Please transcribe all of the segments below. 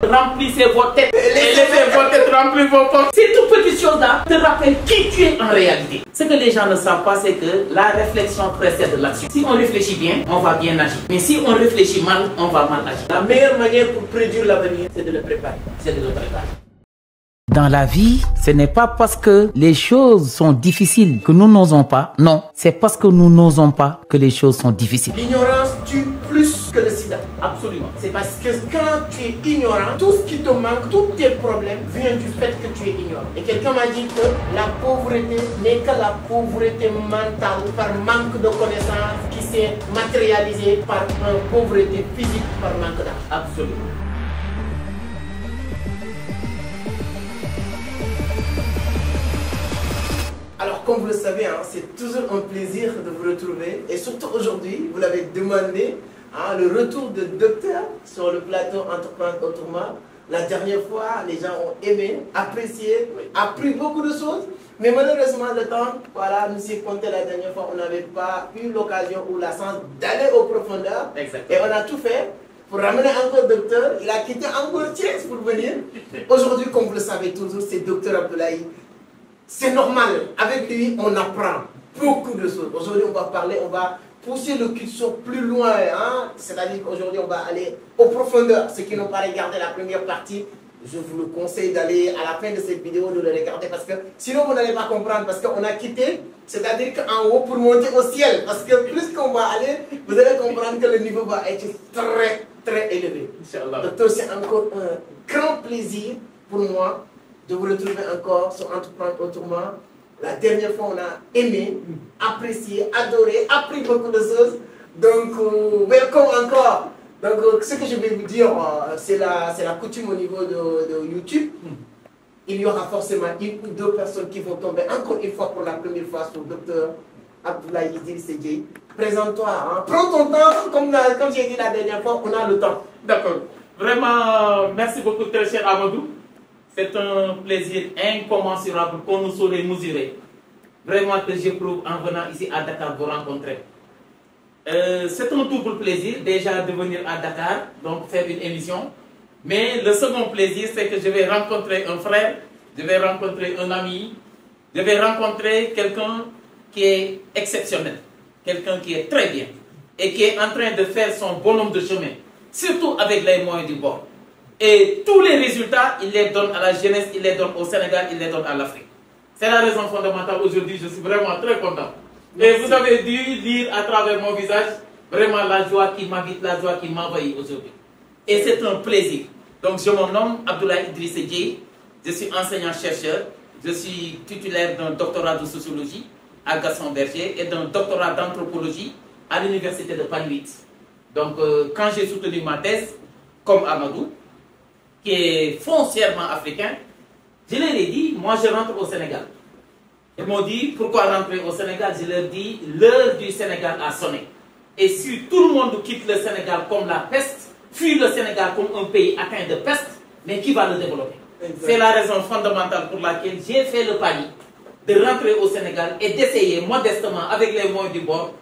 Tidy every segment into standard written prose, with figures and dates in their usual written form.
Remplissez vos têtes et laissez vos têtes remplir vos corps. Ces toutes petites choses-là te rappellent qui tu es en réalité. Ce que les gens ne savent pas, c'est que la réflexion précède l'action. Si on réfléchit bien, on va bien agir. Mais si on réfléchit mal, on va mal agir. La meilleure manière pour prédire l'avenir, c'est de le préparer. C'est de le préparer. Dans la vie, ce n'est pas parce que les choses sont difficiles que nous n'osons pas. Non, c'est parce que nous n'osons pas que les choses sont difficiles. L'ignorance tue plus que le sida. Absolument. C'est parce que quand tu es ignorant, tout ce qui te manque, tous tes problèmes viennent du fait que tu es ignorant. Et quelqu'un m'a dit que la pauvreté n'est que la pauvreté mentale par manque de connaissances qui s'est matérialisée par une pauvreté physique par manque d'argent. Absolument. Alors, comme vous le savez, hein, c'est toujours un plaisir de vous retrouver. Et surtout aujourd'hui, vous l'avez demandé, hein, le retour de docteur sur le plateau Entreprendre Autrement. La dernière fois, les gens ont aimé, apprécié, appris beaucoup de choses. Mais malheureusement, le temps, voilà, nous s'est compté la dernière fois, on n'avait pas eu l'occasion ou la chance d'aller aux profondeurs. Exactement. Et on a tout fait pour ramener encore docteur. Il a quitté encore Thiès pour venir. Aujourd'hui, comme vous le savez toujours, c'est docteur Abdoulaye. C'est normal, avec lui on apprend beaucoup de choses. Aujourd'hui on va parler, on va pousser le curseur plus loin, hein? C'est-à-dire qu'aujourd'hui on va aller aux profondeurs. Ceux qui n'ont pas regardé la première partie, je vous le conseille d'aller à la fin de cette vidéo de le regarder parce que sinon vous n'allez pas comprendre parce qu'on a quitté, c'est-à-dire qu'en haut pour monter au ciel. Parce que plus qu'on va aller, vous allez comprendre que le niveau va être très très élevé. Docteur, c'est encore un grand plaisir pour moi de vous retrouver encore sur Entreprendre Autrement. La dernière fois, on a aimé, apprécié, adoré, appris beaucoup de choses. Donc, welcome encore. Donc, ce que je vais vous dire, c'est la coutume au niveau de YouTube. Il y aura forcément une ou deux personnes qui vont tomber encore une fois pour la première fois sur Dr Abdoulaye Idrissa Dieye. Présente-toi, hein. Prends ton temps, comme j'ai dit la dernière fois, on a le temps. D'accord. Vraiment, merci beaucoup, très cher Amadou. C'est un plaisir incommensurable qu'on nous saurait mesurer. Vraiment que j'éprouve en venant ici à Dakar vous rencontrer. C'est un double plaisir déjà de venir à Dakar, donc faire une émission. Mais le second plaisir, c'est que je vais rencontrer un frère, je vais rencontrer un ami, je vais rencontrer quelqu'un qui est exceptionnel, quelqu'un qui est très bien et qui est en train de faire son bonhomme de chemin, surtout avec les moyens du bord. Et tous les résultats, il les donne à la jeunesse, il les donne au Sénégal, il les donne à l'Afrique. C'est la raison fondamentale aujourd'hui, je suis vraiment très content. Et vous avez dû lire à travers mon visage vraiment la joie qui m'habite, la joie qui m'envahit aujourd'hui. Et c'est un plaisir. Donc je me nomme Abdoulaye Idrissa Dieye, je suis enseignant-chercheur, je suis titulaire d'un doctorat de sociologie à Gaston Berger et d'un doctorat d'anthropologie à l'université de Paris 8. Donc quand j'ai soutenu ma thèse, comme Amadou, qui est foncièrement africain, je leur ai dit, moi je rentre au Sénégal. Ils m'ont dit, pourquoi rentrer au Sénégal? Je leur dis, l'heure du Sénégal a sonné. Et si tout le monde quitte le Sénégal comme la peste, fuit le Sénégal comme un pays atteint de peste, mais qui va le développer? C'est la raison fondamentale pour laquelle j'ai fait le pari de rentrer au Sénégal et d'essayer modestement, avec les moyens du bord,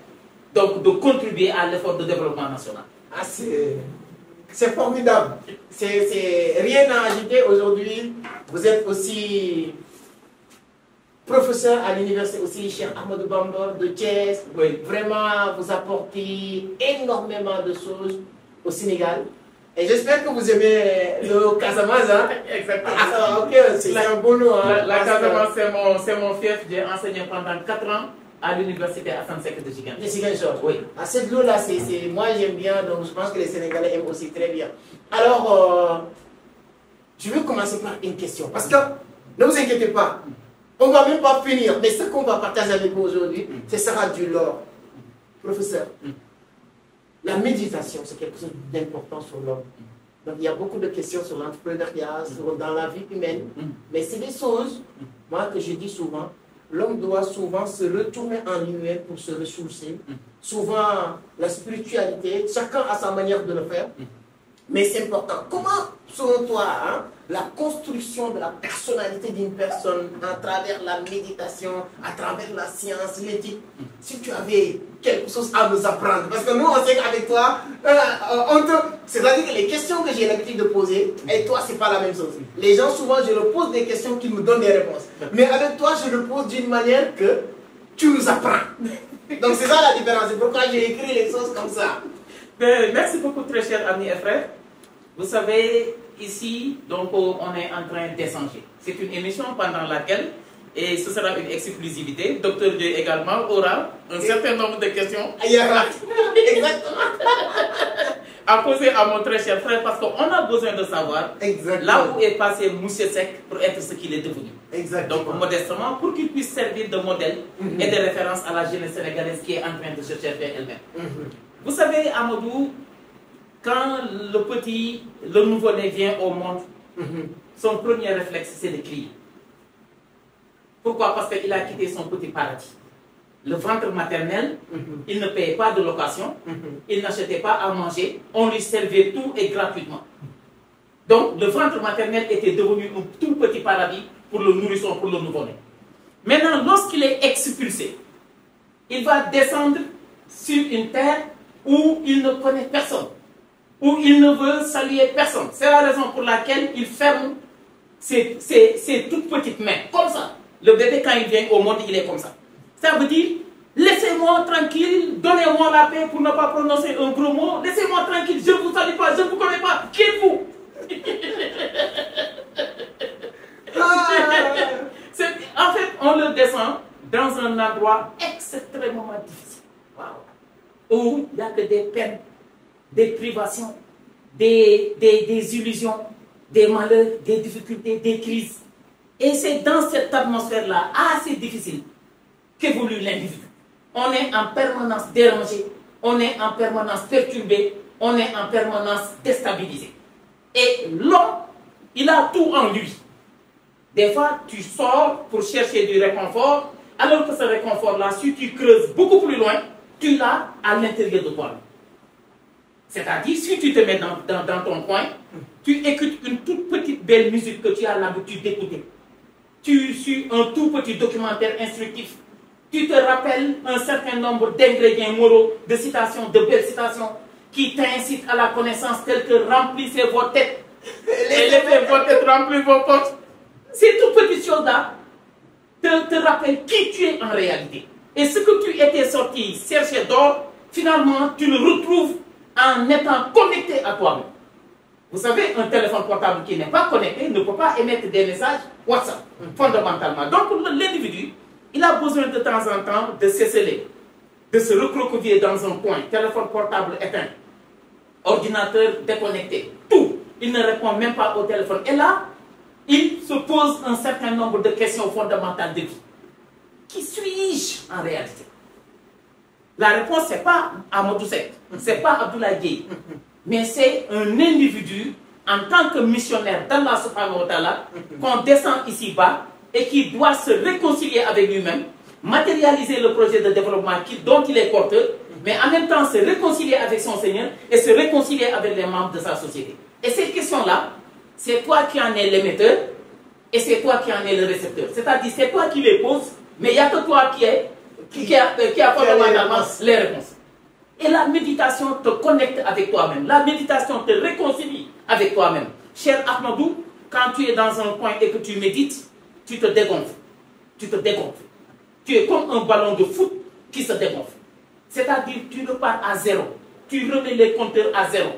donc de contribuer à l'effort de développement national. Ah, c'est formidable. C'est rien à ajouter aujourd'hui. Vous êtes aussi professeur à l'université aussi, Cheikh Ahmadou Bamba de Thiès. Oui. Vraiment, vous apportez énormément de choses au Sénégal. Et j'espère que vous aimez le Casamance. Hein? Exactement. Ah, ok, c'est un bon nom. Hein? La Casamance, c'est mon fief. J'ai enseigné pendant 4 ans à l'université Assane Seck de Ziguinchor. De Ziguinchor, oui. À cette eau-là, moi j'aime bien, donc je pense que les Sénégalais aiment aussi très bien. Alors, je vais commencer par une question. Parce que, ne vous inquiétez pas, on ne va même pas finir. Mais ce qu'on va partager avec vous aujourd'hui, ce sera du lore. Professeur, la méditation, c'est quelque chose d'important sur l'homme. Donc il y a beaucoup de questions sur l'entrepreneuriat, dans la vie humaine. Mais c'est des choses, moi, que je dis souvent. L'homme doit souvent se retourner en lui-même pour se ressourcer. Souvent, la spiritualité, chacun a sa manière de le faire. Mais c'est important. Comment, selon toi, hein, la construction de la personnalité d'une personne à travers la méditation, à travers la science, l'éthique, si tu avais quelque chose à nous apprendre, parce que nous, on sait qu'avec toi, c'est-à-dire que les questions que j'ai l'habitude de poser, et toi, c'est pas la même chose. Les gens, souvent, je leur pose des questions qui me donnent des réponses. Mais avec toi, je le pose d'une manière que tu nous apprends. Donc, c'est ça la différence. C'est pourquoi j'ai écrit les choses comme ça. Merci beaucoup, très chers amis et frères. Vous savez, ici, donc, on est en train d'échanger. C'est une émission pendant laquelle, et ce sera une exclusivité, Dr Dieu également aura un certain nombre de questions Exactement. à poser à mon très cher frère, parce qu'on a besoin de savoir là où est passé Moussé Seck pour être ce qu'il est devenu. Exactement. Donc, modestement, pour qu'il puisse servir de modèle et de référence à la jeunesse sénégalaise qui est en train de se chercher elle-même. Vous savez, Amadou, quand le nouveau-né vient au monde, son premier réflexe, c'est de crier. Pourquoi? Parce qu'il a quitté son petit paradis. Le ventre maternel, il ne payait pas de location, il n'achetait pas à manger, on lui servait tout et gratuitement. Donc, le ventre maternel était devenu un tout petit paradis pour le nourrisson, pour le nouveau-né. Maintenant, lorsqu'il est expulsé, il va descendre sur une terre où il ne connaît personne, où il ne veut saluer personne. C'est la raison pour laquelle il ferme ses toutes petites mains, comme ça. Le bébé, quand il vient au monde, il est comme ça. Ça veut dire, laissez-moi tranquille, donnez-moi la paix pour ne pas prononcer un gros mot, laissez-moi tranquille, je ne vous salue pas, je ne vous connais pas, qui êtes-vous? En fait, on le descend dans un endroit extrêmement difficile. Où il n'y a que des peines, des privations, des illusions, des malheurs, des difficultés, des crises. Et c'est dans cette atmosphère-là, assez difficile, qu'évolue l'individu. On est en permanence dérangé, on est en permanence perturbé, on est en permanence déstabilisé. Et l'homme, il a tout en lui. Des fois, tu sors pour chercher du réconfort, alors que ce réconfort-là, si tu creuses beaucoup plus loin, tu l'as à l'intérieur de toi. C'est-à-dire, si tu te mets dans ton coin, tu écoutes une toute petite belle musique que tu as l'habitude d'écouter. Tu suis un tout petit documentaire instructif. Tu te rappelles un certain nombre d'ingrédients moraux, de citations, de belles citations, qui t'incitent à la connaissance telle que remplissez vos têtes et laissez vos têtes remplir vos poches. Ces toutes petites choses-là te rappellent qui tu es en réalité. Et ce que tu étais sorti chercher d'or, finalement, tu le retrouves en étant connecté à toi-même. Vous savez, un téléphone portable qui n'est pas connecté ne peut pas émettre des messages WhatsApp, fondamentalement. Donc, l'individu, il a besoin de temps en temps de s'esseler, de se recroqueviller dans un coin, téléphone portable éteint, ordinateur déconnecté, tout. Il ne répond même pas au téléphone. Et là, il se pose un certain nombre de questions fondamentales de vie. Qui suis-je en réalité? La réponse, ce n'est pas Amadou Seck, ce n'est pas Abdoulaye Gueye, mais c'est un individu en tant que missionnaire d'Allah subhanahu wa ta'ala qu'on descend ici-bas et qui doit se réconcilier avec lui-même, matérialiser le projet de développement dont il est porteur, mais en même temps se réconcilier avec son Seigneur et se réconcilier avec les membres de sa société. Et cette question-là, c'est toi qui en es l'émetteur et c'est toi qui en es le récepteur. C'est-à-dire, c'est toi qui les poses, mais il n'y a que toi qui a fondamentalement les réponses. Et la méditation te connecte avec toi-même. La méditation te réconcilie avec toi-même. Cher Ahmadou, quand tu es dans un coin et que tu médites, tu te dégonfles. Tu te dégonfles. Tu es comme un ballon de foot qui se dégonfle. C'est-à-dire, tu repars à zéro. Tu remets les compteurs à zéro.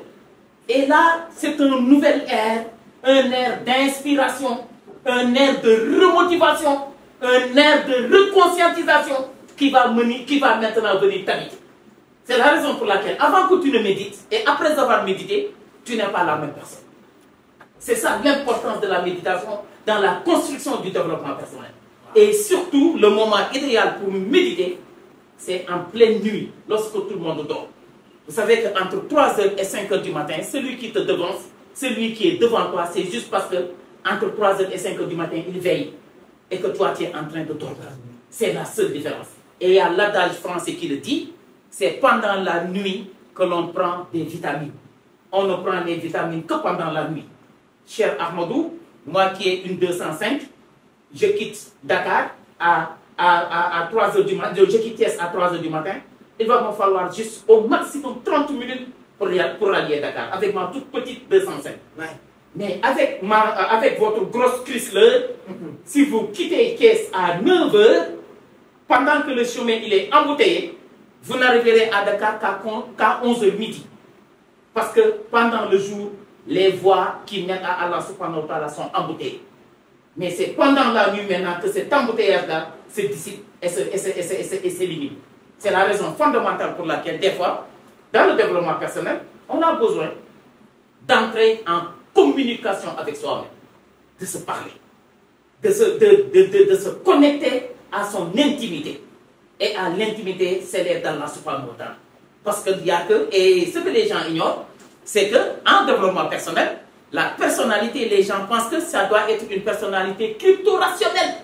Et là, c'est un nouvel air, un air d'inspiration, un air de remotivation, un air de reconscientisation qui va maintenant venir t'habiter. C'est la raison pour laquelle, avant que tu ne médites, et après avoir médité, tu n'es pas la même personne. C'est ça l'importance de la méditation dans la construction du développement personnel. Et surtout, le moment idéal pour méditer, c'est en pleine nuit, lorsque tout le monde dort. Vous savez qu'entre 3h et 5h du matin, celui qui te devance, celui qui est devant toi, c'est juste parce que entre 3h et 5h du matin, il veille. Et que toi, tu es en train de dormir. C'est la seule différence. Et il y a l'adage français qui le dit, c'est pendant la nuit que l'on prend des vitamines. on ne prend les vitamines que pendant la nuit. Cher Ahmadou, moi qui ai une 205, je quitte Dakar à 3 h du matin, je quitte Thiès à 3 h du matin. Il va me falloir juste au maximum 30 minutes pour allier Dakar, avec ma toute petite 205. Ouais. Mais avec votre grosse Chrysler, si vous quittez Thiès à 9 h, pendant que le chemin il est embouteillé, vous n'arriverez à Dakar qu'à 11 h midi. Parce que pendant le jour, les voies qui mènent à Allah subhanahu wa ta'ala sont embouteillées. Mais c'est pendant la nuit maintenant que cet embouteillage-là se dissipe et s'élimine. C'est la raison fondamentale pour laquelle, des fois, dans le développement personnel, on a besoin d'entrer en communication avec soi-même, de se parler, de se connecter à son intimité. Et à l'intimité, c'est l'aide d'Allah subhanahu wa ta'ala. Parce qu'il y a que, et ce que les gens ignorent, c'est qu'en développement personnel, la personnalité, les gens pensent que ça doit être une personnalité crypto-rationnelle,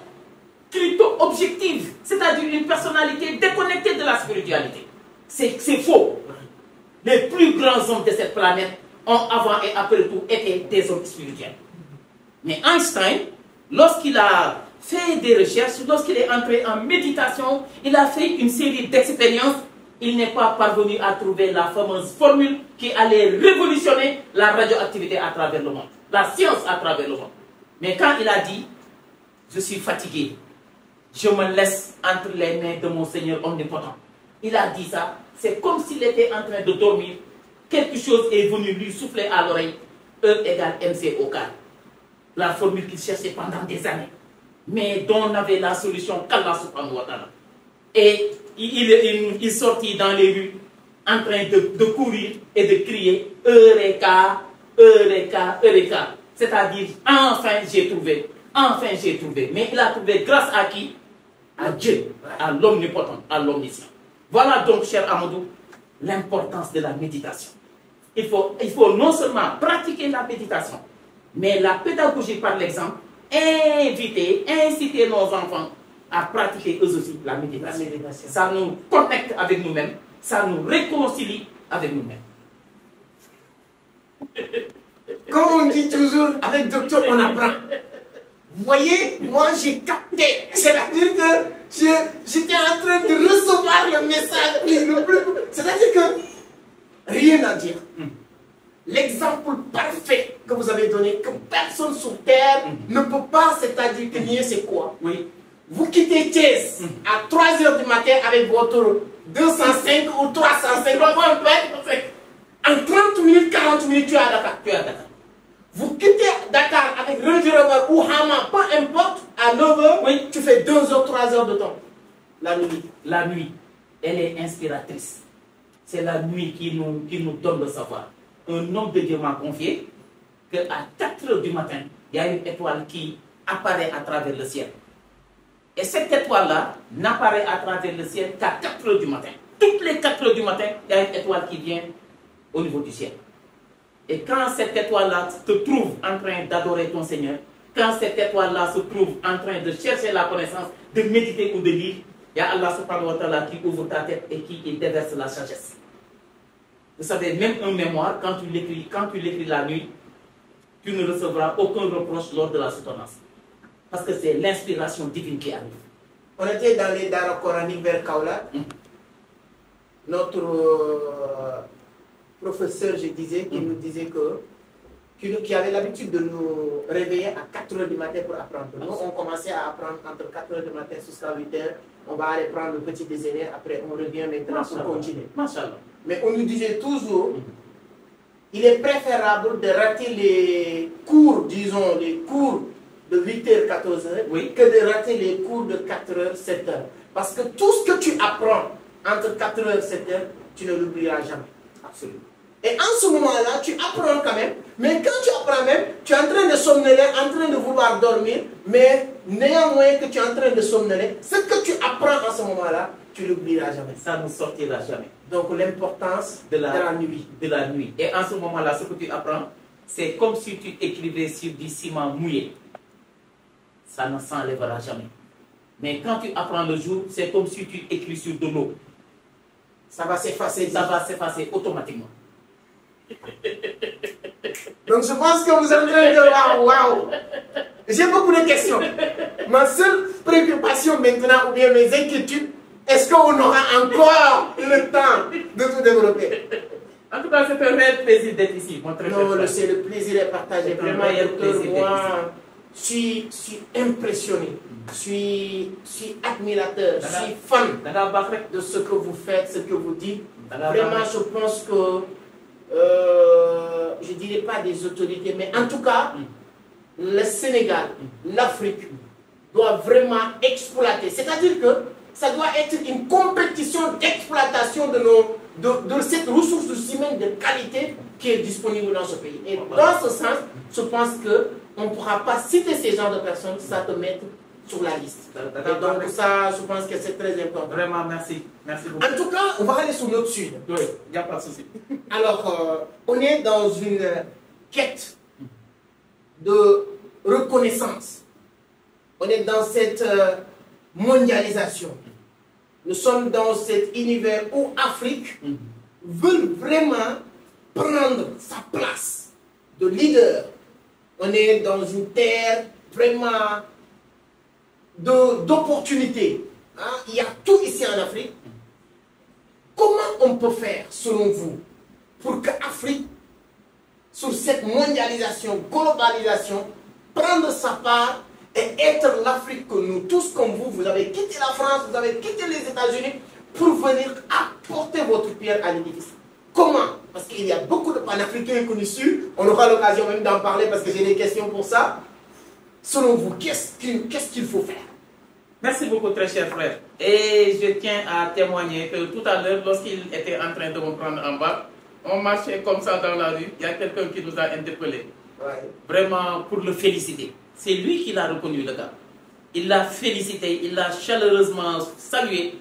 crypto-objective, c'est-à-dire une personnalité déconnectée de la spiritualité. C'est faux. Les plus grands hommes de cette planète ont avant et après tout été des hommes spirituels. Mais Einstein, lorsqu'il a fait des recherches, lorsqu'il est entré en méditation, il a fait une série d'expériences. Il n'est pas parvenu à trouver la fameuse formule qui allait révolutionner la radioactivité à travers le monde, la science à travers le monde. Mais quand il a dit, je suis fatigué, je me laisse entre les mains de mon Seigneur omnipotent, il a dit ça, c'est comme s'il était en train de dormir, quelque chose est venu lui souffler à l'oreille, E égale MC au quart. La formule qu'il cherchait pendant des années, mais dont on avait la solution qu'Allah subhanahu wa ta'ala. Et il sortit dans les rues en train de courir et de crier Eureka, Eureka, Eureka. C'est-à-dire, enfin j'ai trouvé, enfin j'ai trouvé. Mais il a trouvé grâce à qui? À Dieu, à l'omnipotent, à l'omniscient. Voilà donc, cher Amadou, l'importance de la méditation. Il faut non seulement pratiquer la méditation, mais la pédagogie par l'exemple, inciter nos enfants à pratiquer eux aussi la méditation. Ça nous connecte avec nous-mêmes, ça nous réconcilie avec nous-mêmes. Comme on dit toujours, avec docteur, on apprend. Vous voyez, moi j'ai capté. C'est-à-dire que j'étais en train de recevoir le message. C'est-à-dire que rien à dire. L'exemple parfait que vous avez donné, que personne sur terre ne peut pas, c'est-à-dire que nier, c'est quoi? Oui. Vous quittez Thiès à 3 h du matin avec votre 205 ou 305, en 30 minutes, 40 minutes, tu es à Dakar. Vous quittez Dakar avec Range Rover ou Hama, peu importe, à 9 h, oui, tu fais 2 h, 3 h de temps. La nuit. La nuit, elle est inspiratrice. C'est la nuit qui nous donne le savoir. Un homme de Dieu m'a confié qu'à 4 h du matin, il y a une étoile qui apparaît à travers le ciel. Et cette étoile-là n'apparaît à travers le ciel qu'à 4 h du matin. Toutes les 4 h du matin, il y a une étoile qui vient au niveau du ciel. Et quand cette étoile-là te trouve en train d'adorer ton Seigneur, quand cette étoile-là se trouve en train de chercher la connaissance, de méditer ou de lire, il y a Allah subhanahu wa ta'ala qui ouvre ta tête et qui déverse la sagesse. Vous savez, même un mémoire, quand tu l'écris la nuit, tu ne recevras aucun reproche lors de la soutenance. Parce que c'est l'inspiration divine qui arrive. On était dans les Dara coraniques vers Kaula. Notre professeur, je disais, qui nous disait qui avait l'habitude de nous réveiller à 4 h du matin pour apprendre. Nous, on commençait à apprendre entre 4 h du matin jusqu'à 8 h. On va aller prendre le petit déjeuner, après on revient maintenant pour continuer. Mais on nous disait toujours, il est préférable de rater les cours, disons, les cours de 8 h, 14 h, oui, que de rater les cours de 4 h, 7 h. Parce que tout ce que tu apprends entre 4 h et 7 h, tu ne l'oublieras jamais. Absolument. Et en ce moment-là, tu apprends quand même, mais quand tu apprends même, tu es en train de somnoler, en train de vouloir dormir, mais néanmoins que tu es en train de somnoler, ce que tu apprends en ce moment-là, tu l'oublieras jamais. Ça ne sortira jamais. Donc l'importance de la nuit. De la nuit. Et en ce moment-là, ce que tu apprends, c'est comme si tu écrivais sur du ciment mouillé. Ça ne s'enlèvera jamais. Mais quand tu apprends le jour, c'est comme si tu écris sur de l'eau. Ça va s'effacer. Ça va s'effacer automatiquement. Donc je pense que vous êtes en train de waouh. J'ai beaucoup de questions. Ma seule préoccupation maintenant, ou bien mes inquiétudes, est-ce qu'on aura encore le temps de tout développer? En tout cas, c'est un réel plaisir d'être ici. Mon très non, c'est le plaisir est partagé. Vraiment, moi, je suis impressionné. Je suis admirateur, je suis fan de ce que vous faites, ce que vous dites. Vraiment, je pense que, je ne dirais pas des autorités, mais en tout cas, le Sénégal, l'Afrique, doit vraiment exploiter. C'est-à-dire que ça doit être une compétition d'exploitation de cette ressource humaine de qualité qui est disponible dans ce pays. Et dans ce sens, je pense qu'on ne pourra pas citer ces genres de personnes sans te mettre sur la liste. Et donc ça, je pense que c'est très important. Vraiment, merci. Merci beaucoup. En tout cas, on va aller sur notre sud. Oui, il n'y a pas de souci. Alors, on est dans une quête de reconnaissance. On est dans cette mondialisation. Nous sommes dans cet univers où Afrique veut vraiment prendre sa place de leader. On est dans une terre vraiment d'opportunités. Hein? Il y a tout ici en Afrique. Comment on peut faire, selon vous, pour que l'Afrique, sur cette mondialisation, globalisation, prendre sa part et être l'Afrique que nous tous, comme vous avez quitté la France, vous avez quitté les États-Unis pour venir apporter votre pierre à l'édifice? Comment? Parce qu'il y a beaucoup de panafricains connus, on aura l'occasion même d'en parler parce que j'ai des questions pour ça. Selon vous, qu'est-ce qu'il faut faire? Merci beaucoup, très cher frère. Et je tiens à témoigner que tout à l'heure, lorsqu'il était en train de me prendre en bas, on marchait comme ça dans la rue, il y a quelqu'un qui nous a interpellés. Ouais. Vraiment pour le féliciter. C'est lui qui l'a reconnu, le gars. Il l'a félicité, il l'a chaleureusement salué,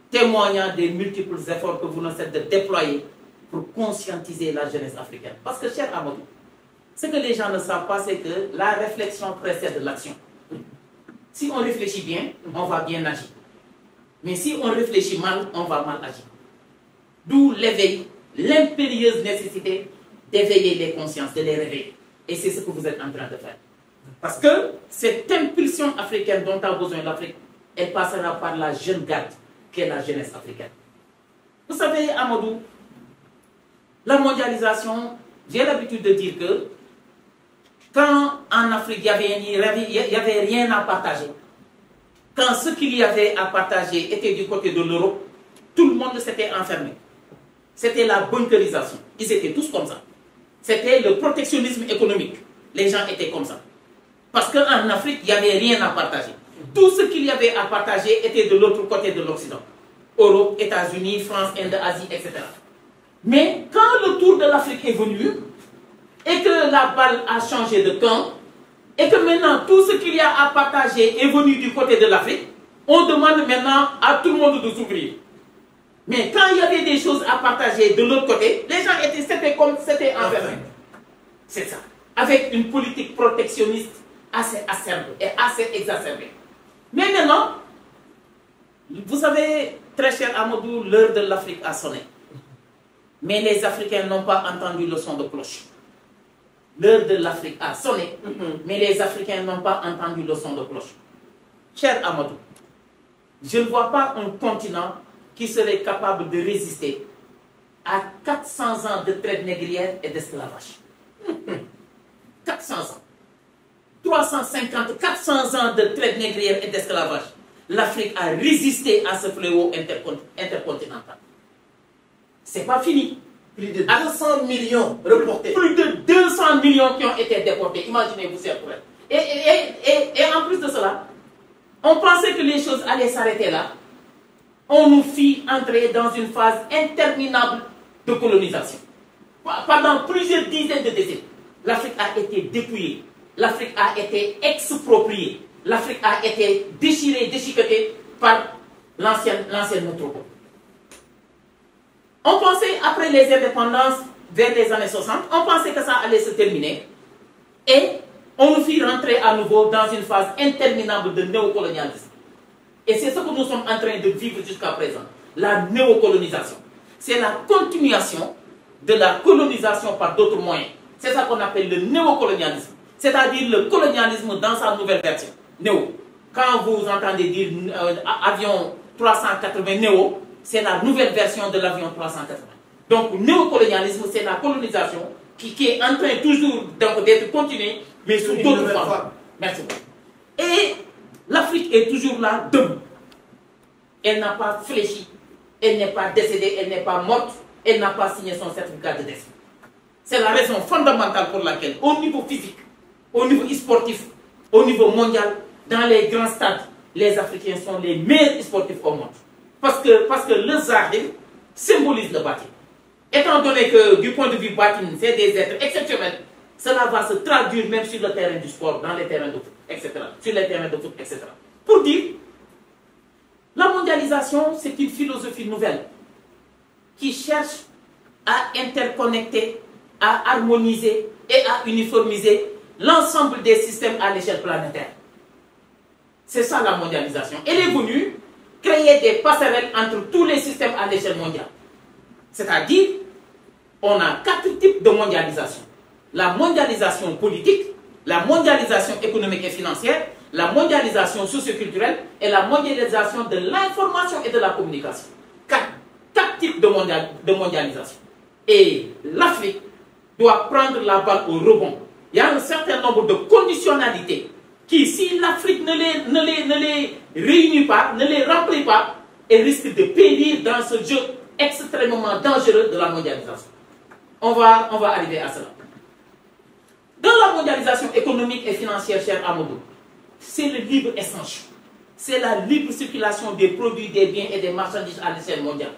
témoignant des multiples efforts que vous ne cessez de déployer pour conscientiser la jeunesse africaine. Parce que, cher Amadou, ce que les gens ne savent pas, c'est que la réflexion précède l'action. Si on réfléchit bien, on va bien agir. Mais si on réfléchit mal, on va mal agir. D'où l'éveil, l'impérieuse nécessité d'éveiller les consciences, de les réveiller. Et c'est ce que vous êtes en train de faire. Parce que cette impulsion africaine dont a besoin l'Afrique, elle passera par la jeune garde, qui est la jeunesse africaine. Vous savez, Amadou, la mondialisation, j'ai l'habitude de dire que quand en Afrique, il n'y avait rien à partager, quand ce qu'il y avait à partager était du côté de l'Europe, tout le monde s'était enfermé. C'était la bunkerisation. Ils étaient tous comme ça. C'était le protectionnisme économique. Les gens étaient comme ça. Parce qu'en Afrique, il n'y avait rien à partager. Tout ce qu'il y avait à partager était de l'autre côté de l'Occident. Europe, États-Unis, France, Inde, Asie, etc. Mais quand le tour de l'Afrique est venu, et que la balle a changé de camp, et que maintenant tout ce qu'il y a à partager est venu du côté de l'Afrique, on demande maintenant à tout le monde de s'ouvrir. Mais quand il y avait des choses à partager de l'autre côté, les gens c'était comme c'était enfermé. C'est ça. Avec une politique protectionniste assez acerbe et assez exacerbée. Mais maintenant, vous savez, très cher Amadou, l'heure de l'Afrique a sonné. Mais les Africains n'ont pas entendu le son de cloche. L'heure de l'Afrique a sonné, mais les Africains n'ont pas entendu le son de cloche. Cher Amadou, je ne vois pas un continent qui serait capable de résister à 400 ans de traite négrière et d'esclavage. 400 ans. 350, 400 ans de traite négrière et d'esclavage. L'Afrique a résisté à ce fléau intercontinental. C'est pas fini. Plus de 200 millions reportés. Plus de 200 millions qui ont été déportés. Imaginez-vous cette problème. Et en plus de cela, on pensait que les choses allaient s'arrêter là. On nous fit entrer dans une phase interminable de colonisation. Pendant plusieurs dizaines de décennies, l'Afrique a été dépouillée. L'Afrique a été expropriée. L'Afrique a été déchirée, déchiquetée par l'ancienne métropole. On pensait, après les indépendances, vers les années 60, on pensait que ça allait se terminer. Et on nous fit rentrer à nouveau dans une phase interminable de néocolonialisme. Et c'est ce que nous sommes en train de vivre jusqu'à présent. La néocolonisation. C'est la continuation de la colonisation par d'autres moyens. C'est ça qu'on appelle le néocolonialisme. C'est-à-dire le colonialisme dans sa nouvelle version. Néo. Quand vous entendez dire avion 380 néo, c'est la nouvelle version de l'avion 380. Donc, néocolonialisme, c'est la colonisation qui est en train toujours d'être continuée, mais sous d'autres formes. Merci beaucoup. Et l'Afrique est toujours là, debout. Elle n'a pas fléchi, elle n'est pas décédée, elle n'est pas morte, elle n'a pas signé son certificat de décès. C'est la raison fondamentale pour laquelle, au niveau physique, au niveau sportif, au niveau mondial, dans les grands stades, les Africains sont les meilleurs sportifs au monde. Parce que le Zahir symbolise le bâti. Étant donné que du point de vue bâti, c'est des êtres exceptionnels, cela va se traduire même sur le terrain du sport, dans les terrains de foot, etc. Sur les terrains de foot, etc. Pour dire, la mondialisation, c'est une philosophie nouvelle qui cherche à interconnecter, à harmoniser et à uniformiser l'ensemble des systèmes à l'échelle planétaire. C'est ça la mondialisation. Elle est venue créer des passerelles entre tous les systèmes à l'échelle mondiale. C'est-à-dire, on a 4 types de mondialisation. La mondialisation politique, la mondialisation économique et financière, la mondialisation socioculturelle et la mondialisation de l'information et de la communication. 4 types de mondialisation. Et l'Afrique doit prendre la balle au rebond. Il y a un certain nombre de conditionnalités qui, si l'Afrique ne les réunit pas, ne les remplit pas, elle risque de périr dans ce jeu extrêmement dangereux de la mondialisation. On va arriver à cela. Dans la mondialisation économique et financière, cher Amadou, c'est le libre-échange. C'est la libre circulation des produits, des biens et des marchandises à l'échelle mondiale.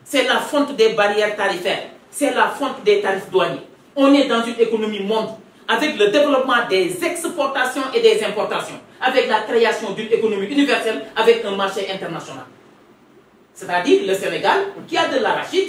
C'est la fonte des barrières tarifaires. C'est la fonte des tarifs douaniers. On est dans une économie monde avec le développement des exportations et des importations, avec la création d'une économie universelle, avec un marché international. C'est-à-dire le Sénégal, qui a de l'arachide,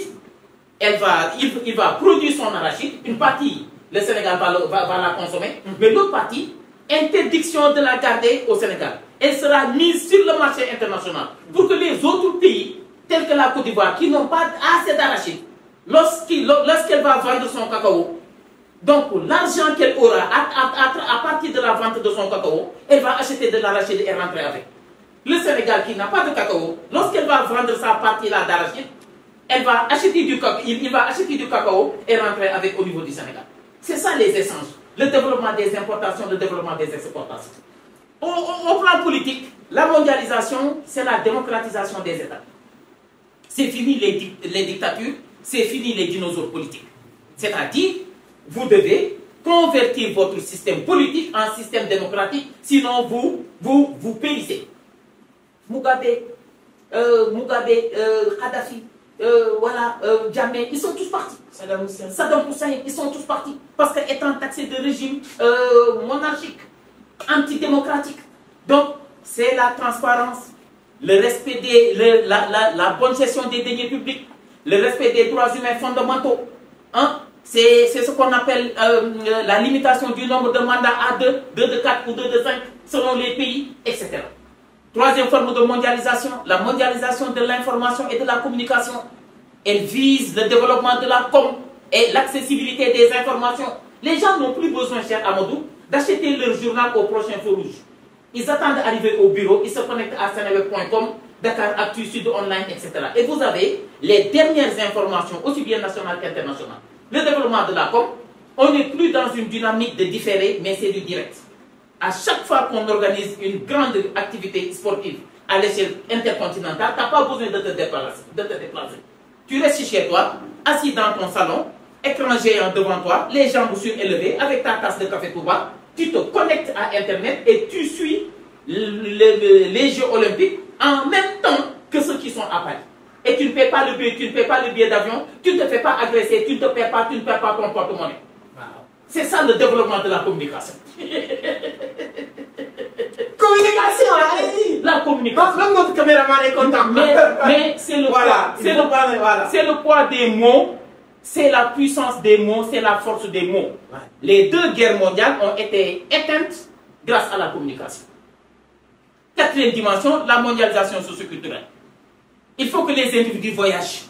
il va produire son arachide, une partie, le Sénégal va la consommer, mais l'autre partie, interdiction de la garder au Sénégal. Elle sera mise sur le marché international pour que les autres pays, tels que la Côte d'Ivoire, qui n'ont pas assez d'arachide, lorsqu'elle va vendre son cacao, donc l'argent qu'elle aura à partir de la vente de son cacao, elle va acheter de l'arachide et rentrer avec. Le Sénégal qui n'a pas de cacao, lorsqu'elle va vendre sa partie-là d'arachide, il va acheter du cacao et rentrer avec au niveau du Sénégal. C'est ça les échanges. Le développement des importations, le développement des exportations. Au plan politique, la mondialisation, c'est la démocratisation des États. C'est fini les dictatures, c'est fini les dinosaures politiques. C'est-à-dire, vous devez convertir votre système politique en système démocratique, sinon vous périssez. Mugabe, Kadhafi, Djamé, ils sont tous partis. Saddam Hussein, ils sont tous partis. Parce qu'étant taxés de régime monarchique, antidémocratique. Donc, c'est la transparence, le respect la bonne gestion des deniers publics, le respect des droits humains fondamentaux. Hein? C'est ce qu'on appelle la limitation du nombre de mandats à 2 de 4 ou 2 de 5 selon les pays, etc. Troisième forme de mondialisation, la mondialisation de l'information et de la communication. Elle vise le développement de la com et l'accessibilité des informations. Les gens n'ont plus besoin, cher Amadou, d'acheter leur journal au prochain feu rouge. Ils attendent d'arriver au bureau, ils se connectent à seneweb.com, Dakar Actu, Sud Online, etc. Et vous avez les dernières informations, aussi bien nationales qu'internationales. Le développement de la com, on n'est plus dans une dynamique de différé, mais c'est du direct. À chaque fois qu'on organise une grande activité sportive à l'échelle intercontinentale, tu n'as pas besoin de te déplacer. Tu restes chez toi, assis dans ton salon, écran géant devant toi, les jambes surélevées, avec ta tasse de café Touba, tu te connectes à Internet et tu suis les Jeux Olympiques en même temps que ceux qui sont à Paris. Et tu ne paies pas le billet, d'avion, tu ne te fais pas agresser, tu ne perds pas ton porte-monnaie. C'est ça le développement de la communication. Communication, allez-y. La communication. Même notre caméraman est content. Mais c'est le poids. C'est le poids des mots, c'est la puissance des mots, c'est la force des mots. Ouais. Les 2 guerres mondiales ont été éteintes grâce à la communication. 4e dimension, la mondialisation socioculturelle. Il faut que les individus voyagent.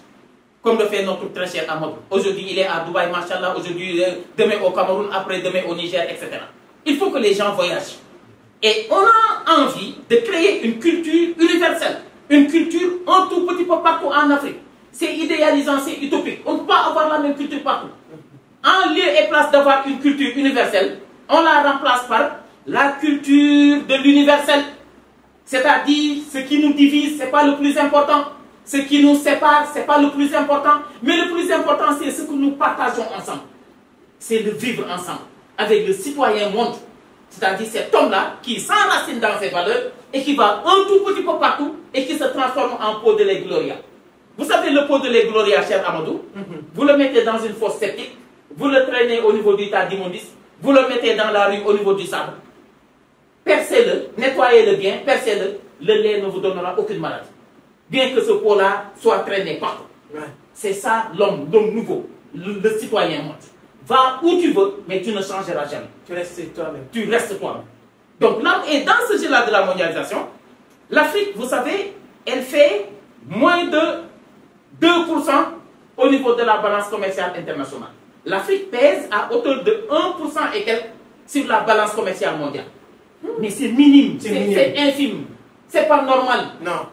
comme le fait notre très cher Amadou. Aujourd'hui, il est à Dubaï, machallah, aujourd'hui, demain au Cameroun, après-demain au Niger, etc. Il faut que les gens voyagent. Et on a envie de créer une culture universelle, une culture un tout petit peu partout en Afrique. C'est idéalisant, c'est utopique. On ne peut pas avoir la même culture partout. En lieu et place d'avoir une culture universelle, on la remplace par la culture de l'universel. C'est-à-dire, ce qui nous divise, ce n'est pas le plus important. Ce qui nous sépare, ce n'est pas le plus important. Mais le plus important, c'est ce que nous partageons ensemble. C'est le vivre ensemble, avec le citoyen monde. C'est-à-dire cet homme-là qui s'enracine dans ses valeurs et qui va un tout petit peu partout et qui se transforme en pot de lait Gloria. Vous savez le pot de lait Gloria, cher Amadou, vous le mettez dans une fosse septique, vous le traînez au niveau du tas d'immondices, vous le mettez dans la rue au niveau du sable. Percez-le, nettoyez-le bien, percez-le, le lait ne vous donnera aucune maladie. Bien que ce pot-là soit traîné partout. Ouais. C'est ça l'homme nouveau, le citoyen monde. Va où tu veux, mais tu ne changeras jamais. Tu restes toi-même. Tu restes toi-même. Donc là, et dans ce jeu-là de la mondialisation, l'Afrique, vous savez, elle fait moins de 2% au niveau de la balance commerciale internationale. L'Afrique pèse à hauteur de 1% et quelques sur la balance commerciale mondiale. Mais c'est minime, c'est infime. C'est pas normal. Non.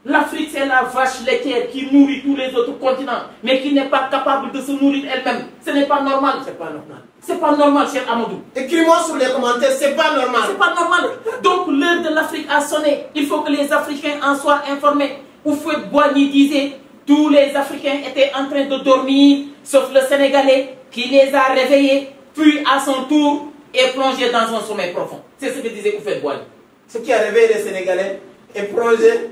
L'Afrique, c'est la vache laitière qui nourrit tous les autres continents, mais qui n'est pas capable de se nourrir elle-même. Ce n'est pas normal. C'est pas normal. C'est pas normal, cher Amadou. Écris-moi sur les commentaires, c'est pas normal. C'est pas normal. Donc l'heure de l'Afrique a sonné. Il faut que les Africains en soient informés. Houphouët-Boigny disait, tous les Africains étaient en train de dormir, sauf le Sénégalais qui les a réveillés, puis à son tour est plongé dans un sommeil profond. C'est ce que disait Houphouët-Boigny. Ce qui a réveillé les Sénégalais est plongé.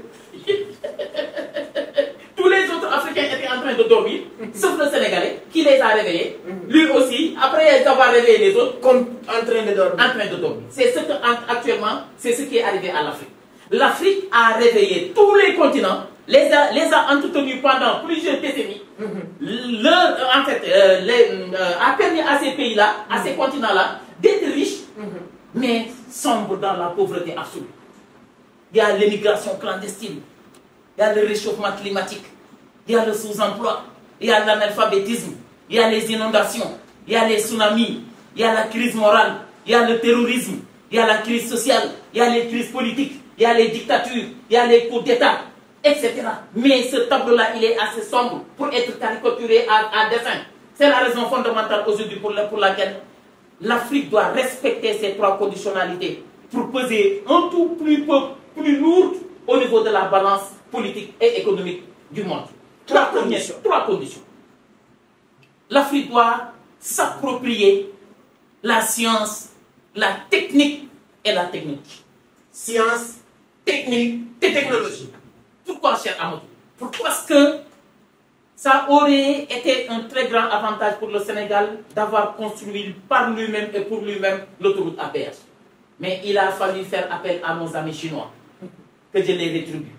Tous les autres Africains étaient en train de dormir, sauf le Sénégalais qui les a réveillés. Lui aussi, après avoir réveillé les autres, comme en train de dormir. En train de dormir. C'est ce que actuellement, c'est ce qui est arrivé à l'Afrique. L'Afrique a réveillé tous les continents, les a entretenus pendant plusieurs décennies. A permis à ces pays-là, à ces continents-là, d'être riches, mais sombres dans la pauvreté absolue. Il y a l'émigration clandestine, il y a le réchauffement climatique, il y a le sous-emploi, il y a l'analphabétisme, il y a les inondations, il y a les tsunamis, il y a la crise morale, il y a le terrorisme, il y a la crise sociale, il y a les crises politiques, il y a les dictatures, il y a les coups d'État, etc. Mais ce tableau-là, il est assez sombre pour être caricaturé à dessein. C'est la raison fondamentale aujourd'hui pour laquelle l'Afrique doit respecter ces trois conditionnalités pour peser un tout plus lourd au niveau de la balance politique et économique du monde. Trois conditions. L'Afrique doit s'approprier la science, la technique et la technologie. Science, technique et technologie. Pourquoi, cher Amadou? Parce que ça aurait été un très grand avantage pour le Sénégal d'avoir construit par lui-même et pour lui-même l'autoroute à péage. Mais il a fallu faire appel à nos amis chinois, que je les rétribue.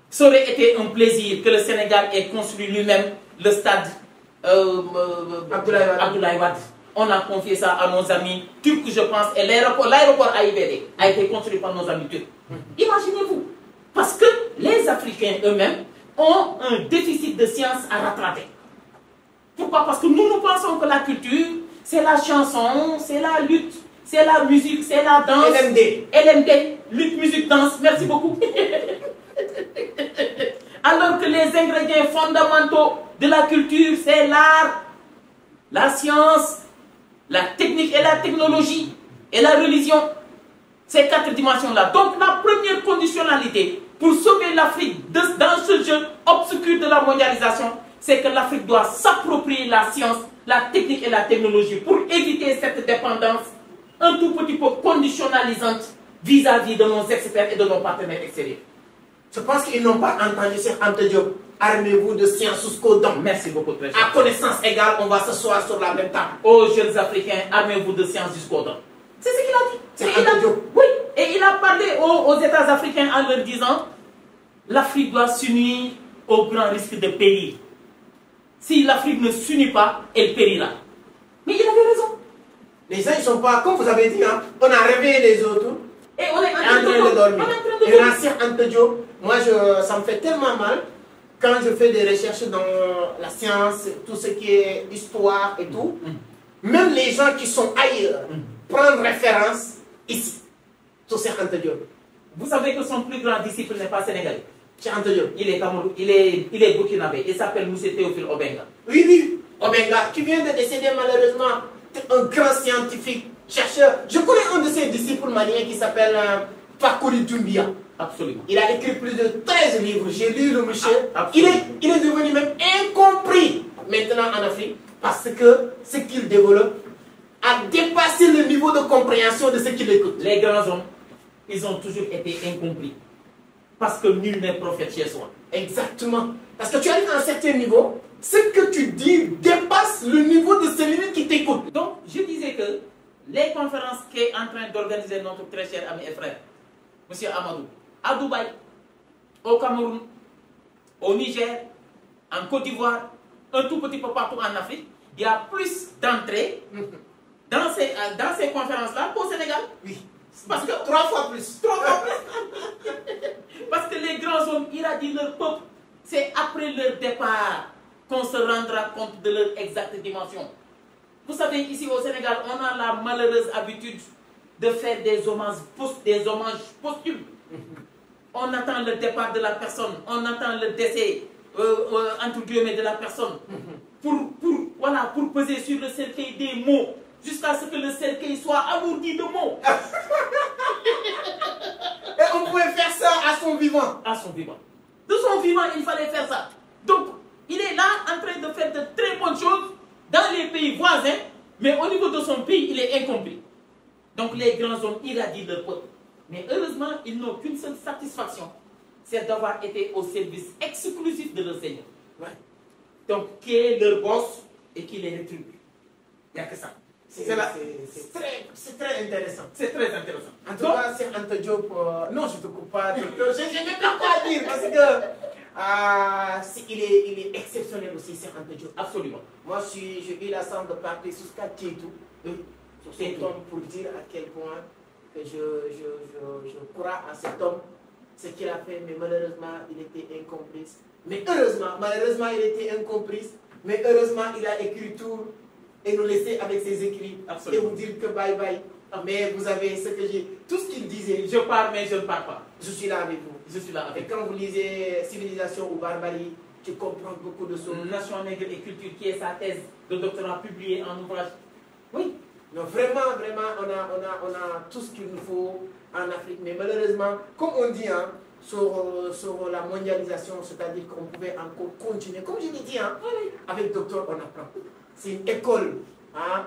Ça aurait été un plaisir que le Sénégal ait construit lui-même le stade Abdoulaye Wade. On a confié ça à nos amis turcs, je pense, et l'aéroport AIBD a été construit par nos amis turcs. Imaginez-vous, parce que les Africains eux-mêmes ont un déficit de science à rattraper. Pourquoi? Parce que nous pensons que la culture, c'est la chanson, c'est la lutte, c'est la musique, c'est la danse. LMD, lutte, musique, danse. Merci beaucoup. Alors que les ingrédients fondamentaux de la culture, c'est l'art, la science, la technique et la technologie et la religion. Ces quatre dimensions-là. Donc la première conditionnalité pour sauver l'Afrique dans ce jeu obscur de la mondialisation, c'est que l'Afrique doit s'approprier la science, la technique et la technologie pour éviter cette dépendance un tout petit peu conditionnalisante vis-à-vis de nos experts et de nos partenaires extérieurs. Je pense qu'ils n'ont pas entendu Cheikh Anta Diop. Armez-vous de science jusqu'au dents. Merci beaucoup, très cher. À connaissance égale, on va s'asseoir sur la même table. Aux jeunes Africains, armez-vous de science jusqu'au dents. C'est ce qu'il a dit. C'est Anta Diop. Oui, et il a parlé aux États africains en leur disant l'Afrique doit s'unir au grand risque de périr. Si l'Afrique ne s'unit pas, elle périra. Mais il avait raison. Les gens, ils ne sont pas, comme vous avez dit, hein, on a réveillé les autres. Et on est en train de dormir. Et l'ancien Anta Diop, moi, ça me fait tellement mal quand je fais des recherches dans la science, tout ce qui est histoire et tout, même les gens qui sont ailleurs prennent référence ici, sur Cheikh Anta Diop. Vous savez que son plus grand disciple n'est pas sénégalais. Cheikh Anta Diop. Il est burkinabé. Il s'appelle M. Théophile Obenga. Oui, oui, Obenga, qui vient de décéder malheureusement, un grand scientifique, chercheur. Je connais un de ses disciples maliens qui s'appelle Fakoli Doumbia. Absolument. Il a écrit plus de 13 livres. J'ai lu le monsieur. Il est devenu même incompris maintenant en Afrique parce que ce qu'il développe a dépassé le niveau de compréhension de ce qu'il écoute. Les grands hommes, ils ont toujours été incompris. Parce que nul n'est prophète chez soi. Exactement. Parce que tu arrives à un certain niveau, ce que tu dis dépasse le niveau de celui qui t'écoute. Donc, je disais que les conférences qu'est en train d'organiser notre très cher ami et frère, M. Amadou, à Dubaï, au Cameroun, au Niger, en Côte d'Ivoire, un tout petit peu partout en Afrique, il y a plus d'entrées dans ces conférences-là qu'au Sénégal. Oui. Parce que 3 fois plus. 3 fois plus. Parce que les grands hommes irradient leur peuple. C'est après leur départ qu'on se rendra compte de leur exacte dimension. Vous savez, ici au Sénégal, on a la malheureuse habitude de faire des hommages posthumes. On attend le départ de la personne, on attend le décès, entre guillemets, de la personne, pour peser sur le cercueil des mots, jusqu'à ce que le cercueil soit alourdi de mots. Et on pouvait faire ça à son vivant. À son vivant. De son vivant, il fallait faire ça. Donc, il est là en train de faire de très bonnes choses dans les pays voisins, mais au niveau de son pays, il est incompris. Donc, les grands hommes irradient leur peuple. Mais heureusement, ils n'ont qu'une seule satisfaction, c'est d'avoir été au service exclusif de leur Seigneur. Ouais. Donc, qui est leur boss et qui les rétribue. Il n'y a que ça. C'est très intéressant. C'est très intéressant. En tout cas, c'est Anta Diop. Non, je ne te coupe pas. Je n'ai même pas quoi dire parce que il est exceptionnel aussi, c'est Anta Diop. Absolument. Moi, j'ai eu la chance de parler sur Tietou, sur cet homme pour dire à quel point que je crois à cet homme, ce qu'il a fait, mais malheureusement, il était incompris. Mais heureusement, malheureusement, il était incompris, mais heureusement, il a écrit tout et nous laisser avec ses écrits. Absolument. Et vous dire que bye bye. Mais vous avez ce que j'ai, tout ce qu'il disait. Je pars, mais je ne pars pas. Je suis là avec vous. Je suis là avec vous. Et quand vous lisez Civilisation ou Barbarie, tu comprends beaucoup de choses. Nation nègre et culture, qui est sa thèse de doctorat publiée en ouvrage. Oui. Non, vraiment, vraiment, on a tout ce qu'il nous faut en Afrique. Mais malheureusement, comme on dit, hein, sur la mondialisation, c'est-à-dire qu'on pouvait encore continuer. Comme je l'ai dit, hein, avec Docteur, on apprend. C'est une école. Hein,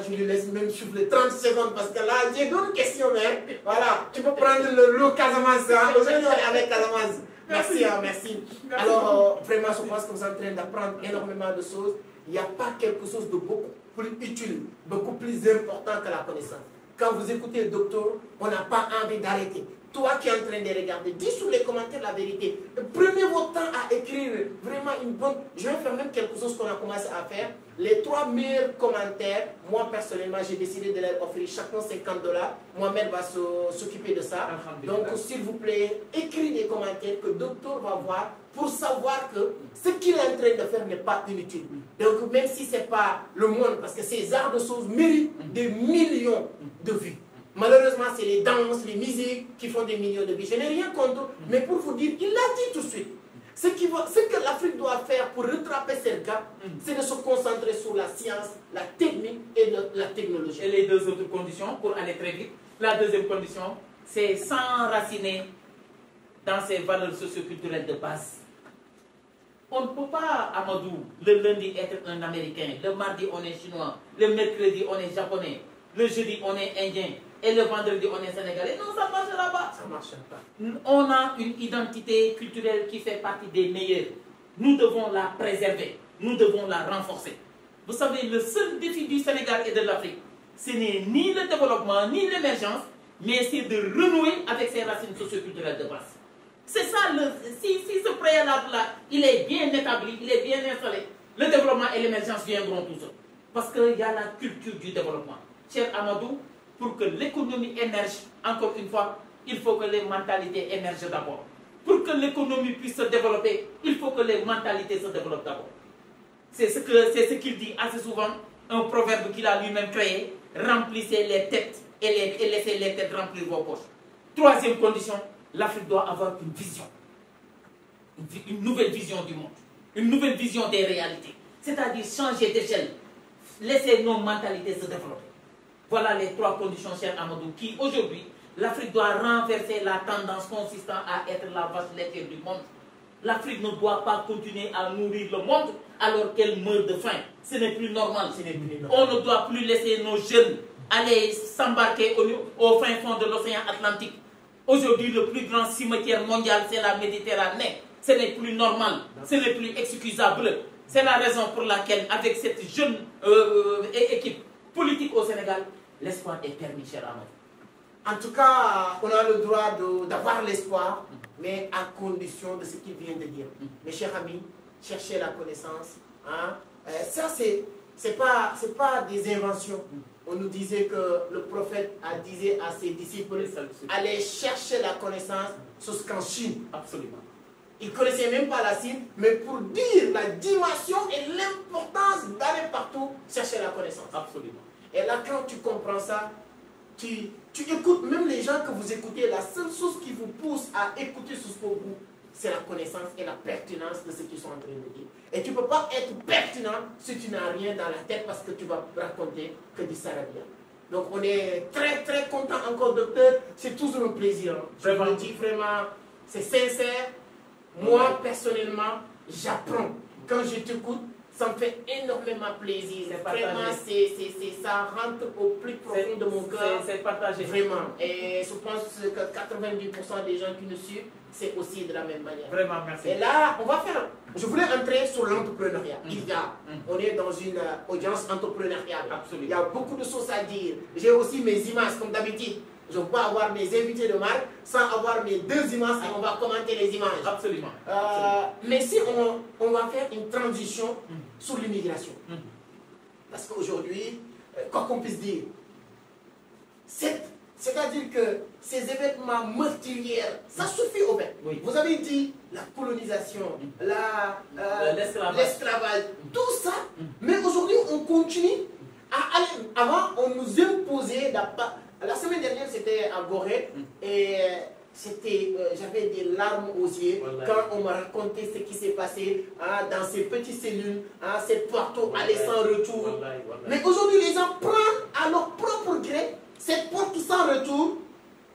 je lui laisse même souffler 30 secondes parce que là, j'ai d'autres questions. Mais voilà, tu peux prendre le Casamance. Hein. Aujourd'hui, on est avec Casamance. Merci, hein, merci. Alors, vraiment, je pense que vous êtes en train d'apprendre énormément de choses. Il n'y a pas quelque chose de beaucoup plus utile, beaucoup plus important que la connaissance. Quand vous écoutez le docteur, on n'a pas envie d'arrêter. Toi qui es en train de regarder, dis sous les commentaires la vérité. Prenez votre temps à écrire vraiment une bonne... Je vais faire même quelque chose qu'on a commencé à faire. Les 3 meilleurs commentaires, moi personnellement, j'ai décidé de leur offrir chacun $50. Mohamed va s'occuper de ça. Donc, s'il vous plaît, écrivez des commentaires que le docteur va voir pour savoir que ce qu'il est en train de faire n'est pas inutile. Donc, même si ce n'est pas le monde, parce que ces arts de choses méritent des millions de vues. Malheureusement, c'est les danses, les musiques qui font des millions de vues. Je n'ai rien contre, mais pour vous dire, il l'a dit tout de suite. Ce que l'Afrique doit faire pour rattraper ces gars, c'est de se concentrer sur la science, la technique et la technologie. Et les 2 autres conditions, pour aller très vite, la deuxième condition, c'est s'enraciner dans ces valeurs socioculturelles de base. On ne peut pas, Amadou, le lundi être un Américain, le mardi on est chinois, le mercredi on est japonais, le jeudi on est indien, et le vendredi on est sénégalais. Non, ça ne marchera pas. Ça ne marchera pas. On a une identité culturelle qui fait partie des meilleures. Nous devons la préserver, nous devons la renforcer. Vous savez, le seul défi du Sénégal et de l'Afrique, ce n'est ni le développement, ni l'émergence, mais c'est de renouer avec ses racines socioculturelles de base. C'est ça, si ce préalable-là, il est bien établi, il est bien installé, le développement et l'émergence viendront tout seuls. Parce qu'il y a la culture du développement. Cher Amadou, pour que l'économie émerge, encore une fois, il faut que les mentalités émergent d'abord. pour que l'économie puisse se développer, il faut que les mentalités se développent d'abord. C'est ce qu'il dit assez souvent, un proverbe qu'il a lui-même créé, remplissez les têtes et laissez les têtes remplir vos poches. Troisième condition, l'Afrique doit avoir une vision. Une nouvelle vision du monde. Une nouvelle vision des réalités. C'est-à-dire changer d'échelle. Laisser nos mentalités se développer. Voilà les trois conditions, cher Amadou, qui aujourd'hui, l'Afrique doit renverser la tendance consistant à être la vache laitière du monde. L'Afrique ne doit pas continuer à nourrir le monde alors qu'elle meurt de faim. Ce n'est plus normal. On ne doit plus laisser nos jeunes aller s'embarquer au fin fond de l'océan Atlantique. Aujourd'hui, le plus grand cimetière mondial, c'est la Méditerranée. Ce n'est plus normal, ce n'est plus excusable. C'est la raison pour laquelle, avec cette jeune équipe politique au Sénégal, l'espoir est permis, cher Amadou. En tout cas, on a le droit d'avoir l'espoir, mais à condition de ce qu'il vient de dire. Mes chers amis, cherchez la connaissance. Hein? Ça, c'est pas des inventions. On nous disait que le prophète disait à ses disciples, allez chercher la connaissance jusqu'en Chine. Absolument. Il ne connaissait même pas la Chine, mais pour dire la dimension et l'importance d'aller partout chercher la connaissance. Absolument. Et là, quand tu comprends ça, tu écoutes, même les gens que vous écoutez, la seule chose qui vous pousse à écouter jusqu'au bout, c'est la connaissance et la pertinence de ce qu'ils sont en train de dire. Et tu ne peux pas être pertinent si tu n'as rien dans la tête parce que tu vas raconter que du sarabia. Donc on est très très content encore, docteur. C'est toujours un plaisir. Je vous le dis vraiment, c'est sincère. Moi, personnellement, j'apprends. Quand je t'écoute, ça me fait énormément plaisir. Vraiment, ça rentre au plus profond de mon cœur. C'est partagé. Vraiment. Et je pense que 90% des gens qui nous suivent, c'est aussi de la même manière. Vraiment, merci. Et là, on va faire... Je voulais entrer sur l'entrepreneuriat. On est dans une audience entrepreneuriale. Absolument. Il y a beaucoup de choses à dire. J'ai aussi mes images, comme d'habitude. Je ne peux pas avoir mes invités de marque sans avoir mes deux images et on va commenter les images. Absolument. Mais si on va faire une transition sur l'immigration. Parce qu'aujourd'hui, quoi qu'on puisse dire, c'est-à-dire que ces événements meurtriers, ça suffit au fait. Oui. Vous avez dit la colonisation, l'esclavage, tout ça. Mais aujourd'hui, on continue à aller. Avant, on nous imposait la semaine dernière, c'était à Gorée et j'avais des larmes aux yeux quand on m'a raconté ce qui s'est passé dans ces petites cellules, ces portes aller sans retour. Mais aujourd'hui, les gens prennent à leur propre gré cette porte sans retour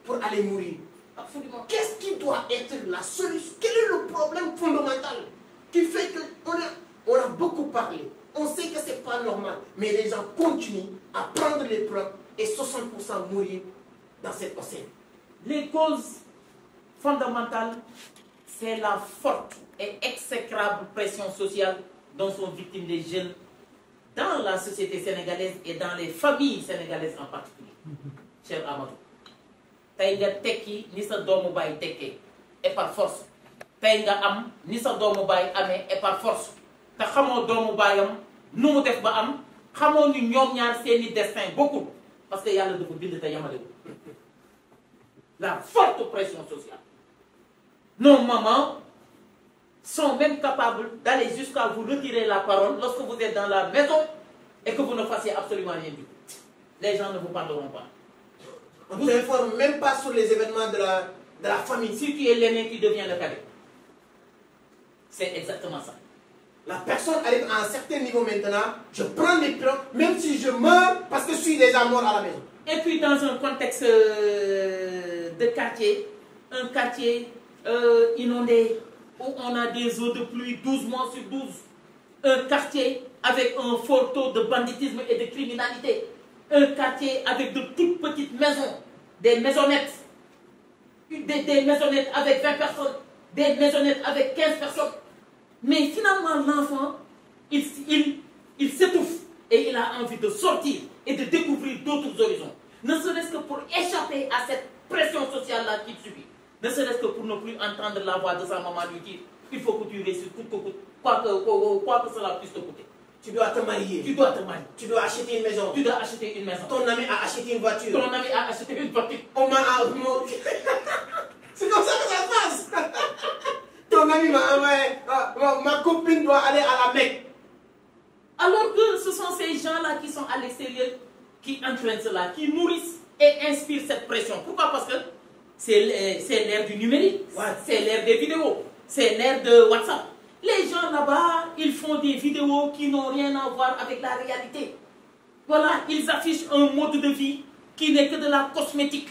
pour aller mourir. Absolument. Qu'est-ce qui doit être la solution? Quel est le problème fondamental qui fait qu'on a beaucoup parlé? On sait que ce n'est pas normal, mais les gens continuent à prendre l'épreuve et 60% mourir dans cet océan. Les causes fondamentales, c'est la forte et exécrable pression sociale dont sont victimes les jeunes dans la société sénégalaise et dans les familles sénégalaises en particulier. Cher Amadou, tey nga tekki ni sa doomu baay tekkee et par force tey nga am ni sa doomu baay amee et par force te xamoo doomu baayam nu mu def ba am xamoo ni ñoom ñaar seeni destin bokkul parce que yàlla dafa bind te yamale ko. La forte pression sociale. Nos mamans sont même capables d'aller jusqu'à vous retirer la parole lorsque vous êtes dans la maison et que vous ne fassiez absolument rien du tout. Les gens ne vous parleront pas. On ne t'informe même pas sur les événements de la famille. Si tu es l'aîné, tu deviens le cadet. C'est exactement ça. La personne arrive à un certain niveau maintenant, je prends les plans, même si je meurs parce que je suis déjà mort à la maison. Et puis dans un contexte de quartier, un quartier inondé, où on a des eaux de pluie 12 mois sur 12, un quartier avec un fort taux de banditisme et de criminalité, un quartier avec de toutes petites maisons, des maisonnettes, des maisonnettes avec 20 personnes, des maisonnettes avec 15 personnes. Mais finalement, l'enfant, il s'étouffe et il a envie de sortir et de découvrir d'autres horizons. Ne serait-ce que pour échapper à cette pression sociale-là qu'il subit. Ne serait-ce que pour ne plus entendre la voix de sa maman lui dire il faut que tu réussisses coûte que coûte, quoi que cela puisse te coûter. Tu dois te marier. Tu dois te marier. Tu dois acheter une maison. Tu dois acheter une maison. Ton ami a acheté une voiture. Ton ami a acheté une voiture. C'est comme ça que ça se passe. ami m'a envoyé, ma copine doit aller à la Mecque. Alors que ce sont ces gens-là qui sont à l'extérieur, qui entraînent cela, qui nourrissent et inspirent cette pression. Pourquoi? Parce que c'est l'ère du numérique, c'est l'ère des vidéos, c'est l'ère de WhatsApp. Les gens là-bas, ils font des vidéos qui n'ont rien à voir avec la réalité. Voilà, ils affichent un mode de vie qui n'est que de la cosmétique.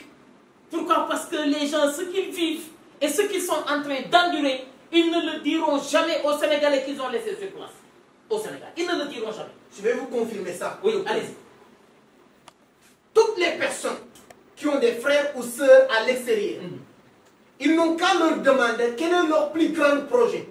Pourquoi? Parce que les gens, ce qu'ils vivent et ce qu'ils sont en train d'endurer, ils ne le diront jamais aux Sénégalais qu'ils ont laissé sur place. Au Sénégal, ils ne le diront jamais. Je vais vous confirmer ça. Oui, allez-y. Toutes les personnes qui ont des frères ou sœurs à l'extérieur, ils n'ont qu'à leur demander quel est leur plus grand projet.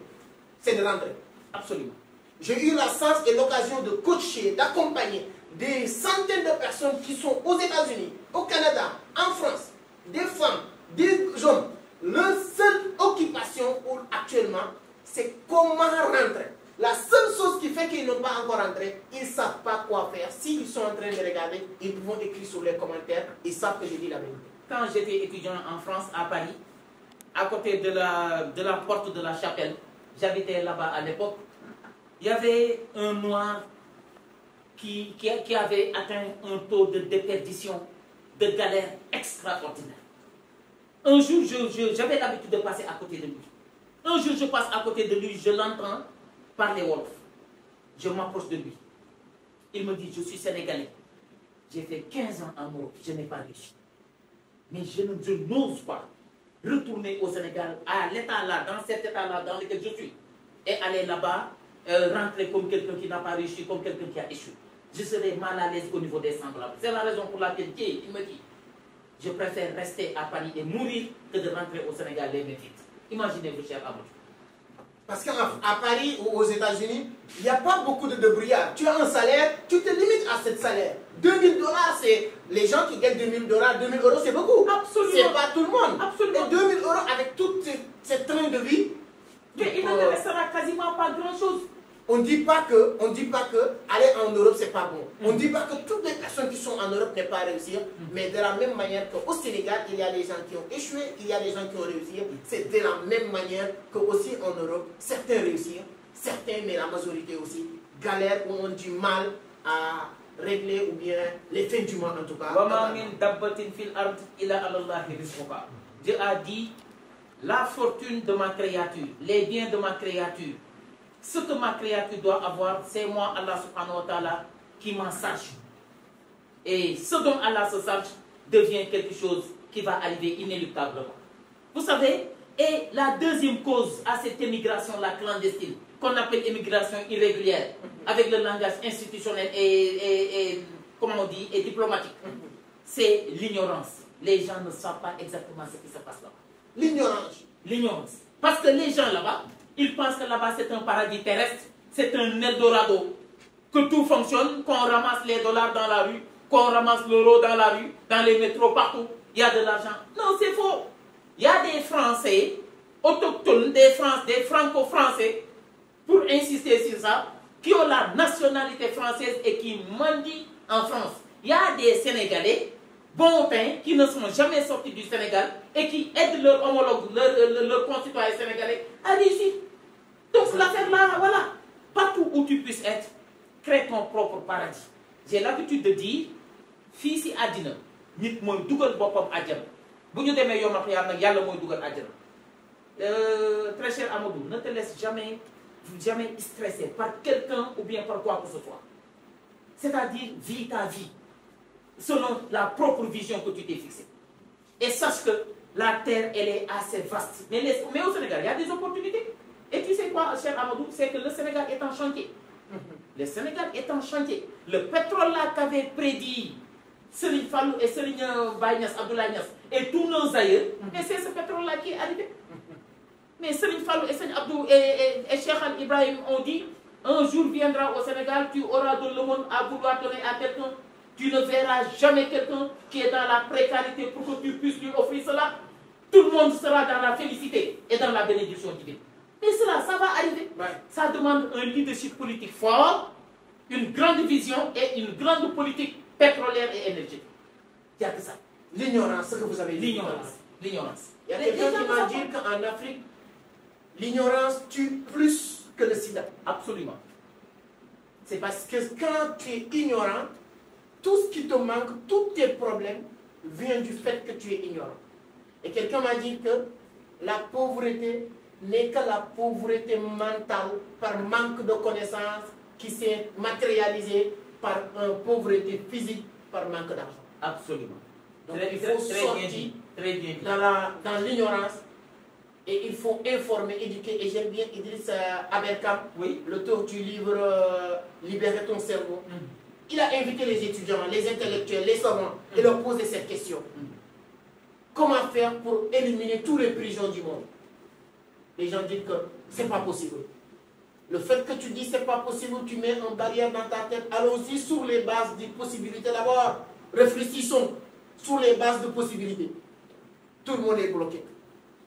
C'est de rentrer. Absolument. J'ai eu la chance et l'occasion de coacher, d'accompagner des centaines de personnes qui sont aux États-Unis, au Canada, en France, des femmes, des hommes. Leur seule occupation actuellement, c'est comment rentrer. La seule chose qui fait qu'ils n'ont pas encore rentré, ils ne savent pas quoi faire. S'ils sont en train de regarder, ils vont écrire sur les commentaires, ils savent que je dis la vérité. Quand j'étais étudiant en France, à Paris, à côté de la porte de la chapelle, j'habitais là-bas à l'époque, il y avait un noir qui avait atteint un taux de déperdition, de galère extraordinaire. Un jour, j'avais l'habitude de passer à côté de lui. Un jour, je passe à côté de lui, je l'entends parler wolof. Je m'approche de lui. Il me dit, je suis sénégalais. J'ai fait 15 ans en Europe, je n'ai pas réussi. Mais je n'ose pas retourner au Sénégal, à l'état-là, dans cet état-là dans lequel je suis, et aller là-bas, rentrer comme quelqu'un qui n'a pas réussi, comme quelqu'un qui a échoué. Je serais mal à l'aise au niveau des semblables. C'est la raison pour laquelle il me dit, je préfère rester à Paris et mourir que de rentrer au Sénégal les métiers. Imaginez-vous, cher Amadou. Parce qu'à Paris ou aux États-Unis, il n'y a pas beaucoup de débrouillard. Tu as un salaire, tu te limites à ce salaire. 2000 $, c'est les gens qui gagnent 2000 $, 2000 €, c'est beaucoup. Absolument. C'est pas tout le monde. Absolument. Et 2000 € avec tout ce train de vie. Mais il ne restera quasiment pas grand-chose. On ne dit pas que aller en Europe, c'est pas bon. On ne dit pas que toutes les personnes qui sont en Europe ne peuvent pas réussir. Mais de la même manière qu'au Sénégal, il y a des gens qui ont échoué, il y a des gens qui ont réussi. C'est de la même manière que aussi en Europe, certains réussissent, certains, mais la majorité aussi, galèrent ou ont du mal à régler ou bien les fins du mois en tout cas. Dieu a dit, la fortune de ma créature, les biens de ma créature, ce que ma créature doit avoir, c'est moi, Allah subhanahu wa ta'ala, qui m'en sache. Et ce dont Allah se sache devient quelque chose qui va arriver inéluctablement. Vous savez, et la deuxième cause à cette émigration-là clandestine, qu'on appelle émigration irrégulière, avec le langage institutionnel et comment on dit, et diplomatique, c'est l'ignorance. Les gens ne savent pas exactement ce qui se passe là-bas. L'ignorance. L'ignorance. Parce que les gens là-bas, ils pensent que là-bas c'est un paradis terrestre, c'est un Eldorado, que tout fonctionne, qu'on ramasse les dollars dans la rue, qu'on ramasse l'euro dans la rue, dans les métros, partout, il y a de l'argent. Non, c'est faux. Il y a des Français autochtones, des Franco-Français, pour insister sur ça, qui ont la nationalité française et qui mendient en France. Il y a des Sénégalais, bons pains, qui ne sont jamais sortis du Sénégal et qui aident leurs homologues, leurs concitoyens sénégalais à réussir. Donc l'affaire là, voilà, partout où tu puisses être, crée ton propre paradis. J'ai l'habitude de dire, fii si àddina nit mooy dugal boppam àjjana bu ñu demee yomal xiyaam nag yàlla mooy dugal àjjana. Très cher Amadou, ne te laisse jamais stresser par quelqu'un ou bien par quoi que ce soit. C'est-à-dire, vis ta vie selon la propre vision que tu t'es fixée. Et sache que la terre, elle est assez vaste. Mais au Sénégal, il y a des opportunités. Et tu sais quoi, cher Amadou, c'est que le Sénégal est en chantier. Le Sénégal est en chantier. Le pétrole là qu'avait prédit Serigne Fallou et Serigne Baye Niass, Abdoulaye Niass et tous nos aïeux, mais c'est ce pétrole là qui est arrivé. Mais Serigne Fallou et Serigne Abdou et Cheikh Al Ibrahim ont dit, un jour viendra au Sénégal, tu auras de l'aumône à vouloir donner à quelqu'un. Tu ne verras jamais quelqu'un qui est dans la précarité pour que tu puisses lui offrir cela. Tout le monde sera dans la félicité et dans la bénédiction divine. Mais cela, ça va arriver. Ouais. Ça demande un leadership politique fort, une grande vision et une grande politique pétrolière et énergétique. Il n'y a que ça. L'ignorance, ce que vous avez dit. L'ignorance. Il y a quelqu'un qui m'a dit qu'en Afrique, l'ignorance tue plus que le sida. Absolument. C'est parce que quand tu es ignorant, tout ce qui te manque, tous tes problèmes viennent du fait que tu es ignorant. Et quelqu'un m'a dit que la pauvreté n'est que la pauvreté mentale par manque de connaissances qui s'est matérialisée par une pauvreté physique par manque d'argent. Absolument. Donc il faut sortir dans l'ignorance et il faut informer, éduquer. Et j'aime bien Idriss Aberkam, oui, l'auteur du livre Libérer ton cerveau. Il a invité les étudiants, les intellectuels, les savants et leur poser cette question. Comment faire pour éliminer tous les prisons du monde? Les gens disent que c'est pas possible. Le fait que tu dis c'est pas possible, tu mets une barrière dans ta tête. Allons-y sur les bases des possibilités d'abord. Réfléchissons sur les bases de possibilités. Tout le monde est bloqué.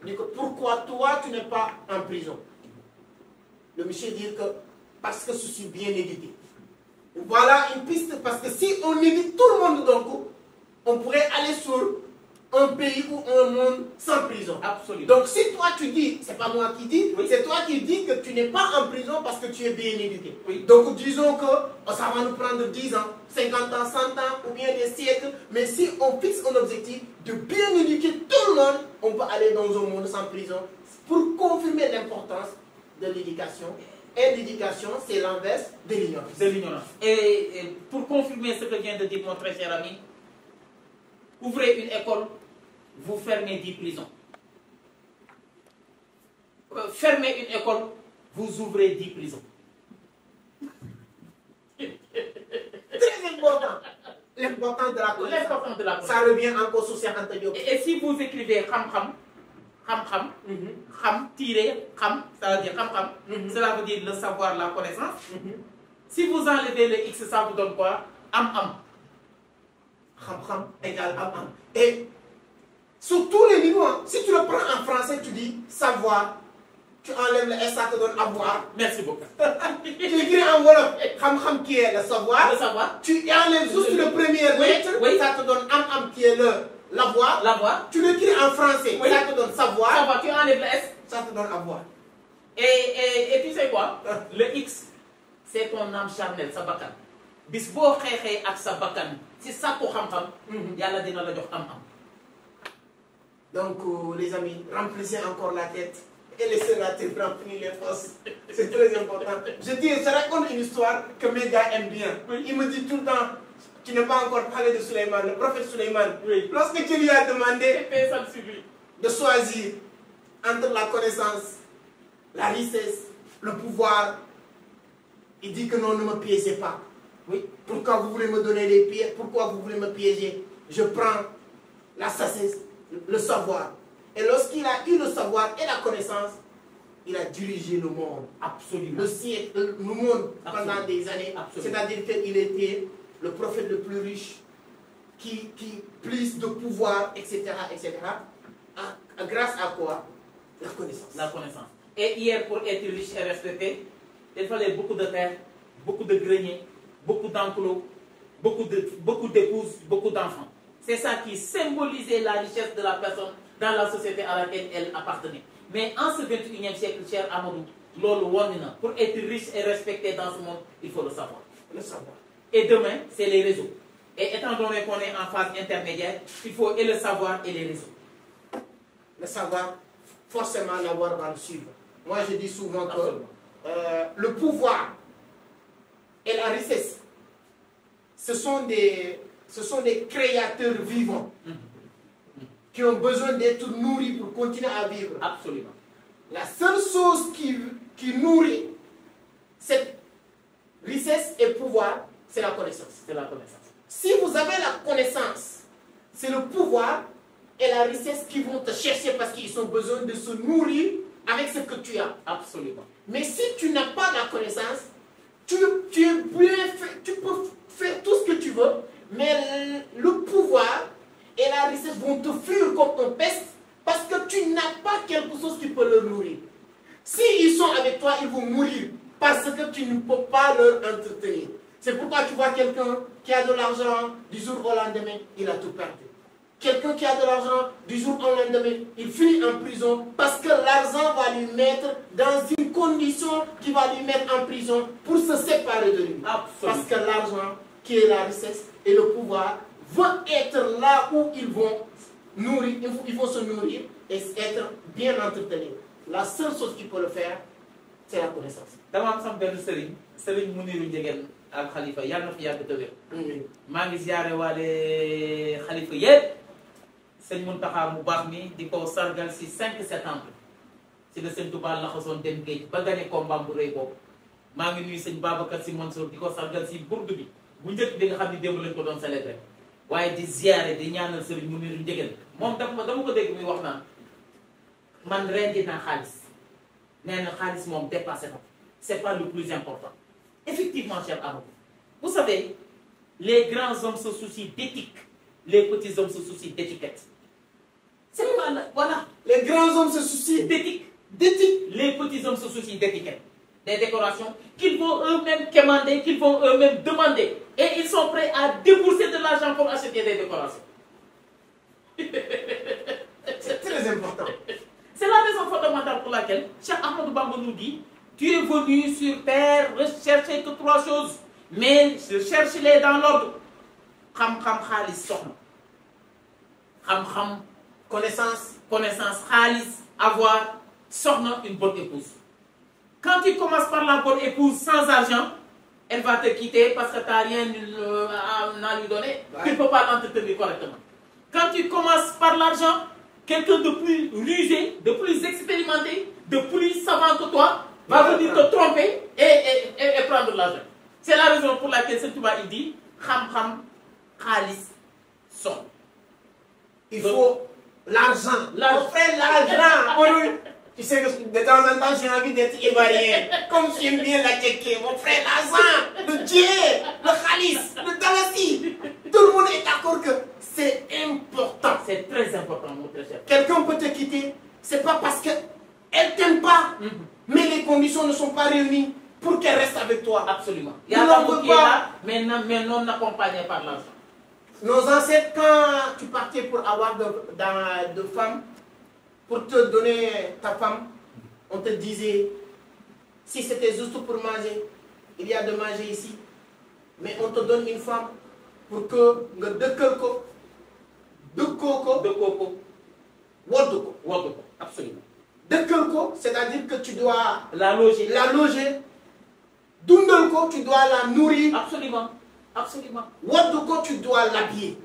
Il dit que pourquoi toi tu n'es pas en prison? Le monsieur dit que parce que je suis bien éduqué. Voilà une piste, parce que si on édite tout le monde d'un coup, on pourrait aller sur un pays ou un monde sans prison. Absolument. Donc si toi tu dis, c'est pas moi qui dis, oui, c'est toi qui dis que tu n'es pas en prison parce que tu es bien éduqué. Oui. Donc disons que ça va nous prendre 10 ans, 50 ans, 100 ans ou bien des siècles. Mais si on fixe un objectif de bien éduquer tout le monde, on peut aller dans un monde sans prison pour confirmer l'importance de l'éducation. Et l'éducation, c'est l'inverse de l'ignorance. De l'ignorance. Et pour confirmer ce que vient de dire mon très cher ami, ouvrez une école, vous fermez 10 prisons. Fermez une école, vous ouvrez 10 prisons. Très important. L'importance de la connaissance. Ça revient encore sur Cheikh Anta Diop. Et si vous écrivez ham-ham, ham-ham, ham tiré, ham, ça veut dire ham-ham, cela veut dire le savoir, la connaissance. Si vous enlevez le X, ça vous donne quoi? Am-am. Ham-ham égale am-am. Et sur tous les niveaux, hein, si tu le prends en français, tu dis savoir, tu enlèves le S, ça te donne avoir. Merci beaucoup. Tu écris en Wolof, ham-ham qui est le savoir. Le savoir. Tu enlèves juste le premier lettre, oui, ça te donne am-am qui est l'avoir. L'avoir. Tu l'écris en français, oui, ça te donne savoir. Savoir, tu enlèves le S, ça te donne avoir. Et tu sais quoi? Le X, c'est ton âme charnelle, sa bakkan. Bis bo xexé ak sa bakkan, si ça ko xam-xam, yalla dina la jox am-am. Donc les amis, remplissez encore la tête et laissez la tête remplir les fosses. C'est très important. Je raconte une histoire que mes gars aiment bien. Il me dit tout le temps, tu n'as pas encore parlé de Suleiman, le prophète Suleiman. Oui. Lorsque tu lui as demandé de choisir entre la connaissance, la richesse, le pouvoir, il dit que non, ne me piégez pas. Oui. Pourquoi vous voulez me donner des pieds? Pourquoi vous voulez me piéger? Je prends la sagesse, le savoir. Et lorsqu'il a eu le savoir et la connaissance, il a dirigé le monde. Absolument. Le siècle, le monde. Absolument. Pendant des années. C'est-à-dire qu'il était le prophète le plus riche, qui plus de pouvoir, etc. etc. Grâce à quoi? La connaissance. La connaissance. Et hier, pour être riche et respecté, il fallait beaucoup de terre, beaucoup de greniers, beaucoup d'enclos, beaucoup d'épouses, beaucoup d'enfants. C'est ça qui symbolisait la richesse de la personne dans la société à laquelle elle appartenait. Mais en ce 21e siècle, cher Amadou, pour être riche et respecté dans ce monde, il faut le savoir. Le savoir. Et demain, c'est les réseaux. Et étant donné qu'on est en phase intermédiaire, il faut et le savoir et les réseaux. Le savoir, forcément, l'avoir va le suivre. Moi, je dis souvent que le pouvoir et la richesse, ce sont des créateurs vivants qui ont besoin d'être nourris pour continuer à vivre. Absolument. La seule chose qui nourrit cette richesse et pouvoir, c'est la connaissance. C'est la connaissance. Si vous avez la connaissance, c'est le pouvoir et la richesse qui vont te chercher parce qu'ils ont besoin de se nourrir avec ce que tu as. Absolument. Mais si tu n'as pas la connaissance, tu peux faire tout ce que tu veux, mais le pouvoir et la richesse vont te fuir comme un peste parce que tu n'as pas quelque chose qui peut leur nourrir. S'ils sont avec toi, ils vont mourir parce que tu ne peux pas leur entretenir. C'est pourquoi tu vois quelqu'un qui a de l'argent, du jour au lendemain, il a tout perdu. quelqu'un qui a de l'argent, du jour au lendemain, il finit en prison parce que l'argent va lui mettre dans une condition qui va lui mettre en prison pour se séparer de lui. Absolument. Parce que l'argent, qui est la richesse et le pouvoir, va être là où ils vont nourrir, il faut se nourrir et être bien entretenus. La seule chose qui peut le faire, c'est la connaissance. dama am sama benn sëriñ Muniru Njegen al Khalifa yàlla na fi yàgg te wér. maa ngi ziare waale Khalifa yëpp sëñ Muntaxa mu baax mi di ko sargal si 5 septembre si la sëñ Touba laxasoon dem géej ba gane combat bu rëy boobu. maa ngi nuyu sëñ Babacar si Mansour di ko sargal si burdu bi bu njëkk bi nga xam ne démb lañ ko doon célébré waaye di ziare di ñaanal sëriñ Muniru Njegen moom dama ko dégg muy wax naan man rendi naa xaalis. nee na xaalis moom dépassé na c'est pas le plus important effectivement cher Amadou vous savez les grands hommes se soucient d'éthique les petits hommes se soucient d'étiquette c'est voilà les grands hommes se soucient d'éthique les petits hommes se soucient d'étiquette des décorations qu'ils vont eux-mêmes commander qu'ils vont eux-mêmes demander et ils sont prêts à débourser de l'argent pour acheter des décorations c'est très important. C'est la raison fondamentale pour laquelle Cheikh Ahmadou Bamba nous dit tu es venu sur terre rechercher que 3 choses mais cherche-les dans l'ordre xam-xam xaalis soxna xam-xam connaissance xaalis avoir soxna une bonne épouse. Quand tu commences par la bonne épouse sans argent elle va te quitter parce que tu n'as rien à lui donner. Tu ne peux pas l'entretenir correctement. Quand tu commences par l'argent quelqu'un de plus rusé, de plus expérimenté, de plus savant que toi, va venir te tromper et prendre l'argent. C'est la raison pour laquelle Sëñ Touba il dit xam-xam xaalis soxna. Il faut l'argent. L'argent. Tu sais que de temps en temps j'ai envie d'être ivoirien. Comme j'aime bien la tchéké. Mon frère, l'argent, le Dieu, le khalis, le dalasi. Tout le monde est d'accord que c'est important. C'est très important, mon très cher. Quelqu'un peut te quitter, c'est pas parce qu'elle t'aime pas, mais les conditions ne sont pas réunies pour qu'elle reste avec toi. Absolument. Il y a l'amour qui est là, mais non accompagné par l'argent. Nos ancêtres, quand tu partais pour avoir de femmes, pour te donner ta femme, on te disait, si c'était juste pour manger, il y a de manger ici, mais on te donne une femme pour que nga dëkkal ko woddu ko absolument dëkkal ko c'est-à-dire que tu dois la loger dundal ko tu dois la nourrir absolument woddu ko tu dois l'habiller.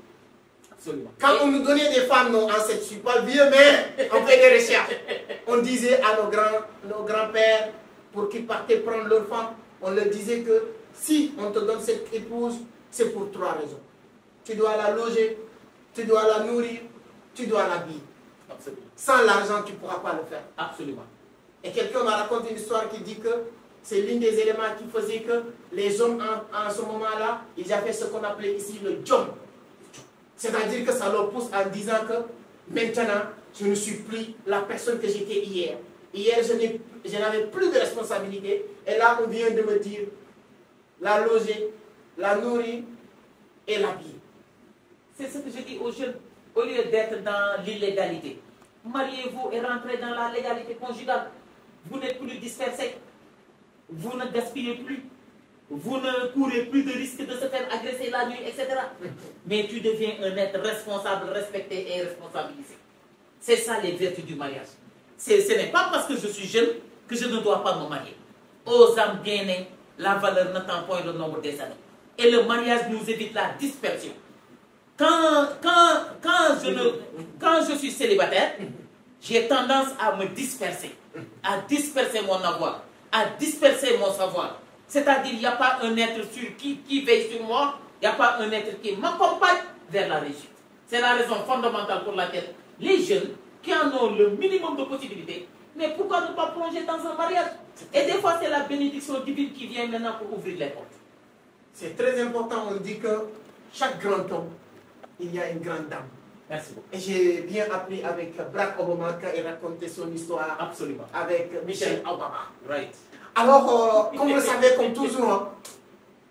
Absolument. Quand on nous donnait des femmes, nos ancêtres, je ne suis pas vieux, mais on fait des recherches. On disait à nos grands-pères, pour qu'ils partaient prendre leur femme, on leur disait que si on te donne cette épouse, c'est pour 3 raisons. Tu dois la loger, tu dois la nourrir, tu dois l'habiller. Sans l'argent, tu ne pourras pas le faire. Absolument. Et quelqu'un m'a raconté une histoire qui dit que c'est l'un des éléments qui faisait que les hommes, en ce moment-là, ils avaient ce qu'on appelait ici le job. C'est-à-dire que ça leur pousse en disant que maintenant, je ne suis plus la personne que j'étais hier. Hier, je n'avais plus de responsabilité. Et là, on vient de me dire, la loger, la nourrir et l'habiller. C'est ce que je dis aux jeunes. Au lieu d'être dans l'illégalité, mariez-vous et rentrez dans la légalité conjugale. Vous n'êtes plus dispersés. Vous ne gaspillez plus. Vous ne courez plus de risque de se faire agresser la nuit, etc. Mais tu deviens un être responsable, respecté et responsabilisé. C'est ça les vertus du mariage. Ce n'est pas parce que je suis jeune que je ne dois pas me marier. Aux âmes bien-nées, la valeur n'attend point le nombre des années. Et le mariage nous évite la dispersion. Quand je suis célibataire, j'ai tendance à me disperser, à disperser mon avoir, à disperser mon savoir. C'est-à-dire qu'il n'y a pas un être qui veille sur moi, il n'y a pas un être qui m'accompagne vers la réussite. C'est la raison fondamentale pour laquelle les jeunes qui en ont le minimum de possibilités, mais pourquoi ne pas plonger dans un mariage? Et des fois, c'est la bénédiction divine qui vient maintenant pour ouvrir les portes. C'est très important, on dit que chaque grand homme, il y a une grande dame. Merci beaucoup. Et j'ai bien appris avec Barack Obama quand il racontait son histoire. Absolument. Avec Michelle Obama. Right. Alors, comme vous le savez, comme toujours,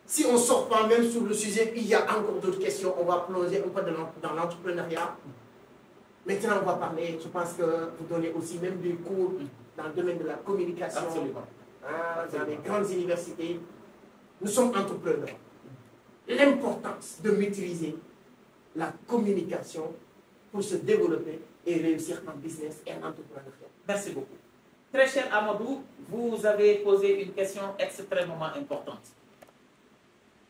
Si on ne sort pas même sur le sujet, il y a encore d'autres questions. On va plonger un peu dans l'entrepreneuriat. Maintenant, on va parler, je pense que vous donnez aussi même des cours dans le domaine de la communication. Absolument. Dans les grandes universités. Nous sommes entrepreneurs. L'importance de maîtriser la communication pour se développer et réussir en business et en entrepreneuriat. Merci beaucoup. Très cher Amadou, vous avez posé une question extrêmement importante.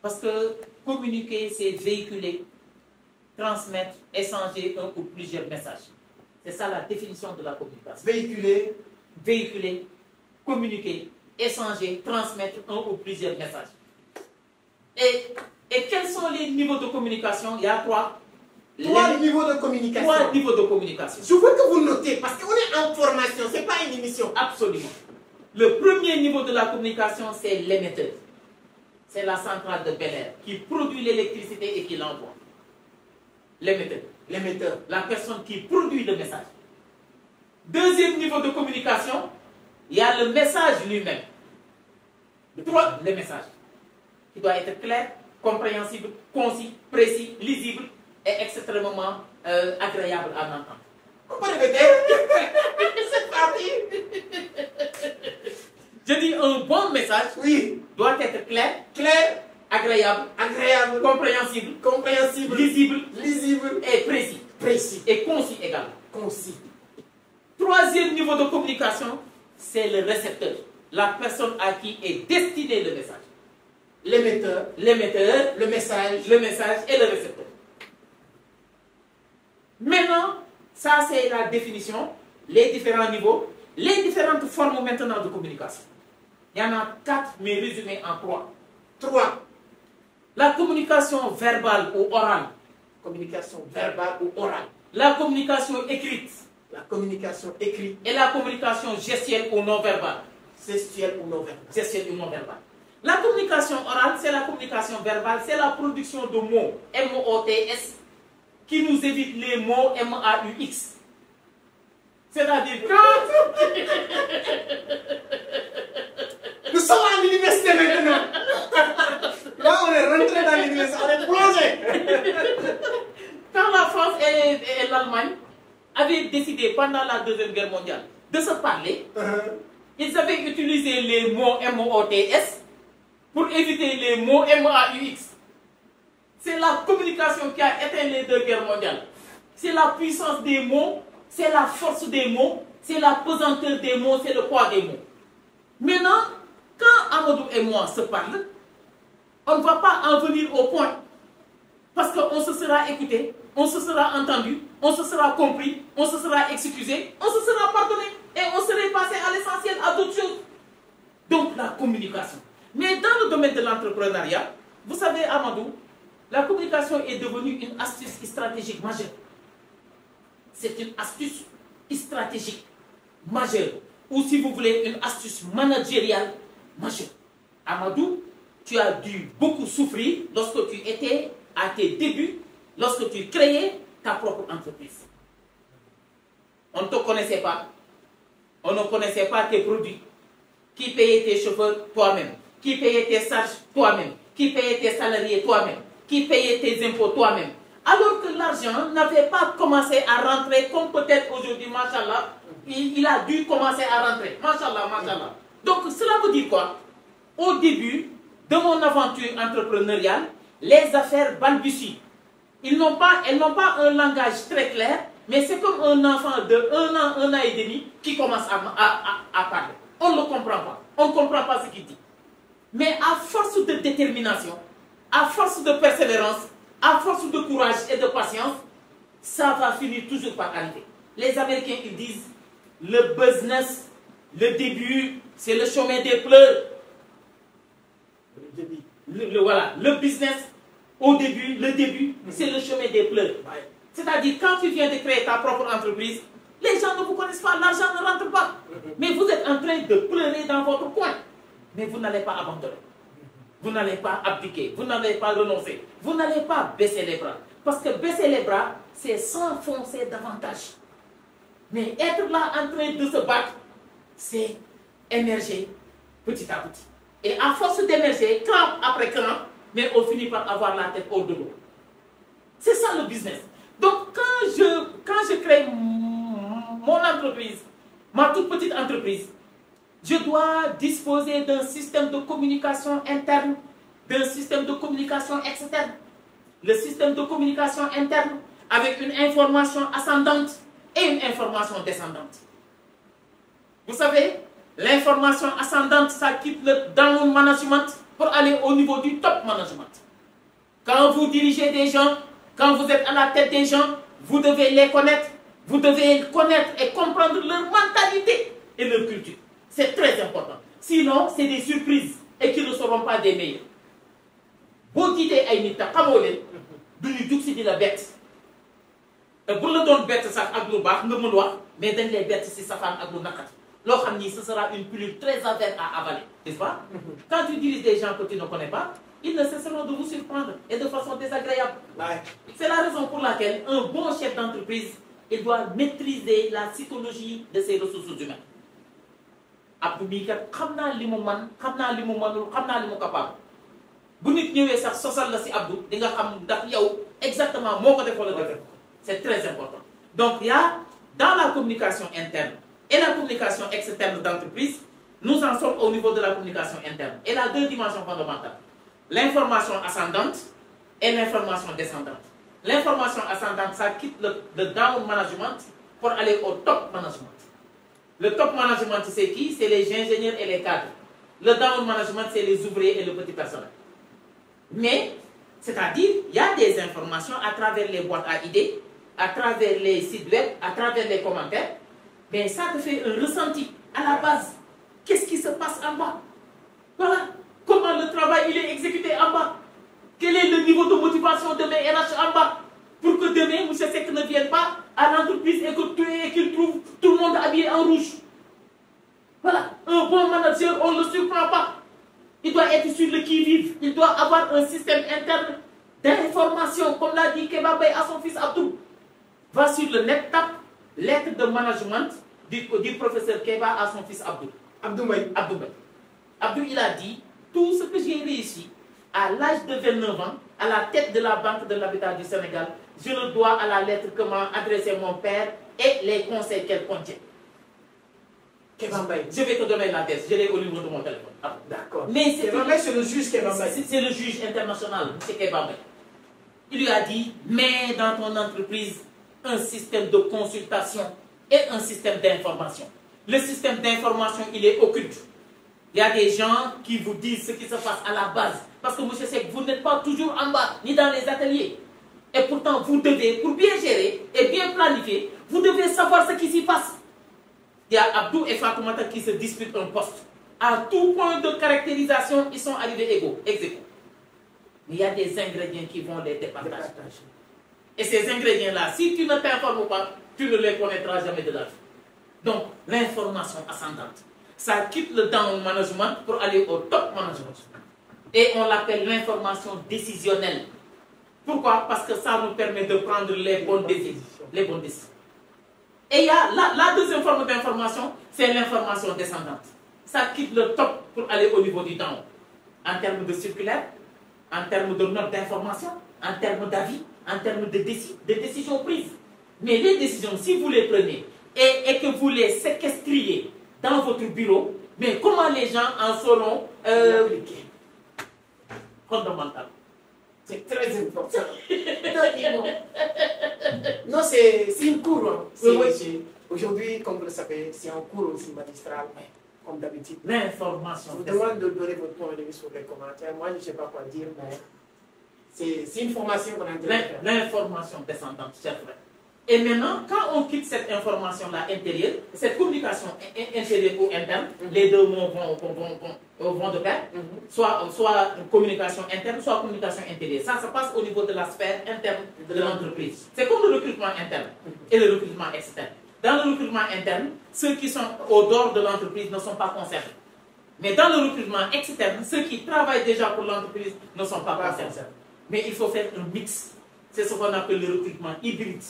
Parce que communiquer, c'est véhiculer, transmettre, échanger un ou plusieurs messages. C'est ça la définition de la communication. Véhiculer, communiquer, échanger, transmettre un ou plusieurs messages. Et quels sont les niveaux de communication? Il y a trois. Trois niveaux de communication. Trois niveaux de communication. Je veux que vous notez, parce qu'on est en formation, ce n'est pas une émission. Absolument. Le premier niveau de la communication, c'est l'émetteur. C'est la centrale de Bel Air qui produit l'électricité et qui l'envoie. L'émetteur, la personne qui produit le message. Deuxième niveau de communication, il y a le message lui-même. Le message, qui doit être clair, compréhensible, concis, précis, lisible et extrêmement agréable à entendre. On peut répéter? C'est parti. Je dis un bon message, oui, doit être clair, agréable, compréhensible, lisible et précis et concis également. Troisième niveau de communication, c'est le récepteur, la personne à qui est destiné le message. L'émetteur, le message et le récepteur. Maintenant, ça c'est la définition, les différents niveaux, les différentes formes maintenant de communication. Il y en a 4, mais résumés en 3. La communication verbale ou orale. La communication écrite. Et la communication gestuelle ou non verbale. La communication orale, c'est la communication verbale, c'est la production de mots, M-O-T-S, qui nous évite les mots M-A-U-X. C'est-à-dire quand... Nous sommes à l'université maintenant. Là, on est rentré dans l'université, on est plongé. Quand la France et l'Allemagne avaient décidé pendant la Deuxième Guerre mondiale de se parler, ils avaient utilisé les mots M-O-T-S pour éviter les mots M-A-U-X. C'est la communication qui a éteint les deux guerres mondiales. C'est la puissance des mots, c'est la force des mots, c'est la pesanteur des mots, c'est le poids des mots. Maintenant, quand Amadou et moi se parlent, on ne va pas en venir au point. Parce qu'on se sera écouté, on se sera entendu, on se sera compris, on se sera excusé, on se sera pardonné et on serait passé à l'essentiel, à d'autres choses. Donc la communication. Mais dans le domaine de l'entrepreneuriat, vous savez Amadou, la communication est devenue une astuce stratégique majeure. C'est une astuce stratégique majeure. Ou si vous voulez, une astuce managériale majeure. Amadou, tu as dû beaucoup souffrir lorsque tu étais à tes débuts, lorsque tu créais ta propre entreprise. On ne te connaissait pas. On ne connaissait pas tes produits. Qui payait tes chauffeurs? Toi-même. Qui payait tes charges? Toi-même. Qui payait tes salariés? Toi-même. Qui payait tes impôts? Toi-même. Alors que l'argent n'avait pas commencé à rentrer comme peut-être aujourd'hui, machallah, il a dû commencer à rentrer. Machallah, machallah. Donc cela veut dire quoi? Au début de mon aventure entrepreneuriale, les affaires balbutient. Elles n'ont pas un langage très clair, mais c'est comme un enfant de 1 an, 1 an et demi qui commence à parler. On ne le comprend pas. On ne comprend pas ce qu'il dit. Mais à force de détermination, à force de persévérance, à force de courage et de patience, ça va finir toujours par arriver. Les Américains, ils disent, le business, le début, c'est le chemin des pleurs. Voilà, le business, au début, le début, c'est le chemin des pleurs. C'est-à-dire, quand tu viens de créer ta propre entreprise, les gens ne vous connaissent pas, l'argent ne rentre pas. Mais vous êtes en train de pleurer dans votre coin. Mais vous n'allez pas abandonner. Vous n'allez pas abdiquer, vous n'allez pas renoncer, vous n'allez pas baisser les bras. Parce que baisser les bras, c'est s'enfoncer davantage. Mais être là en train de se battre, c'est émerger petit à petit. Et à force d'émerger, cran après cran, mais on finit par avoir la tête hors de l'eau. C'est ça le business. Donc quand je crée mon entreprise, ma toute petite entreprise, je dois disposer d'un système de communication interne, d'un système de communication externe. Le système de communication interne avec une information ascendante et une information descendante. Vous savez, l'information ascendante, ça quitte le down management pour aller au niveau du top management. Quand vous dirigez des gens, quand vous êtes à la tête des gens, vous devez les connaître. Vous devez connaître et comprendre leur mentalité et leur culture. C'est très important. Sinon, c'est des surprises et qui ne seront pas des meilleurs. Boo jiitee ay nit te xamoo leen du ñu jug si di la bett bu la doon bett sax ak lu baax nga mën wax mais dañ lay bett si safaan ak lu naqari loo xam ni ce sera une pilule très amère à avaler, n'est-ce pas? Quand tu diriges des gens que tu ne connais pas, ils ne cesseront de vous surprendre et de façon désagréable. Ouais. C'est la raison pour laquelle un bon chef d'entreprise, il doit maîtriser la psychologie de ses ressources humaines. Abdou mii kat xam naa li mu man, xam naa li mu manul, xam naa li mu capable. Bu nit ñëwee sax sosal la si Abdou di nga xam ndax yow exactement moo ko def wala def. C'est très important. Donc il y a dans la communication interne et la communication externe d'entreprise, nous en sommes au niveau de la communication interne. Elle a deux dimensions fondamentales. L'information ascendante et l'information descendante. L'information ascendante, ça quitte le down management pour aller au top management. Le top management, c'est qui? C'est les ingénieurs et les cadres. Le down management, c'est les ouvriers et le petit personnel. Mais, c'est-à-dire, il y a des informations à travers les boîtes à idées, à travers les sites web, à travers les commentaires, mais ça te fait un ressenti à la base. Qu'est-ce qui se passe en bas? Voilà. Comment le travail il est exécuté en bas? Quel est le niveau de motivation de mes RH en bas? Pour que demain, M. Seck ne vienne pas à l'entreprise et qu'il trouve tout le monde habillé en rouge. Voilà. Un bon manager, on ne le surprend pas. Il doit être sur le qui-vive. Il doit avoir un système interne d'information, comme l'a dit Keba Mbaye à son fils Abdou. Va sur le net, tape lettre de management du professeur Keba à son fils Abdou. Abdou Mbaye. Abdou, il a dit, tout ce que j'ai réussi à l'âge de 29 ans, à la tête de la Banque de l'Habitat du Sénégal, je le dois à la lettre que m'a adressée mon père et les conseils qu'elle contient. Je vais te donner l'adresse, je l'ai au niveau de mon téléphone. Ah, d'accord. Mais c'est le juge Keba Mbaye. C'est le juge international, M. Keba Mbaye. Il lui a dit, mets dans ton entreprise un système de consultation et un système d'information. Le système d'information, il est occulte. Il y a des gens qui vous disent ce qui se passe à la base. Parce que, M. Seck, vous n'êtes pas toujours en bas, ni dans les ateliers. Et pourtant, vous devez, pour bien gérer et bien planifier, vous devez savoir ce qui s'y passe. Il y a Abdou et Fatoumata qui se disputent un poste. À tout point de caractérisation, ils sont arrivés égaux, ex-égaux. Mais il y a des ingrédients qui vont les départager. Et ces ingrédients-là, si tu ne t'informes pas, tu ne les connaîtras jamais de la vie. Donc, l'information ascendante, ça quitte le down management pour aller au top management. Et on l'appelle l'information décisionnelle. Pourquoi? Parce que ça nous permet de prendre les bonnes décisions. Et il y a la deuxième forme d'information, c'est l'information descendante. Ça quitte le top pour aller au niveau du down. En termes de circulaire, en termes de notes d'information, en termes d'avis, en termes de décisions prises. Mais les décisions, si vous les prenez et que vous les séquestriez dans votre bureau, mais comment les gens en seront fondamental. C'est très important. Non, c'est une cour. Hein. Oui. Aujourd'hui, comme vous le savez, c'est un cours aussi magistral, comme d'habitude. L'information. Je vous demande de donner votre point de vue sur les commentaires. Moi, je ne sais pas quoi dire, mais c'est une formation qu'on a intérieure. L'information descendante, chers frères. Et maintenant, quand on quitte cette information-là intérieure, cette communication intérieure ou interne, les deux mots vont de pair, soit communication interne, soit communication intérieure. Ça se passe au niveau de la sphère interne de l'entreprise. C'est comme le recrutement interne et le recrutement externe. Dans le recrutement interne, ceux qui sont au dehors de l'entreprise ne sont pas concernés. Mais dans le recrutement externe, ceux qui travaillent déjà pour l'entreprise ne sont pas concernés. Mais il faut faire un mix. C'est ce qu'on appelle le recrutement hybride.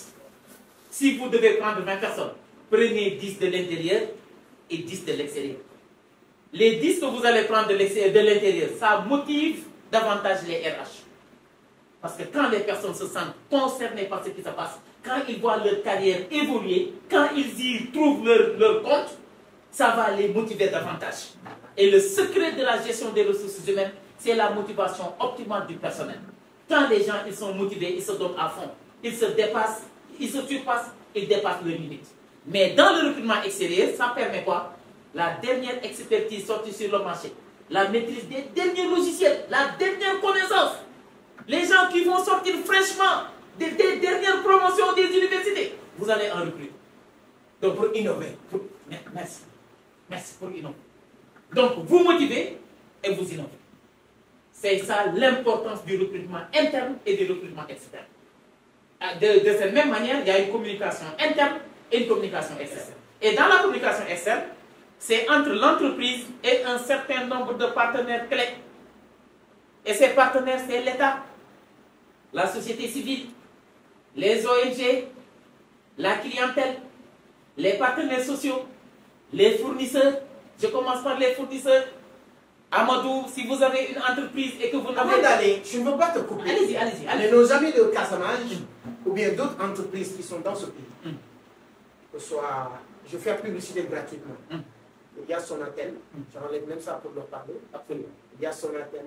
Si vous devez prendre 20 personnes, prenez 10 de l'intérieur et 10 de l'extérieur. les 10 que vous allez prendre de l'intérieur, ça motive davantage les RH. Parce que quand les personnes se sentent concernées par ce qui se passe, quand ils voient leur carrière évoluer, quand ils y trouvent leur compte, ça va les motiver davantage. Et le secret de la gestion des ressources humaines, c'est la motivation optimale du personnel. Quand les gens ils sont motivés, ils se donnent à fond, ils se dépassent, ils se surpassent, ils dépassent leurs limites. Mais dans le recrutement extérieur, ça permet quoi? La dernière expertise sortie sur le marché, la maîtrise des derniers logiciels, la dernière connaissance. Les gens qui vont sortir fraîchement des dernières promotions des universités, vous allez en recruter. Donc pour innover, merci. Merci pour innover. Donc vous motivez et vous innovez. C'est ça l'importance du recrutement interne et du recrutement externe. De cette même manière, il y a une communication interne et une communication externe. Et dans la communication externe, c'est entre l'entreprise et un certain nombre de partenaires clés. Et ces partenaires, c'est l'État, la société civile, les ONG, la clientèle, les partenaires sociaux, les fournisseurs. Je commence par les fournisseurs. Amadou, si vous avez une entreprise et que vous n'avez... Avant d'aller, je ne veux pas te couper. Allez-y, allez-y. Mais nos amis de Casamance, ou bien d'autres entreprises qui sont dans ce pays, que ce soit... Je fais la publicité gratuitement. Il y a Sonatel, j'enlève même ça pour leur parler. Absolument. Il y a Sonatel.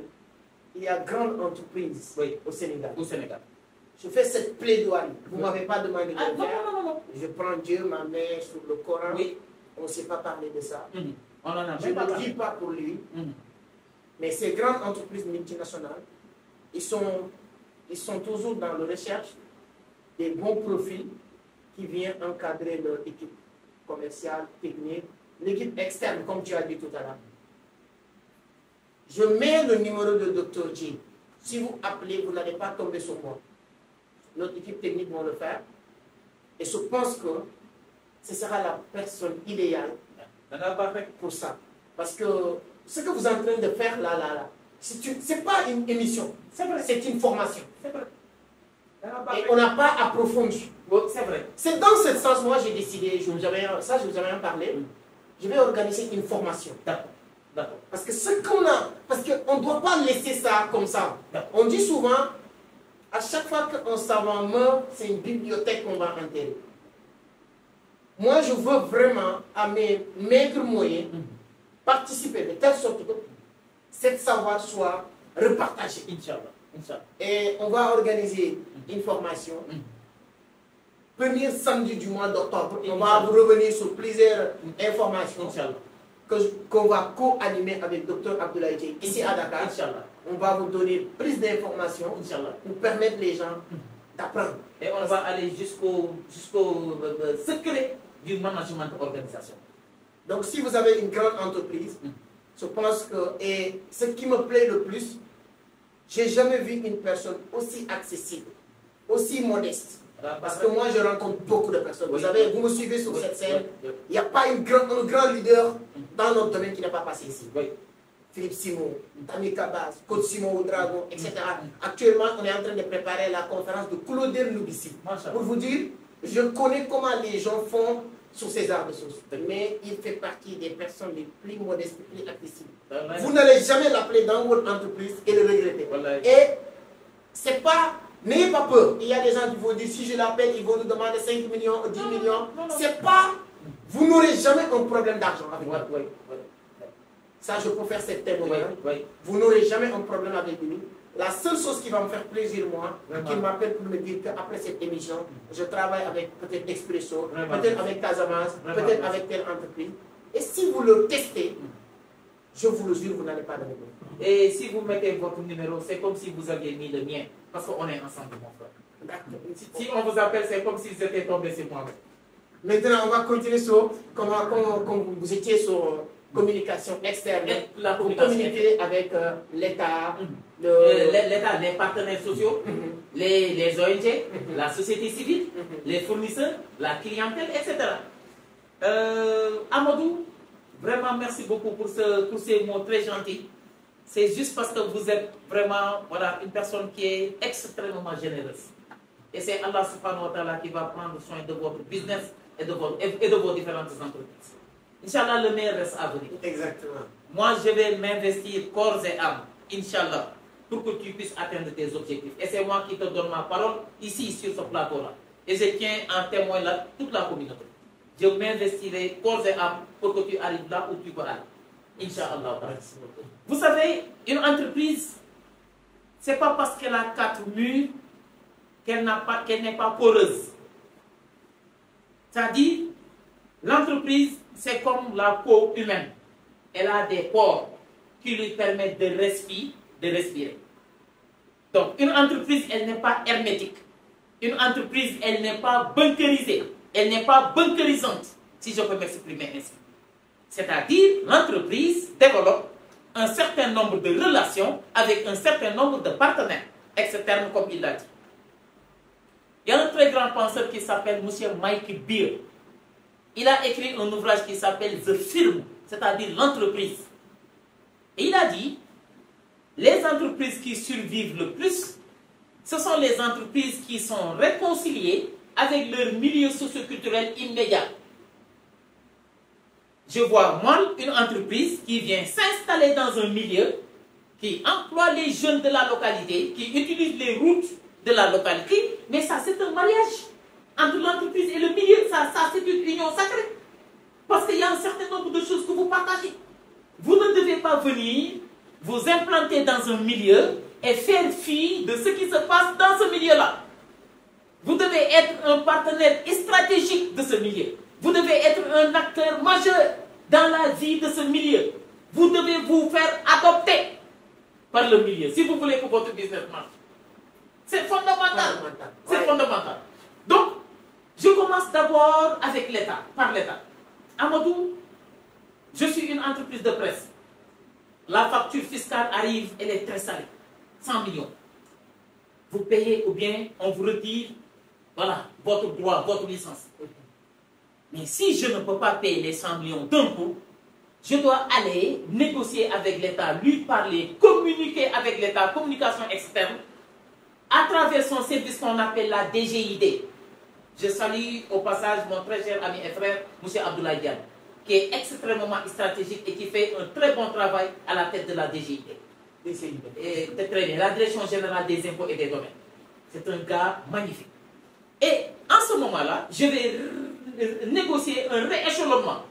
Il y a grande entreprise au Sénégal. Au Sénégal. Je fais cette plaidoirie. Vous ne m'avez pas demandé de le faire. Non. Je prends Dieu, ma main sur le Coran. Oui. On ne s'est pas parlé de ça. On en a Je ne dis pas pour lui. Mais ces grandes entreprises multinationales, ils sont toujours dans la recherche des bons profils qui viennent encadrer leur équipe commerciale, technique, l'équipe externe, comme tu as dit tout à l'heure. Je mets le numéro de Dr. J. Si vous appelez, vous n'allez pas tomber sur moi. Notre équipe technique va le faire. Et je pense que ce sera la personne idéale pour ça. Parce que ce que vous êtes en train de faire là, ce n'est pas une émission, c'est une formation. Et on n'a pas approfondi. C'est vrai. C'est dans ce sens, moi j'ai décidé, je vous avais en parlé, je vais organiser une formation. D'accord. Parce que ce qu'on a, parce qu'on ne doit pas laisser ça comme ça. On dit souvent, à chaque fois qu'un savant meurt, c'est une bibliothèque qu'on va enterrer. Moi, je veux vraiment, à mes maigres moyens, participer de telle sorte que cette savoir soit repartagée. Inch'Allah. Et on va organiser une formation. Premier samedi du mois d'octobre, on va vous revenir sur plusieurs informations qu'on va co-animer avec Dr Abdoulaye Dieye ici à Dakar. On va vous donner plus d'informations pour permettre les gens d'apprendre. Et on va aller jusqu'au secret du management organisation. Donc si vous avez une grande entreprise, je pense que, et ce qui me plaît le plus, j'ai jamais vu une personne aussi accessible, aussi modeste. Parce que moi, je rencontre beaucoup de personnes. Vous savez, vous me suivez sur cette scène. Il n'y a pas un grand leader dans notre domaine qui n'est pas passé ici. Philippe Simon, Tami Kabas, Coach Simon Oudrago, etc. Actuellement, on est en train de préparer la conférence de Claudel Loubissi. Pour vous dire, je connais comment les gens font sur ces arts de source. Mais il fait partie des personnes les plus modestes, les plus accessibles. Vous n'allez jamais l'appeler dans votre entreprise et le regretter. Et c'est pas... N'ayez pas peur. Il y a des gens qui vont dire, si je l'appelle, ils vont nous demander 5 millions, 10 millions. C'est pas... Vous n'aurez jamais un problème d'argent avec moi. Ça, je peux faire cette témoignage. Vous n'aurez jamais un problème avec lui. La seule chose qui va me faire plaisir, moi, qu'il m'appelle pour me dire qu'après cette émission, je travaille avec peut-être Expresso, peut-être avec Casamance, peut-être avec telle entreprise. Et si vous le testez, je vous le jure, vous n'allez pas le regretter. Et si vous mettez votre numéro, c'est comme si vous aviez mis le mien. Parce qu'on est ensemble, mon frère. Si on vous appelle, c'est comme si c'était tombé sur moi. Maintenant, on va continuer sur comment vous étiez sur communication externe. La communication communiquer avec l'État, l'État, les partenaires sociaux, les ONG, la société civile, les fournisseurs, la clientèle, etc. Amadou, vraiment merci beaucoup pour ces mots très gentils. C'est juste parce que vous êtes vraiment une personne qui est extrêmement généreuse. Et c'est Allah subhanahu wa ta'ala qui va prendre soin de votre business et de vos différentes entreprises. Inch'Allah, le meilleur reste à venir. Exactement. Moi, je vais m'investir corps et âme, Inch'Allah, pour que tu puisses atteindre tes objectifs. Et c'est moi qui te donne ma parole ici, sur ce plateau-là. Et je tiens en témoin là toute la communauté. Je m'investirai corps et âme pour que tu arrives là où tu veux aller. Inch'Allah. Vous savez, une entreprise, ce n'est pas parce qu'elle a 4 murs qu'elle n'est pas poreuse. C'est-à-dire, l'entreprise, c'est comme la peau humaine. Elle a des pores qui lui permettent de respirer. Donc, une entreprise, elle n'est pas hermétique. Une entreprise, elle n'est pas bunkerisée. Elle n'est pas bunkerisante, si je peux m'exprimer ainsi. C'est-à-dire, l'entreprise développe un certain nombre de relations avec un certain nombre de partenaires externes, comme il l'a dit. Il y a un très grand penseur qui s'appelle M. Mike Beer. Il a écrit un ouvrage qui s'appelle The Firm, c'est-à-dire l'entreprise. Et il a dit, les entreprises qui survivent le plus, ce sont les entreprises qui sont réconciliées avec leur milieu socio-culturel immédiat. Je vois mal une entreprise qui vient s'installer dans un milieu, qui emploie les jeunes de la localité, qui utilise les routes de la localité, mais ça c'est un mariage entre l'entreprise et le milieu, ça c'est une union sacrée. Parce qu'il y a un certain nombre de choses que vous partagez. Vous ne devez pas venir vous implanter dans un milieu et faire fi de ce qui se passe dans ce milieu-là. Vous devez être un partenaire stratégique de ce milieu. Vous devez être un acteur majeur dans la vie de ce milieu. Vous devez vous faire adopter par le milieu, si vous voulez que votre business marche. C'est fondamental. C'est fondamental. Donc, je commence d'abord avec l'État, par l'État. Amadou, je suis une entreprise de presse. La facture fiscale arrive, elle est très salée. 100 millions. Vous payez ou bien on vous retire, voilà, votre droit, votre licence. Mais si je ne peux pas payer les 100 millions d'un coup, je dois aller négocier avec l'État, lui parler, communiquer avec l'État, communication externe, à travers son service qu'on appelle la DGID. Je salue au passage mon très cher ami et frère, M. Abdoulaye Diane, qui est extrêmement stratégique et qui fait un très bon travail à la tête de la DGID. Et très bien, la Direction Générale des Impôts et des Domaines. C'est un gars magnifique. Et en ce moment-là, je vais négocier un rééchelonnement.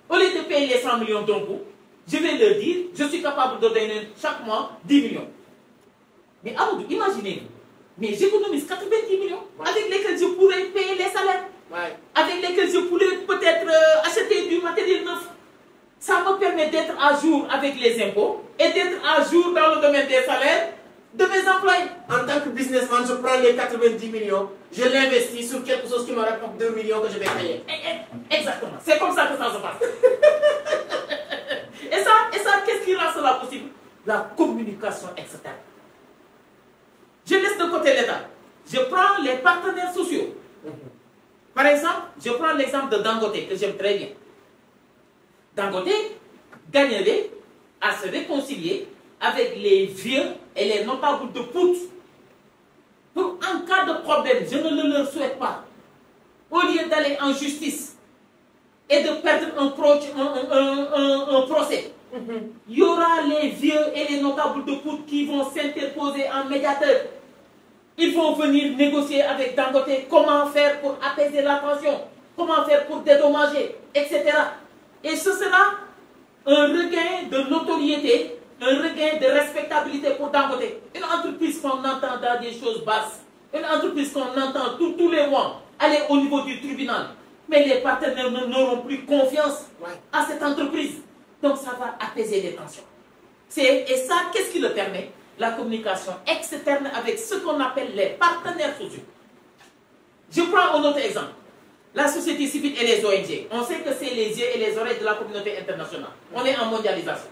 Au lieu de payer les 100 millions d'un coup, je vais leur dire, je suis capable de donner chaque mois 10 millions. Mais Amadou, imaginez-vous, mais j'économise 90 millions avec lesquels je pourrais payer les salaires, avec lesquels je pourrais peut-être acheter du matériel neuf. Ça me permet d'être à jour avec les impôts et d'être à jour dans le domaine des salaires de mes employés. En tant que businessman, je prends les 90 millions, je l'investis sur quelque chose qui me rapporte 2 millions que je vais payer. Exactement. C'est comme ça que ça se passe. Et ça, qu'est-ce qui rend cela possible? La communication externe. Je laisse de côté l'État. Je prends les partenaires sociaux. Par exemple, je prends l'exemple de Dangote, que j'aime très bien. Dangote gagnerait à se réconcilier avec les vieux et les notables de Pout. Pour en cas de problème, je ne le leur souhaite pas. Au lieu d'aller en justice et de perdre un procès, il y aura les vieux et les notables de Pout qui vont s'interposer en médiateur. Ils vont venir négocier avec Dangote comment faire pour apaiser la tension, comment faire pour dédommager, etc. Et ce sera un regain de notoriété, un regain de respectabilité pour Dangote. Une entreprise qu'on entend dans des choses basses, une entreprise qu'on entend tous les mois aller au niveau du tribunal. Mais les partenaires n'auront plus confiance à cette entreprise. Donc ça va apaiser les tensions. Et ça, qu'est-ce qui le permet? La communication externe avec ce qu'on appelle les partenaires sociaux. Je prends un autre exemple. La société civile et les ONG. On sait que c'est les yeux et les oreilles de la communauté internationale. On est en mondialisation.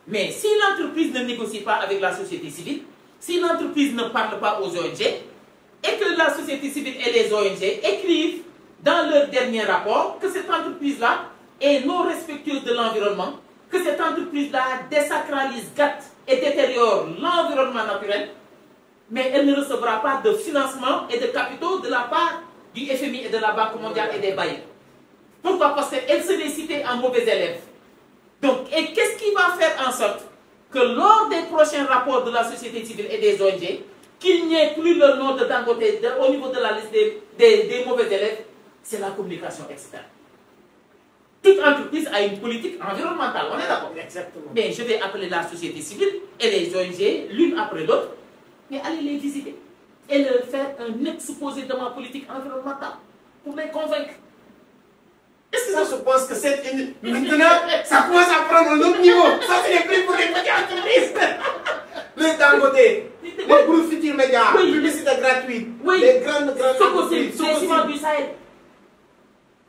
Mais si l'entreprise ne négocie pas avec la société civile, si l'entreprise ne parle pas aux ONG, et que la société civile et les ONG écrivent dans leur dernier rapport que cette entreprise-là est non respectueuse de l'environnement, que cette entreprise-là désacralise, gâte et détériore l'environnement naturel, mais elle ne recevra pas de financement et de capitaux de la part du FMI et de la Banque mondiale et des bailleurs. Pourquoi? Parce qu'elle se décide publicité en mauvais élève. Donc, et qu'est-ce qui va faire en sorte que lors des prochains rapports de la société civile et des ONG, qu'il n'y ait plus le nom de Dangote au niveau de la liste des mauvais élèves, c'est la communication externe. Toute entreprise a une politique environnementale, on est d'accord? Exactement. Mais je vais appeler la société civile et les ONG, l'une après l'autre, mais allez les visiter et leur faire un exposé de ma politique environnementale pour les convaincre. Est-ce que ça, je pense que c'est maintenant, ça commence à prendre un autre niveau. Ça, c'est plus pour les petites entreprises. Le Dangote, les groupes Futurs Médias, Oui. publicité gratuite, Oui. les grandes entreprises. C'est ciment du Sahel.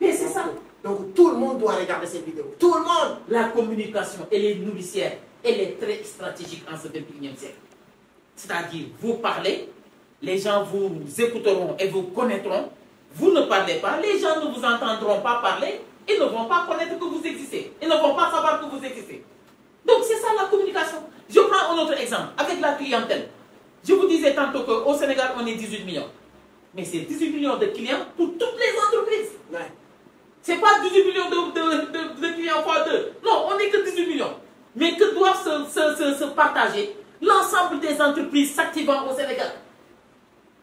Mais c'est ça. Donc tout le monde doit regarder cette vidéo. Tout le monde. La communication, elle est nourricière, elle est très stratégique en ce 21e siècle. C'est-à-dire, vous parlez, les gens vous écouteront et vous connaîtront. Vous ne parlez pas, les gens ne vous entendront pas parler, ils ne vont pas connaître que vous existez. Ils ne vont pas savoir que vous existez. Donc c'est ça la communication. Je prends un autre exemple, avec la clientèle. Je vous disais tantôt qu'au Sénégal, on est 18 millions. Mais c'est 18 millions de clients pour toutes les entreprises. Ouais. Ce n'est pas 18 millions de clients fois 2. Non, on n'est que 18 millions. Mais que doivent se partager l'ensemble des entreprises s'activant au Sénégal.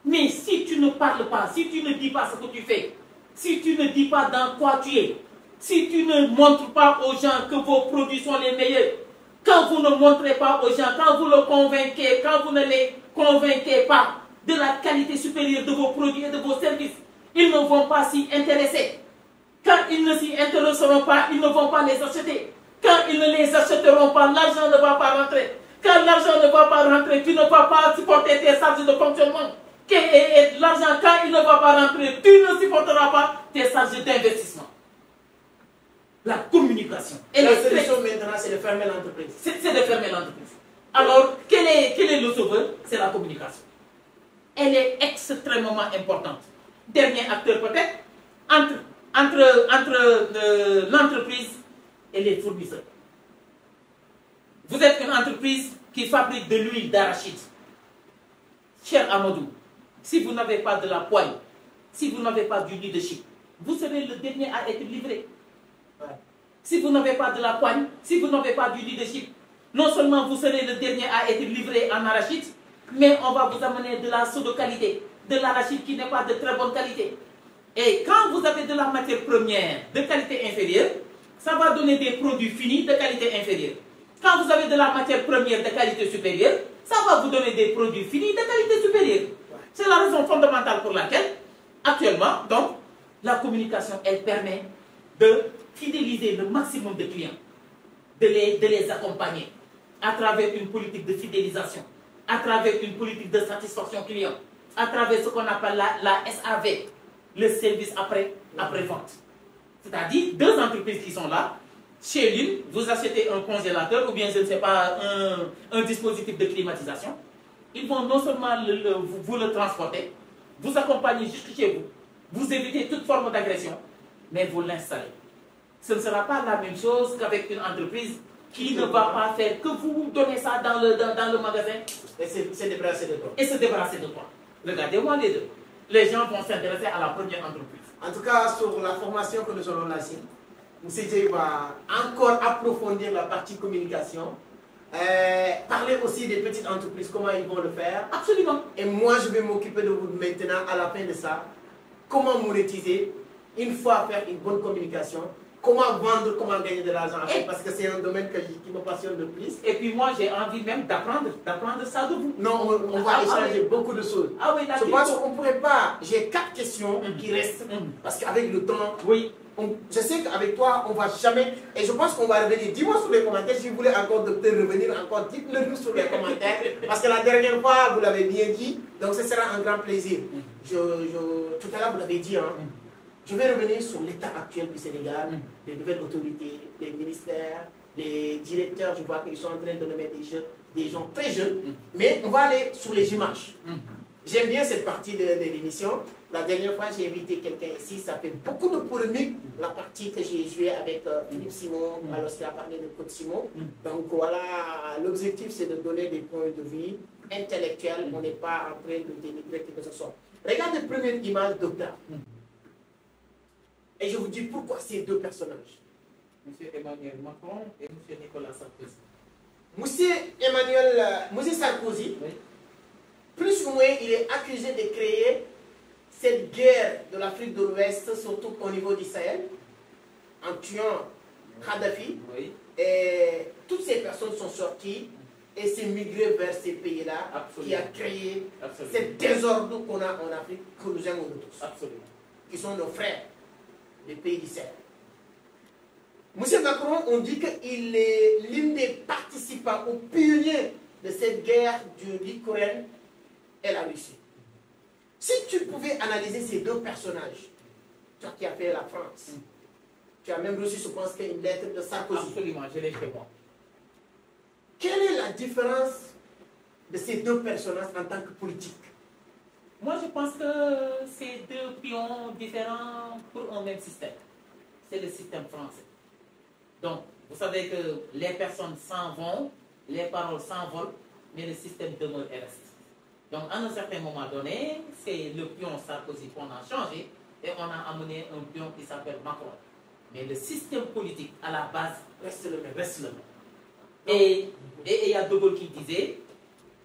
Mais si tu ne parles pas, si tu ne dis pas ce que tu fais, si tu ne dis pas dans quoi tu es, si tu ne montres pas aux gens que vos produits sont les meilleurs, quand vous ne montrez pas aux gens, quand vous le convainquez, quand vous ne les convainquez pas de la qualité supérieure de vos produits et de vos services, ils ne vont pas s'y intéresser. Quand ils ne s'y intéresseront pas, ils ne vont pas les acheter. Quand ils ne les achèteront pas, l'argent ne va pas rentrer. Quand l'argent ne va pas rentrer, tu ne vas pas supporter tes charges de fonctionnement. Et l'argent, quand il ne va pas rentrer, tu ne supporteras pas tes charges d'investissement. La communication. La solution maintenant, c'est de fermer l'entreprise. C'est de fermer l'entreprise. Alors, quel est le sauveur? C'est la communication. Elle est extrêmement importante. Dernier acteur peut-être, entre l'entreprise et les fournisseurs. Vous êtes une entreprise qui fabrique de l'huile d'arachide. Cher Amadou, si vous n'avez pas de la poigne, si vous n'avez pas du leadership, vous serez le dernier à être livré. Ouais. Si vous n'avez pas de la poigne, si vous n'avez pas du leadership, non seulement vous serez le dernier à être livré en arachide, mais on va vous amener de la pseudo-qualité, de l'arachide qui n'est pas de très bonne qualité. Et quand vous avez de la matière première de qualité inférieure, ça va donner des produits finis de qualité inférieure. Quand vous avez de la matière première de qualité supérieure, ça va vous donner des produits finis de qualité supérieure. C'est la raison fondamentale pour laquelle, actuellement, donc, la communication, elle permet de fidéliser le maximum de clients, de les accompagner à travers une politique de fidélisation, à travers une politique de satisfaction client, à travers ce qu'on appelle la SAV, le service après-vente. C'est-à-dire deux entreprises qui sont là. Chez l'une, vous achetez un congélateur ou bien, je ne sais pas, un dispositif de climatisation. Ils vont non seulement vous le transporter, vous accompagner jusqu'à chez vous, vous évitez toute forme d'agression, mais vous l'installez. Ce ne sera pas la même chose qu'avec une entreprise qui ne va pas faire que vous donnez ça dans le magasin et se débarrasser de toi. Et se débarrasser de toi. Regardez-moi les deux. Les gens vont s'intéresser à la première entreprise. En tout cas, sur la formation que nous allons lancer, M. Jay va encore approfondir la partie communication, parler aussi des petites entreprises, comment ils vont le faire. Absolument. Et moi, je vais m'occuper de vous maintenant, à la fin de ça, comment monétiser, une fois faire une bonne communication, comment vendre, comment gagner de l'argent, parce que c'est un domaine qui me passionne le plus. Et puis moi, j'ai envie même d'apprendre ça de vous. Non, on va échanger beaucoup de choses. Ah oui, je pense qu'on ne pourrait pas. J'ai 4 questions qui restent, parce qu'avec le temps, oui. Je sais qu'avec toi, on ne va jamais... Et je pense qu'on va revenir. Dis-moi sur les commentaires, si vous voulez encore, docteur, revenir encore, dites-le nous sur les commentaires. Parce que la dernière fois, vous l'avez bien dit, donc ce sera un grand plaisir. Tout à l'heure, vous l'avez dit, hein. Je vais revenir sur l'état actuel du Sénégal, les nouvelles autorités, les ministères, les directeurs. Je vois qu'ils sont en train de nommer des gens très jeunes. Mais on va aller sur les images. J'aime bien cette partie de l'émission. La dernière fois, j'ai invité quelqu'un ici. Ça fait beaucoup de polémiques, la partie que j'ai jouée avec Philippe Simon, lorsqu'il a parlé de Côte Simon. Donc voilà, l'objectif, c'est de donner des points de vue intellectuels. On n'est pas en train de dénigrer que ce soit. Regardez la première image, docteur. Et je vous dis pourquoi ces deux personnages. M. Emmanuel Macron et M. Nicolas Sarkozy. Monsieur Sarkozy, Oui. plus ou moins, il est accusé de créer cette guerre de l'Afrique de l'Ouest, surtout au niveau du Sahel, en tuant Kadhafi. Oui. Et toutes ces personnes sont sorties et s'est migré vers ces pays-là, qui a créé ce désordre qu'on a en Afrique, que nous aimons tous. Absolument. Qui sont nos frères des pays du Sahel. Monsieur Macron, on dit qu'il est l'un des participants ou pionniers de cette guerre de l'Ukraine et la Russie. Si tu pouvais analyser ces deux personnages, toi qui as fait la France, tu as même reçu, je pense, une lettre de Sarkozy. Absolument, je l'ai fait moi. Quelle est la différence de ces deux personnages en tant que politique? Moi, je pense que c'est deux pions différents pour un même système. C'est le système français. Donc, vous savez que les personnes s'en vont, les paroles s'envolent, mais le système demeure et reste. Donc, à un certain moment donné, c'est le pion Sarkozy qu'on a changé et on a amené un pion qui s'appelle Macron. Mais le système politique, à la base, reste le même. Et il y a De Gaulle qui disait,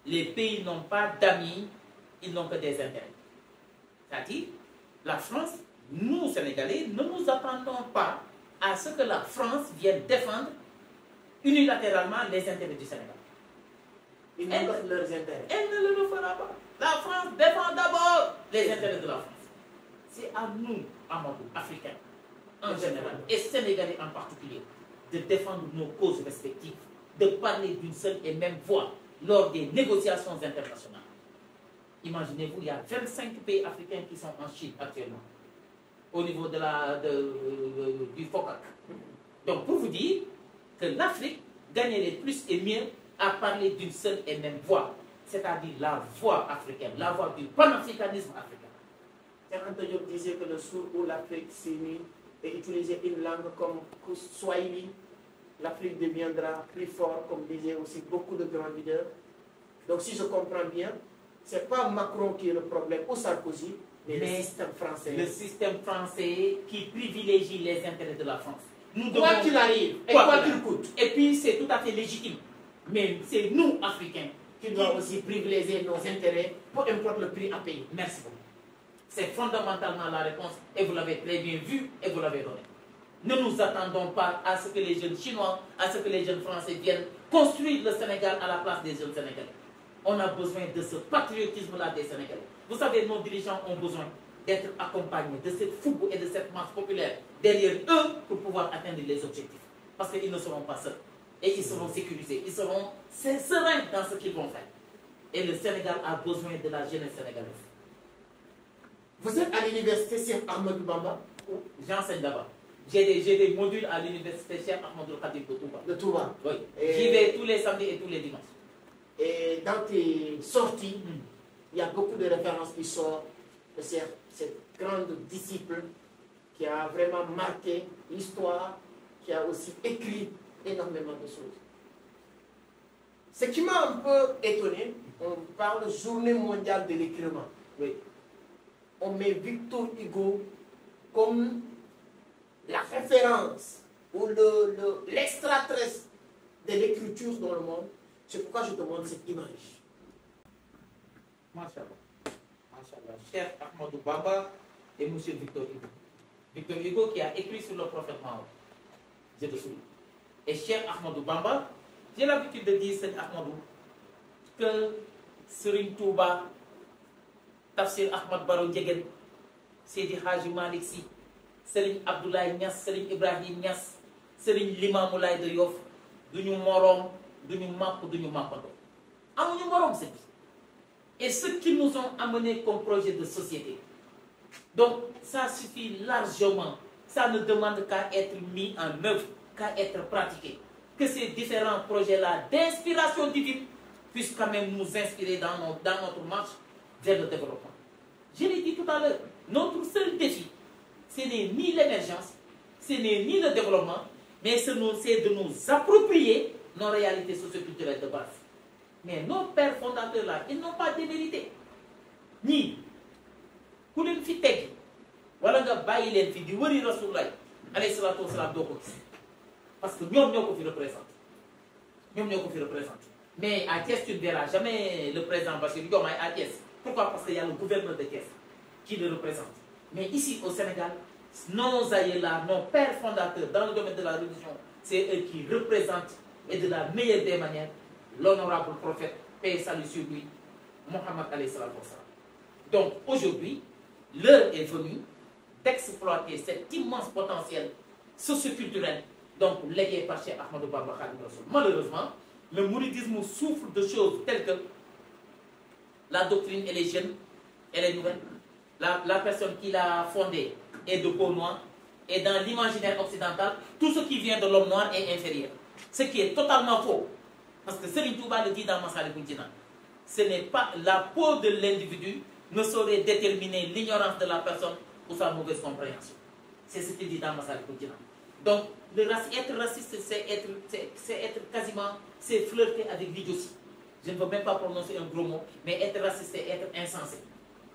les pays n'ont pas d'amis, ils n'ont que des intérêts. C'est-à-dire, la France, nous, Sénégalais, ne nous attendons pas à ce que la France vienne défendre unilatéralement les intérêts du Sénégal. Ils n'ont pas leurs intérêts. Elle ne le fera pas. La France défend d'abord les intérêts de la France. C'est à nous, Amadou, Africains, en général, et Sénégalais en particulier, de défendre nos causes respectives, de parler d'une seule et même voix lors des négociations internationales. Imaginez-vous, il y a 25 pays africains qui sont en Chine actuellement, au niveau du FOCAC. Donc, pour vous dire que l'Afrique gagnerait plus et mieux à parler d'une seule et même voix, c'est-à-dire la voix africaine, la voix du panafricanisme africain. Anta Diop disait que le jour où l'Afrique s'unit et utilisait une langue comme Swahili, l'Afrique deviendra plus forte, comme disaient aussi beaucoup de grands leaders. Donc, si je comprends bien, ce n'est pas Macron qui est le problème, ou Sarkozy, mais le système français. Le système français qui privilégie les intérêts de la France. Quoi qu'il arrive, et quoi qu'il coûte. Et puis, c'est tout à fait légitime. Mais c'est nous, Africains, qui doivent aussi privilégier nos intérêts, peu importe le prix à payer. Merci beaucoup. C'est fondamentalement la réponse, et vous l'avez très bien vu, et vous l'avez donné. Ne nous attendons pas à ce que les jeunes Chinois, à ce que les jeunes Français viennent construire le Sénégal à la place des jeunes Sénégalais. On a besoin de ce patriotisme-là des Sénégalais. Vous savez, nos dirigeants ont besoin d'être accompagnés de cette fougue et de cette masse populaire derrière eux pour pouvoir atteindre les objectifs. Parce qu'ils ne seront pas seuls. Et ils seront sécurisés. Ils seront sereins dans ce qu'ils vont faire. Et le Sénégal a besoin de la jeunesse sénégalaise. Vous êtes à l'université Cheikh Ahmadou Bamba? J'enseigne là-bas. J'ai des modules à l'université Cheikh Ahmadou Khadim de Touba. De Touba. Oui. J'y vais tous les samedis et tous les dimanches. Et dans tes sorties, il y a beaucoup de références qui sortent de cette grande disciple qui a vraiment marqué l'histoire, qui a aussi écrit énormément de choses. Ce qui m'a un peu étonné, on parle de journée mondiale de l'écrivain. Oui. On met Victor Hugo comme la référence ou l'extraterrestre de l'écriture dans le monde. C'est pourquoi je demande cette image. Masha'Allah. Masha'Allah. Cheikh Ahmadou Bamba et M. Victor Hugo. Victor Hugo qui a écrit sur le prophète Mahomet. Je te souviens. Et Cheikh Ahmadou Bamba, j'ai l'habitude de dire, Cheikh Ahmadou, que Serigne Touba, Tafsir Ahmad Baro Ndiéguène, Seydi Hadji Malick Sy, Serigne Abdoulaye Niass, Serigne Ibrahim Niass, Serigne Limamou Laye de Yoff, duñu moroom, duñu màpp, duñu màppandoo. Amuñu moroom c'est bi. Et ce qui nous ont amené comme projet de société. Donc, ça suffit largement. Ça ne demande qu'à être mis en œuvre, qu'à être pratiqué. Que ces différents projets-là d'inspiration divine puissent quand même nous inspirer dans notre marche vers le développement. Je l'ai dit tout à l'heure, notre seul défi, ce n'est ni l'émergence, ce n'est ni le développement, mais c'est de nous approprier nos réalités socioculturelles de base. Mais nos pères fondateurs là, ils n'ont pas démérité. Ni, ku leen fi teg wala nga bàyyi leen fi di wëri Rasulullah alayhi salaatu wasalaam doo ko gis. Parce que nous, nous fi représente. Nous fi représente. Mais à Thiès, tu ne verras jamais le président Bassirou Diomaye à Thiès. Pourquoi? Parce qu'il y a le gouverneur de Thiès qui le représente. Mais ici, au Sénégal, nos aïeux là, nos pères fondateurs dans le domaine de la religion, c'est eux qui représentent, et de la meilleure des manières, l'honorable prophète, paix et salut sur lui, Mohammed alayhi salam. Donc aujourd'hui, l'heure est venue d'exploiter cet immense potentiel socioculturel donc légué par Cheikh Ahmadou Bamba Khadim Rassoul. Malheureusement, le mouridisme souffre de choses telles que la doctrine, elle est jeune, elle est nouvelle. La personne qui l'a fondée est de peau noire, et dans l'imaginaire occidental, tout ce qui vient de l'homme noir est inférieur. Ce qui est totalement faux. Parce que Serigne Touba le dit dans Massalikul Jinan. Ce n'est pas la peau de l'individu ne saurait déterminer l'ignorance de la personne ou sa mauvaise compréhension. C'est ce qu'il dit dans Massalikul Jinan. Donc, être raciste, c'est être quasiment, c'est flirter avec l'idiotie. Je ne veux même pas prononcer un gros mot, mais être raciste, c'est être insensé.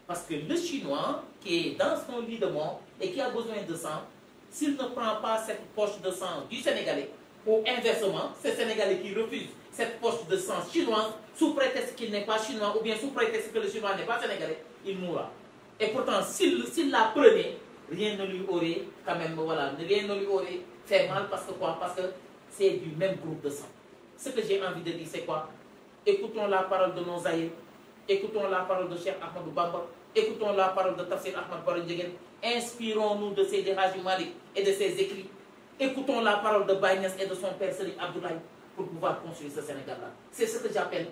Parce que le Chinois, qui est dans son lit de mort et qui a besoin de sang, s'il ne prend pas cette poche de sang du Sénégalais, ou inversement, c'est Sénégalais qui refuse cette poche de sang chinoise, sous prétexte qu'il n'est pas chinois, ou bien sous prétexte que le Chinois n'est pas sénégalais, il mourra. Et pourtant, s'il la prenait, rien ne lui aurait, quand même, voilà, rien ne lui aurait fait mal, parce que quoi? Parce que c'est du même groupe de sang. Ce que j'ai envie de dire, c'est quoi? Écoutons la parole de nos aïeux, écoutons la parole de Cheikh Ahmadou Bamba, écoutons la parole de Tafsir Ahmad Baro Ndiéguène, inspirons-nous de ses Hadji Malick et de ses écrits. Écoutons la parole de Baye Niass et de son père Serigne Abdoulaye pour pouvoir construire ce Sénégal-là. C'est ce que j'appelle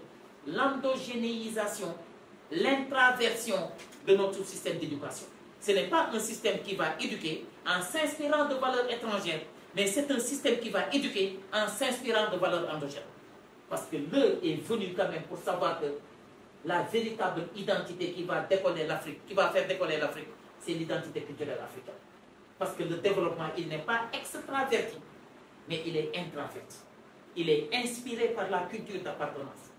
l'endogénéisation, l'intraversion de notre système d'éducation. Ce n'est pas un système qui va éduquer en s'inspirant de valeurs étrangères, mais c'est un système qui va éduquer en s'inspirant de valeurs endogènes. Parce que l'heure est venue quand même pour savoir que la véritable identité qui va décoller l'Afrique, qui va faire décoller l'Afrique, c'est l'identité culturelle africaine. Parce que le développement, il n'est pas extraverti, mais il est intraverti. Il est inspiré par la culture d'appartenance.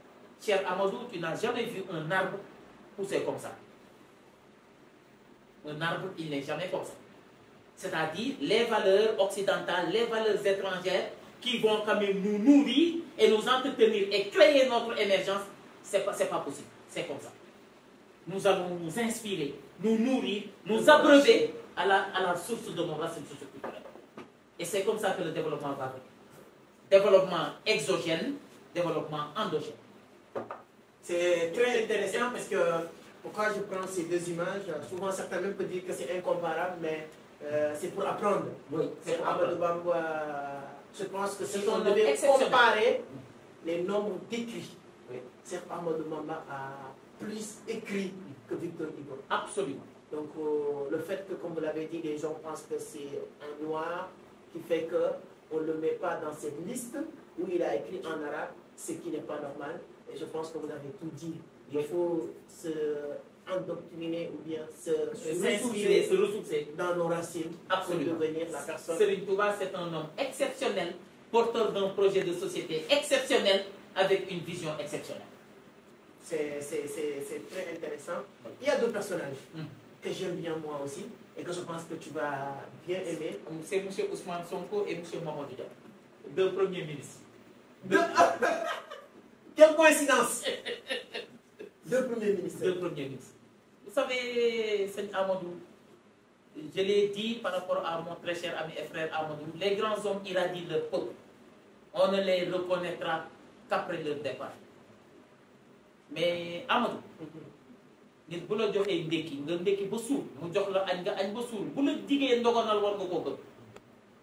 Cher Amadou, tu n'as jamais vu un arbre pousser comme ça. Un arbre, il n'est jamais comme ça. C'est-à-dire les valeurs occidentales, les valeurs étrangères qui vont quand même nous nourrir et nous entretenir et créer notre émergence, c'est pas possible. C'est comme ça. Nous allons nous inspirer, nous nourrir, nous abreuver à la source de nos racines socioculturelles. Et c'est comme ça que le développement va venir. Développement exogène, développement endogène. C'est très intéressant parce que pourquoi je prends ces deux images, souvent certains même peuvent dire que c'est incomparable, mais c'est pour apprendre. Oui, c'est pour apprendre. Je pense que si on devait comparer les nombres d'écrits, oui. Cheikh Ahmadou Bamba a plus écrit que Victor Hugo. Absolument. Donc le fait que, comme vous l'avez dit, les gens pensent que c'est un noir qui fait qu'on ne le met pas dans cette liste où il a écrit en arabe, ce qui n'est pas normal. Et je pense que vous avez tout dit. Il faut se endoctriner ou bien se ressourcer dans nos racines. Absolument. Pour devenir la personne. Serigne Touba, c'est un homme exceptionnel, porteur d'un projet de société exceptionnel, avec une vision exceptionnelle. C'est très intéressant. Il y a deux personnages que j'aime bien moi aussi et que je pense que tu vas bien aimer. C'est M. Ousmane Sonko et M. Mamadou Dia, deux premiers ministres. Quelle coïncidence! Deux premiers ministres. Deux premiers ministres. Vous savez, Seigneur Amadou, je l'ai dit par rapport à mon très cher ami et frère Amadou, les grands hommes irradient leur peuple. On ne les reconnaîtra qu'après leur départ. Mais Amadou, nit bu la joxee ndékki nga ndékki ba suur mu jox la añ nga añ ba suur bu la digee ndogonal war nga koo gëm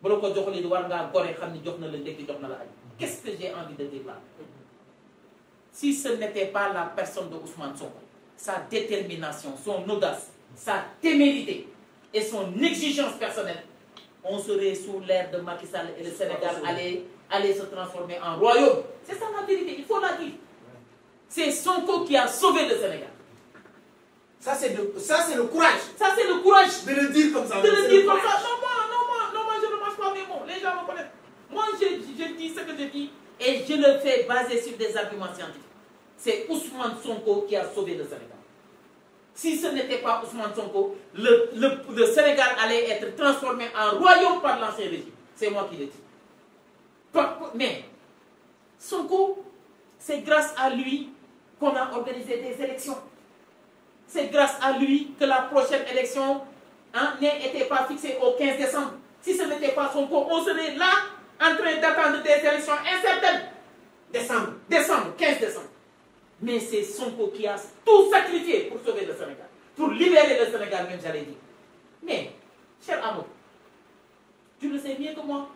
bu la ko joxuli war ngaa gore xam ni jox na la ndékki jox na la añ. Qu'est-ce que j'ai envie de dire là? Si ce n'était pas la personne de Ousmane Sonko, sa détermination, son audace, sa témérité et son exigence personnelle, on serait sous l'ère de Macky Sall et le Sénégal allait se transformer en royaume. C'est ça la vérité, il faut la dire. C'est Sonko qui a sauvé le Sénégal. Ça c'est le courage. Ça c'est le courage. De le dire comme ça. De le dire comme ça. Non, moi je ne mange pas mes mots. Les gens me connaissent. Moi je dis ce que je dis et je le fais basé sur des arguments scientifiques. C'est Ousmane Sonko qui a sauvé le Sénégal. Si ce n'était pas Ousmane Sonko, le Sénégal allait être transformé en royaume par l'ancien régime. C'est moi qui le dis. Mais Sonko, c'est grâce à lui qu'on a organisé des élections. C'est grâce à lui que la prochaine élection n'était pas fixée au 15 décembre. Si ce n'était pas Sonko, on serait là en train d'attendre des élections incertaines. Décembre, 15 décembre. Mais c'est Sonko qui a tout sacrifié pour sauver le Sénégal. Pour libérer le Sénégal, même j'allais dire. Mais, cher Amadou, tu le sais mieux que moi.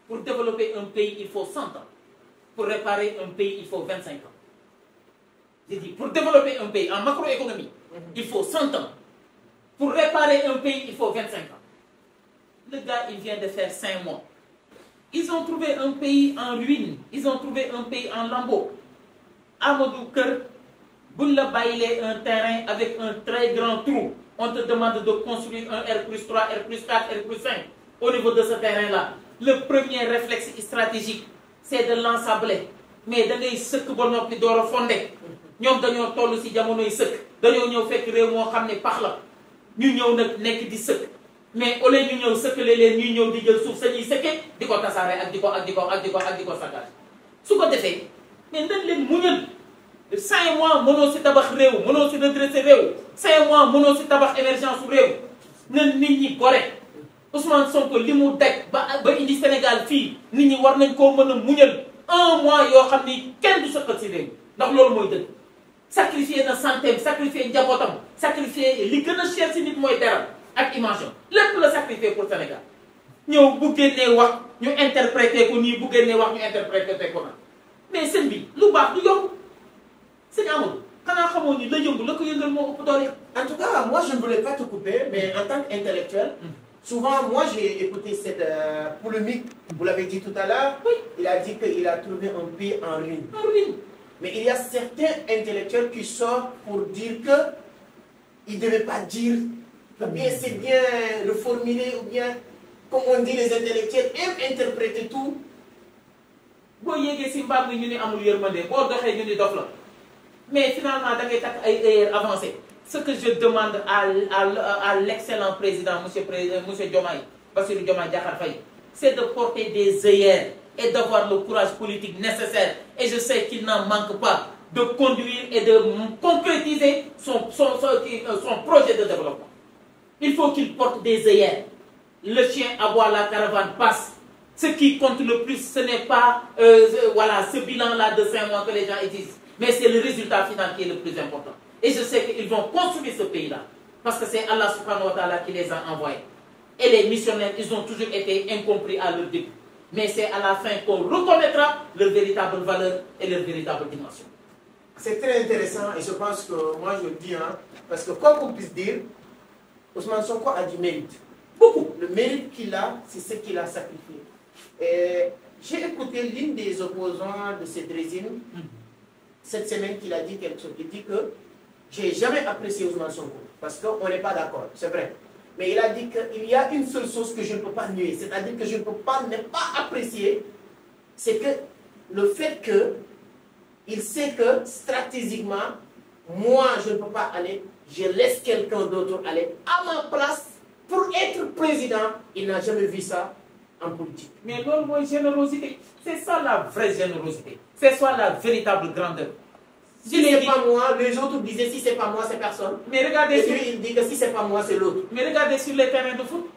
Pour développer un pays, il faut 100 ans. Pour réparer un pays, il faut 25 ans. J'ai dit, pour développer un pays en macroéconomie, il faut 100 ans. Pour réparer un pays, il faut 25 ans. Le gars, il vient de faire 5 mois. Ils ont trouvé un pays en ruine. Ils ont trouvé un pays en lambeaux. Amadou Keur, Boula Baïlé, un terrain avec un très grand trou. On te demande de construire un R+3, R+4, R+5 au niveau de ce terrain-là. Le premier réflexe stratégique, c'est de l'ensabler. Mais da ngay sëkk ba noppi door a fondé. Ñoom dañoo toll si jamonoy sëkk. Dañoo ñëw fekk réew moo xam ne pax la. Ñu ñëw nag nekk di sëkk. Mais au lieu ñu ñëw sëkkale leen ñuy ñëw di jël suuf sañuy sëkke di ko tasaare ak di ko saccage. Su ko defee mais dañ leen muñal 5 mois mënoo si tabax réew mënoo si redresser réew 5 mois mënoo si tabax émergence su réew na nit ñi gore. Ousmane Sonko li mu daj ba indi Sénégal fii nit ñi war nañ koo mën a muñal 1 mois yoo xam ni kenn du sëqal si réew ndax loolu mooy dëgg. Sacrifier na santé sacrifier njabootam sacrifier li gën a cher si nit mooy deram ak image lépp la sacrifier pour Sénégal ñëw bu génnee wax ñu interpréter ko nii bu génnee wax ñu interpréter ko na mais sëñ bi lu baax du yomb sëñ Amadou xanaa xamoo ni la yëngu la ko yëngal moo ëpp doole. En tout cas, moi je ne voulais pas te couper, mais en tant qu'intellectuel, souvent moi j'ai écouté cette polémique, vous l'avez dit tout à l'heure, oui. Il a dit qu'il a trouvé un pays en ruine. En ruine. Mais il y a certains intellectuels qui sortent pour dire qu'il ne devait pas dire, ou bien c'est bien le formuler, ou bien, comme on dit, les intellectuels aiment interpréter tout. Boo yéegee si mbaam mi ñu ne amul yërmande boo doxee ñu ne dof la mais finalement da ngay takk ay erreurs avancées. Ce que je demande à l'excellent président monsieur Diomaye Bassirou Diomaye Diakhar Faye, c'est de porter des œillères et d'avoir le courage politique nécessaire. Et je sais qu'il n'en manque pas de conduire et de concrétiser son projet de développement. Il faut qu'il porte des œillères. Le chien aboie, la caravane passe. Ce qui compte le plus, ce n'est pas voilà, ce bilan-là de 5 mois que les gens disent, mais c'est le résultat final qui est le plus important. Et je sais qu'ils vont construire ce pays-là, parce que c'est Allah subhanahu wa ta'ala qui les a envoyés. Et les missionnaires, ils ont toujours été incompris à leur début. Mais c'est à la fin qu'on reconnaîtra leur véritable valeur et leur véritable dimension. C'est très intéressant et je pense que moi je le dis, parce que quoi qu'on puisse dire, Ousmane Sonko a du mérite. Beaucoup. Le mérite qu'il a, c'est ce qu'il a sacrifié. Et j'ai écouté l'une des opposants de cette régime cette semaine qu'il a dit quelque chose. Il dit que j'ai jamais apprécié Ousmane Sonko parce qu'on n'est pas d'accord, c'est vrai. Mais il a dit qu'il y a une seule chose que je ne peux pas nier, c'est-à-dire que je ne peux pas ne pas apprécier, c'est que le fait qu'il sait que stratégiquement, moi je ne peux pas aller, je laisse quelqu'un d'autre aller à ma place pour être président. Il n'a jamais vu ça en politique. Mais l'autre générosité, c'est ça la vraie générosité. C'est ça la véritable grandeur. Si c'est pas moi, les autres disaient si c'est pas moi, c'est personne. Mais regardez et lui, il dit que si c'est pas moi, c'est l'autre. Mais regardez sur les terrains de foot.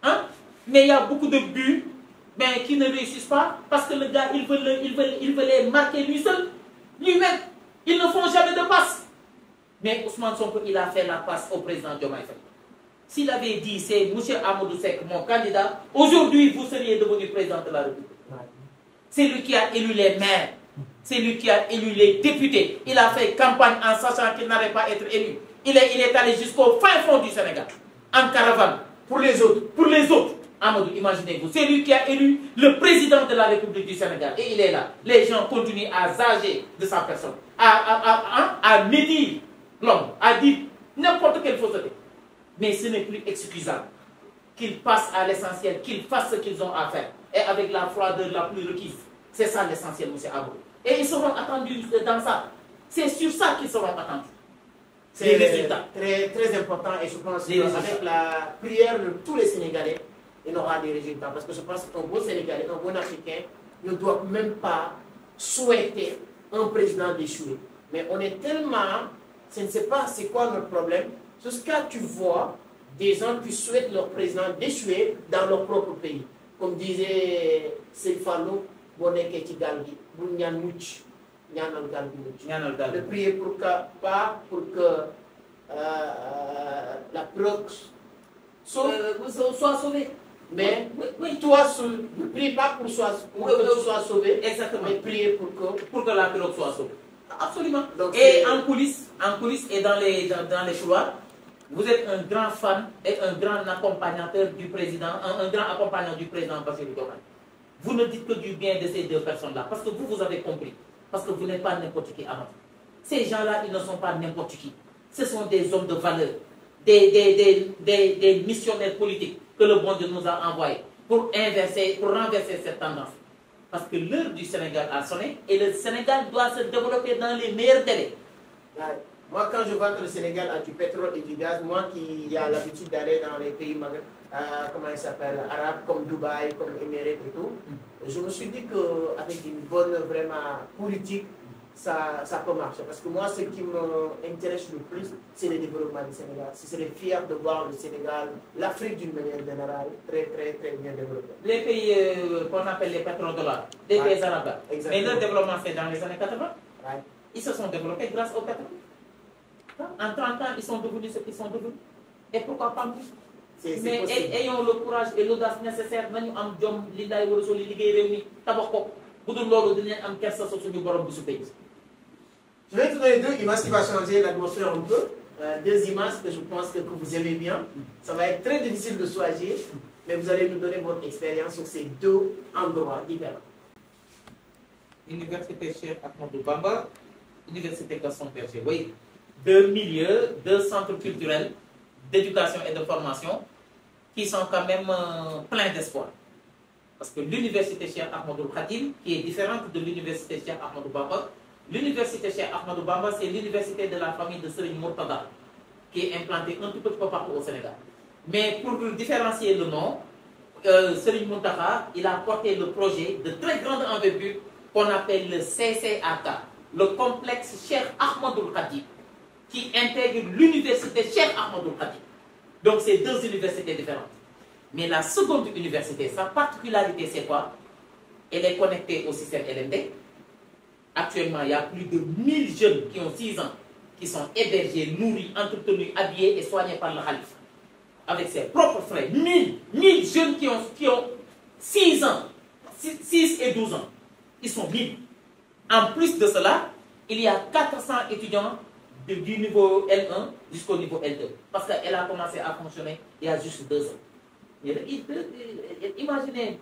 Hein? Mais il y a beaucoup de buts qui ne réussissent pas parce que le gars, il veut les marquer lui seul, lui-même. Ils ne font jamais de passe. Mais Ousmane Sonko, il a fait la passe au président Diomaye Faye. S'il avait dit c'est M. Amadou Seck, mon candidat, aujourd'hui vous seriez devenu président de la République. C'est lui qui a élu les maires. C'est lui qui a élu les députés. Il a fait campagne en sachant qu'il n'allait pas être élu. Il est allé jusqu'au fin fond du Sénégal, en caravane, pour les autres. Pour les autres, Amadou, imaginez-vous. C'est lui qui a élu le président de la République du Sénégal. Et il est là. Les gens continuent à zager de sa personne, à médire l'homme, à dire n'importe quelle fausseté. Mais ce n'est plus excusable. Qu'ils passent à l'essentiel, qu'ils fassent ce qu'ils ont à faire. Et avec la froideur la plus requise. C'est ça l'essentiel, M. Amadou. Et ils seront attendus dans ça. C'est sur ça qu'ils seront attendus. C'est très, très important et je pense qu'avec la prière de tous les Sénégalais, il y aura des résultats. Parce que je pense qu'un bon Sénégalais, un bon Africain, ne doivent même pas souhaiter un président d'échouer. Mais on est tellement, je ne sais pas c'est quoi notre problème, jusqu'à tu vois des gens qui souhaitent leur président d'échouer dans leur propre pays. Comme disait Sylfano, de prier pour que, pas pour que la prox soit sauvé. Mais toi, ne prie pas pour, que tu sois sauvé. Exactement. Mais priez pour que la pirogue soit sauvée. Absolument. Donc, et en coulisses et dans les couloirs, vous êtes un grand fan et un grand accompagnateur du président, un grand accompagnant du président Bassirou Diomaye. Vous ne dites que du bien de ces deux personnes-là, parce que vous avez compris. Parce que vous n'êtes pas n'importe qui avant. Ces gens-là, ils ne sont pas n'importe qui. Ce sont des hommes de valeur, des missionnaires politiques que le bon Dieu nous a envoyés pour renverser cette tendance. Parce que l'heure du Sénégal a sonné et le Sénégal doit se développer dans les meilleurs délais. Moi, quand je vois que le Sénégal a du pétrole et du gaz, moi qui ai l'habitude d'aller dans les pays comment il s'appelle, arabes, comme Dubaï, comme Émirats et tout, je me suis dit qu'avec une bonne vraiment politique, ça peut marcher. Parce que moi, ce qui m'intéresse le plus, c'est le développement du Sénégal. Je serais fier de voir le Sénégal, l'Afrique d'une manière générale, très bien développée. Les pays qu'on appelle les pétrodollars, les pays arabes, mais leur développement c'est dans les années 80. Ouais. Ils se sont développés grâce au pétrole. En 30 ans, ils sont devenus ce qu'ils sont devenus. Et pourquoi pas plus? Mais ayons le courage et l'audace nécessaire. Je vais te donner deux images qui vont changer l'atmosphère un peu. Deux images que je pense que vous aimez bien. Ça va être très difficile de choisir, mais vous allez nous donner votre expérience sur ces deux endroits différents. Université Cheikh Ahmadou Bamba, Université Gaston Berger. Oui, deux milieux, deux centres culturels d'éducation et de formation qui sont quand même pleins d'espoir. Parce que l'université Cheikh Ahmadou Khadim, qui est différente de l'université Cheikh Ahmadou Bamba, l'université Cheikh Ahmadou Bamba, c'est l'université de la famille de Serigne Mourtada, qui est implantée un tout petit peu partout au Sénégal. Mais pour différencier le nom, Serigne Mourtada, il a porté le projet de très grande envergure qu'on appelle le CCAK, le complexe Cheikh Ahmadou Khadim, qui intègre l'université Cheikh Ahmadou Khadim. Donc c'est deux universités différentes. Mais la seconde université, sa particularité c'est quoi? Elle est connectée au système LMD. Actuellement, il y a plus de 1000 jeunes qui ont 6 ans, qui sont hébergés, nourris, entretenus, habillés et soignés par le Khalif. Avec ses propres frais. 1000 jeunes qui ont 6 ans, 6 et 12 ans. Ils sont 1000. En plus de cela, il y a 400 étudiants du niveau L1 jusqu'au niveau L2. Parce qu'elle a commencé à fonctionner il y a juste 2 ans. Imaginez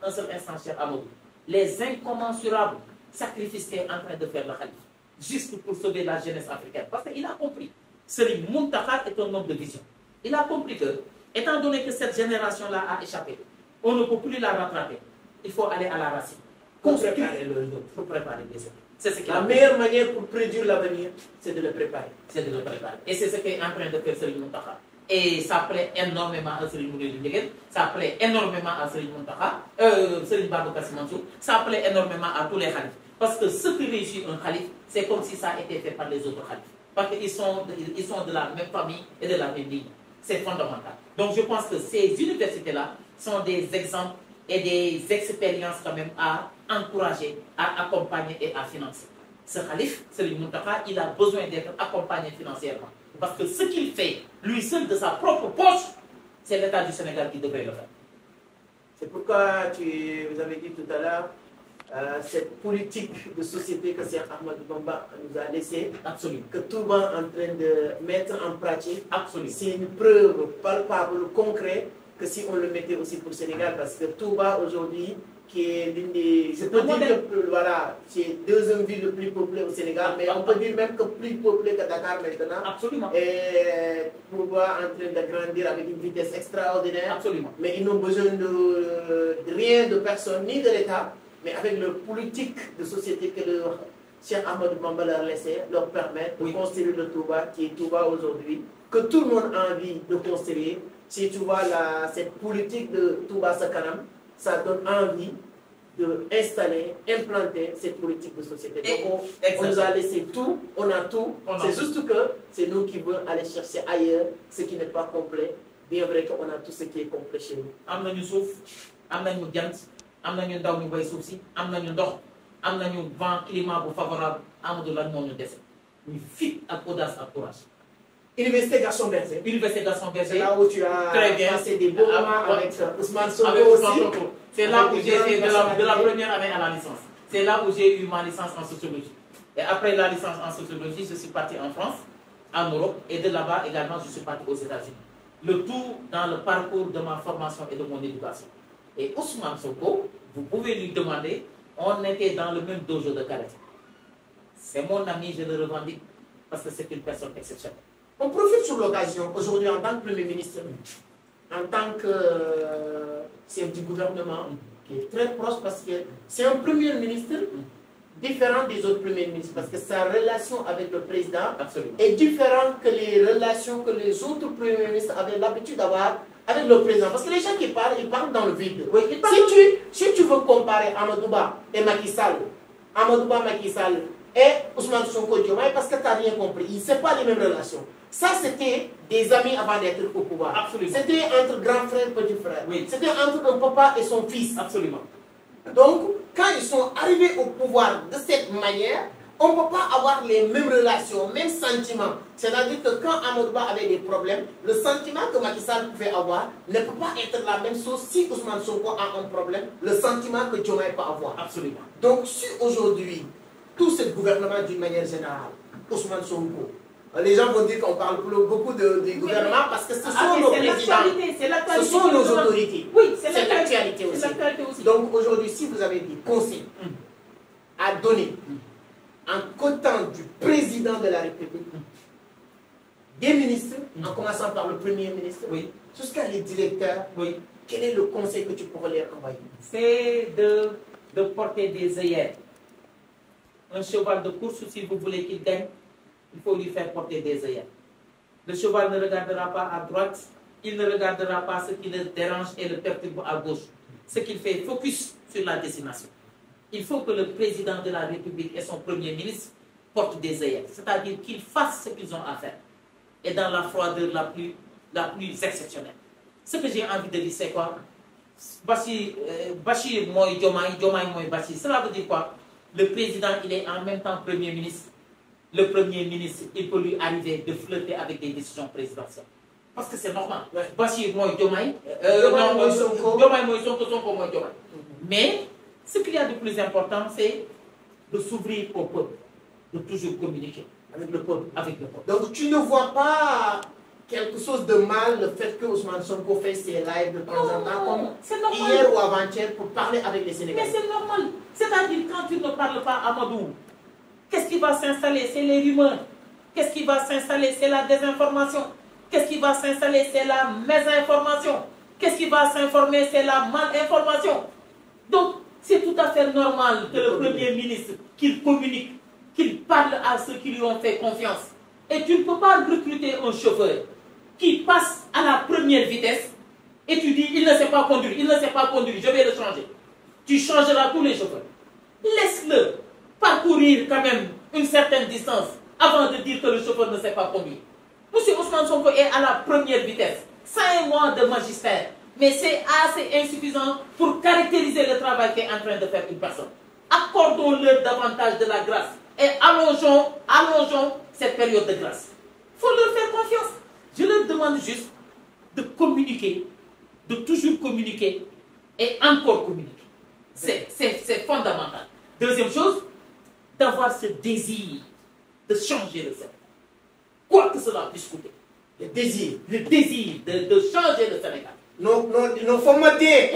un seul instant, cher Amadou, les incommensurables sacrifices qu'est en train de faire le Khalif, juste pour sauver la jeunesse africaine. Parce qu'il a compris. Serigne Mountakha est un homme de vision. Il a compris que, étant donné que cette génération-là a échappé, on ne peut plus la rattraper. Il faut aller à la racine. Pour préparer les autres. C'est ce la meilleure manière pour prédire l'avenir, c'est de le préparer. C'est de le préparer. Et c'est ce qu'est en train de faire Serigne Mountakha. Et ça plaît énormément à Serigne Mounirou Ndiéguène, ça plaît énormément à Serigne Mountakha, Serigne Babacar Sy Mansour, ça plaît énormément à tous les khalifs. Parce que ce qui réussit un khalif, c'est comme si ça a été fait par les autres khalifs. Parce qu'ils sont de la même famille et de la même ligne. C'est fondamental. Donc je pense que ces universités-là sont des exemples et des expériences quand même à encourager, à accompagner et à financer. Ce khalif, Serigne Mountakha, il a besoin d'être accompagné financièrement. Parce que ce qu'il fait, lui seul de sa propre poche, c'est l'État du Sénégal qui devrait le faire. C'est pourquoi vous avez dit tout à l'heure, cette politique de société que Cheikh Ahmadou Bamba nous a laissée, absolument, que Touba est en train de mettre en pratique, absolument, c'est une preuve palpable, concrète, que si on le mettait aussi pour le Sénégal, parce que Touba aujourd'hui, qui est l'une des... Je peux dire que voilà, c'est deuxième ville le plus peuplée au Sénégal, mais on peut dire même que plus peuplée que Dakar maintenant. Absolument. Et Touba en train de grandir avec une vitesse extraordinaire. Absolument. Mais ils n'ont besoin de rien de personne, ni de l'État, mais avec leur politique de société que le Cheikh Ahmadou Bamba leur laissait, leur permettre de construire le Touba, qui est Touba aujourd'hui, que tout le monde a envie de construire. Si tu vois cette politique de Touba Sakanam, ça donne envie d'installer, implanter cette politique de société. Donc on nous a laissé tout, on a tout. C'est juste que c'est nous qui voulons aller chercher ailleurs ce qui n'est pas complet. Bien vrai qu'on a tout ce qui est complet chez nous. Amna ñu suuf, amna ñu jant, amna ñu ndaw ñu bay suuf si, amna ñu ndox, amna ñu vent climat bu favorable, Amadou lan moo ñu dese. Ñu fit ak audace ak courage. Université Gaston Berger. Université Gaston Berger. C'est là où tu as passé des beaux moments avec Ousmane Sonko aussi. C'est là où j'ai fait de la première année à la licence. C'est là où j'ai eu ma licence en sociologie. Et après la licence en sociologie, je suis parti en France, en Europe, et de là-bas également, je suis parti aux États-Unis. Le tout dans le parcours de ma formation et de mon éducation. Et Ousmane Sonko, vous pouvez lui demander, on était dans le même dojo de karaté. C'est mon ami, je le revendique, parce que c'est une personne exceptionnelle. On profite sur l'occasion, aujourd'hui en tant que Premier ministre, en tant que chef du gouvernement, qui est très proche, parce que c'est un Premier ministre différent des autres Premiers ministres, parce que sa relation avec le président est différente que les relations que les autres Premiers ministres avaient l'habitude d'avoir avec le président. Parce que les gens qui parlent, ils parlent dans le vide. Oui, si tu veux comparer Amadouba et Macky Sall, Amadouba, Macky Sall et Ousmane Sonko Diomaye, parce que tu n'as rien compris, ce n'est pas les mêmes relations. Ça, c'était des amis avant d'être au pouvoir. C'était entre grand frère et petit frère. Oui. C'était entre un papa et son fils. Absolument. Donc, quand ils sont arrivés au pouvoir de cette manière, on ne peut pas avoir les mêmes relations, mêmes sentiments. C'est-à-dire que quand Amadouba avait des problèmes, le sentiment que Macky Sall pouvait avoir ne peut pas être la même chose si Ousmane Sonko a un problème, le sentiment que Diomaye peut avoir. Absolument. Donc, si aujourd'hui, tout ce gouvernement d'une manière générale, Ousmane Sonko, les gens vont dire qu'on parle beaucoup du gouvernement parce que ce sont nos présidents, ce sont nos autorités. Oui, c'est l'actualité aussi. Donc aujourd'hui, si vous avez des conseils à donner en cotant du président de la République, des ministres, en commençant par le Premier ministre, jusqu'à les directeurs, quel est le conseil que tu pourrais leur envoyer? C'est de porter des œillères. Un cheval de course, si vous voulez qu'il gagne, il faut lui faire porter des œillères. Le cheval ne regardera pas à droite, il ne regardera pas ce qui le dérange et le perturbe à gauche. Ce qu'il fait focus sur la destination. Il faut que le président de la République et son Premier ministre portent des œillères, c'est-à-dire qu'ils fassent ce qu'ils ont à faire. Et dans la froideur la plus exceptionnelle. Ce que j'ai envie de dire, c'est quoi? Bachir Moy Diomaye, Diomaye Moy Bachir. Cela veut dire quoi? Le président, il est en même temps Premier ministre. Le Premier ministre, il peut lui arriver de flirter avec des décisions présidentielles. Parce que c'est normal. Bachir Moy Diomaye, Diomaye Moy Sonko, Sonko Moy Diomaye. Mais ce qu'il y a de plus important, c'est de s'ouvrir au peuple, de toujours communiquer avec le peuple. Donc tu ne vois pas quelque chose de mal le fait que Ousmane Sonko fait ses lives de temps en temps, comme hier ou avant-hier, pour parler avec les Sénégalais. Mais c'est normal. C'est-à-dire quand tu ne parles pas à Amadou, qu'est-ce qui va s'installer? C'est les rumeurs. Qu'est-ce qui va s'installer? C'est la désinformation. Qu'est-ce qui va s'installer? C'est la mésinformation. Qu'est-ce qui va s'informer? C'est la malinformation. Donc, c'est tout à fait normal que le Premier ministre, qu'il communique, qu'il parle à ceux qui lui ont fait confiance. Et tu ne peux pas recruter un chauffeur qui passe à la première vitesse et tu dis, il ne sait pas conduire, il ne sait pas conduire, je vais le changer. Tu changeras tous les chauffeurs. Laisse-le parcourir quand même une certaine distance avant de dire que le chauffeur ne sait pas conduire. Monsieur Ousmane Sonko est à la première vitesse. 5 mois de magistère. Mais c'est assez insuffisant pour caractériser le travail qu'est en train de faire une personne. Accordons-leur davantage de la grâce et allongeons cette période de grâce. Il faut leur faire confiance. Je leur demande juste de communiquer, de toujours communiquer et encore communiquer. C'est fondamental. Deuxième chose, d'avoir ce désir de changer le Sénégal. Quoi que cela puisse coûter. Le désir de changer le Sénégal. Non, formatés.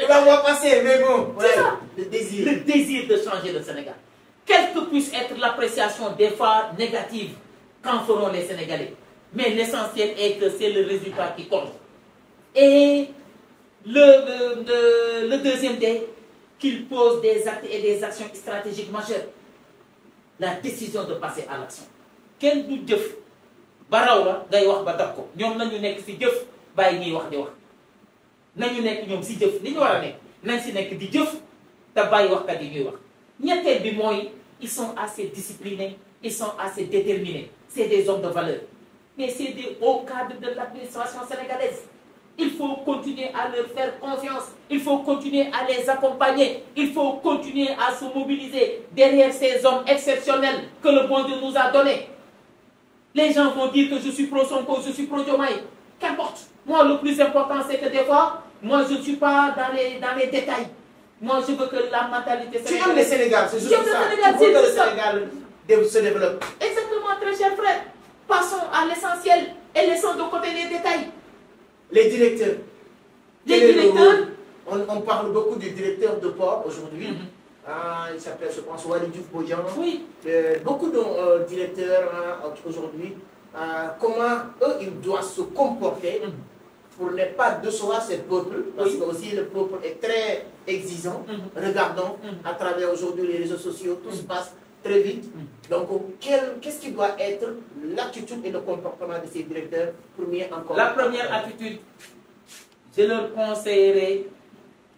On va voir passer, mais bon. C'est ça. Le désir. Le désir de changer le Sénégal. Quelle que puisse être l'appréciation des fois négative qu'en feront les Sénégalais. Mais l'essentiel est que c'est le résultat qui compte. Et le deuxième dé, qu'il pose des actes et des actions stratégiques majeures. La décision de passer à l'action. Quel du jëf baraw la ngay wax ba dab ko ñoom nañu nekk si jëf bàyyi ñuy wax di wax nañu nekk ñoom si jëf li ñu war a nekk nañ si nekk di jëf te bàyyi waxkat yi ñuy wax. ñetteel bi mooy ils sont assez disciplinés, ils sont assez déterminés, c'est des hommes de valeur, mais c'est des hauts cadres de l'administration sénégalaise. Il faut continuer à leur faire confiance, il faut continuer à les accompagner, il faut continuer à se mobiliser derrière ces hommes exceptionnels que le bon Dieu nous a donnés. Les gens vont dire que je suis pro Sonko, je suis pro Diomaye, qu'importe. Moi, le plus important, c'est que des fois, moi, je ne suis pas dans les détails. Moi, je veux que la mentalité sénégalaise... Tu aimes le Sénégal, c'est juste ça. Tu veux que le Sénégal se développe. Exactement, très cher frère. Passons à l'essentiel et laissons de côté les détails. Les directeurs. Les directeurs. On parle beaucoup du directeur de port aujourd'hui. Il s'appelle, je pense, Waly Diouf Bodian. Oui. Beaucoup de directeurs aujourd'hui. Comment eux, ils doivent se comporter pour ne pas décevoir ce peuple. Parce que aussi le peuple est très exigeant. Regardons à travers aujourd'hui les réseaux sociaux, tout se passe très vite. Donc, qu'est-ce qui doit être l'attitude et le comportement de ces directeurs pour mieux encore? La première attitude, je leur conseillerais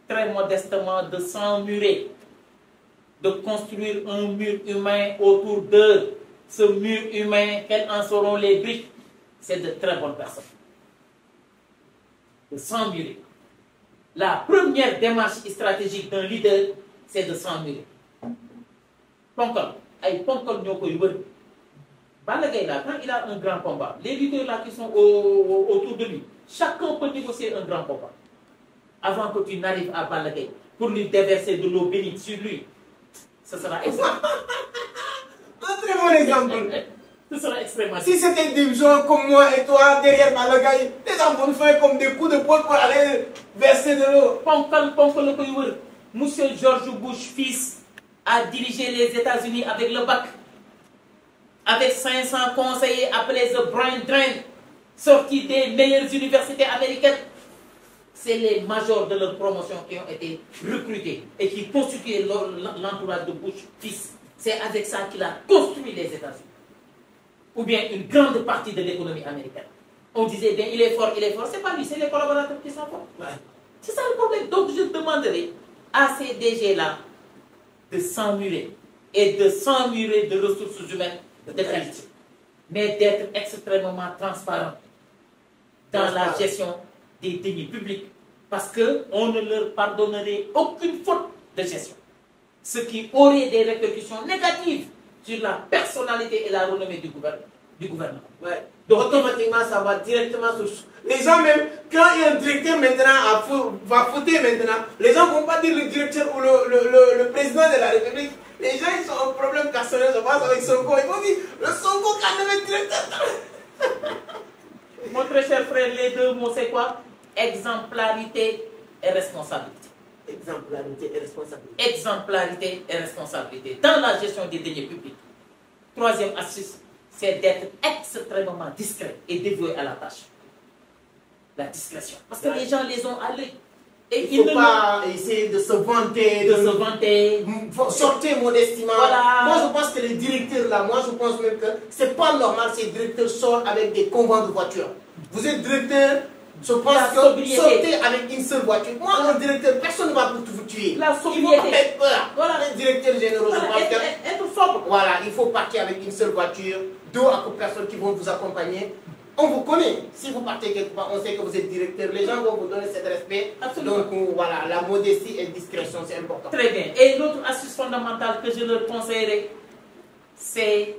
très modestement de s'emmurer, de construire un mur humain autour d'eux. Ce mur humain, quelles en seront les briques? C'est de très bonnes personnes. De s'emmurer. La première démarche stratégique d'un leader, c'est de s'emmurer. Ponkal, ay Ponkal ñoo koy wër. Balla Gaye là, quand il a un grand combat, les leaders là qui sont autour de lui, chacun peut négocier un grand combat. Avant que tu n'arrives à Balla Gaye, pour lui déverser de l'eau bénite sur lui, ce sera extrêmement... Un très bon exemple. Ce sera extrêmement... Si c'était des gens comme moi et toi derrière Balla Gaye, les gens vont faire comme des coups de poing pour aller verser de l'eau. Ponkal le koy wër. Monsieur George Bush fils a dirigé les États-Unis avec le bac, avec 500 conseillers appelés The Brain Drain, sortis des meilleures universités américaines. C'est les majors de leur promotion qui ont été recrutés et qui constituaient l'entourage de Bush fils. C'est avec ça qu'il a construit les États-Unis. Ou bien une grande partie de l'économie américaine. On disait bien, il est fort, c'est pas lui, c'est les collaborateurs qui sont forts. Ouais. C'est ça le problème. Donc je demanderai à ces DG-là de s'emmurer et de s'emmurer de ressources humaines de qualité, mais d'être extrêmement transparent dans la gestion des deniers publics, parce qu'on ne leur pardonnerait aucune faute de gestion, ce qui aurait des répercussions négatives sur la personnalité et la renommée du gouvernement. Ouais. Donc automatiquement, ça va directement sur... Les gens même, quand il y a un directeur maintenant va fouter maintenant, les gens ne vont pas dire le directeur ou le président de la République. Les gens, ils ont un problème personnel, je pense, avec Sonko. Ils vont dire, le Sonko quand même est directeur. Mon très cher frère, les deux mots, c'est quoi? Exemplarité et responsabilité. Exemplarité et responsabilité. Exemplarité et responsabilité dans la gestion des deniers publics. Troisième astuce, c'est d'être extrêmement discret et dévoué à la tâche. La discrétion. Parce que les gens les ont à l'œil. Et il ne faut pas essayer de se vanter. Se vanter. Sortir modestement. Voilà. Moi, je pense que les directeurs là, moi, je pense même que c'est pas normal si les directeurs sortent avec des convois de voitures. Vous êtes directeur, je pense que sortez avec une seule voiture. Moi, un directeur, personne ne va vous tuer. La sobriété. Il faut pas être peur. Voilà. Les directeurs généraux, je pense que... Être sobre. Voilà, il faut partir avec une seule voiture, 2 à 4 personnes qui vont vous accompagner. On vous connaît. Si vous partez quelque part, on sait que vous êtes directeur. Les gens vont vous donner cet respect. Absolument. Donc voilà, la modestie et la discrétion, c'est important. Très bien. Et l'autre astuce fondamentale que je leur conseillerais, c'est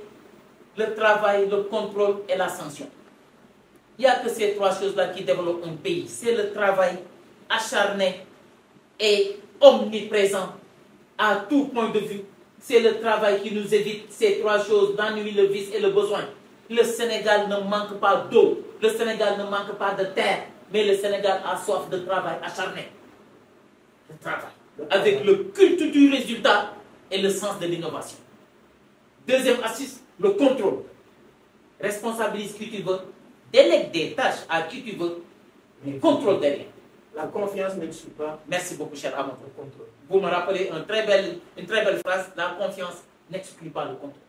le travail, le contrôle et la sanction. Il n'y a que ces 3 choses-là qui développent un pays. C'est le travail acharné et omniprésent à tout point de vue. C'est le travail qui nous évite ces 3 choses, l'ennui, le vice et le besoin. Le Sénégal ne manque pas d'eau, le Sénégal ne manque pas de terre, mais le Sénégal a soif de travail acharné. Le travail. Avec le culte du résultat et le sens de l'innovation. Deuxième astuce, le contrôle. Responsabilise qui tu veux, délègue des tâches à qui tu veux, mais contrôle derrière. La confiance n'exclut pas. Merci beaucoup, cher Amadou. Vous me rappelez une très belle phrase, la confiance n'exclut pas le contrôle.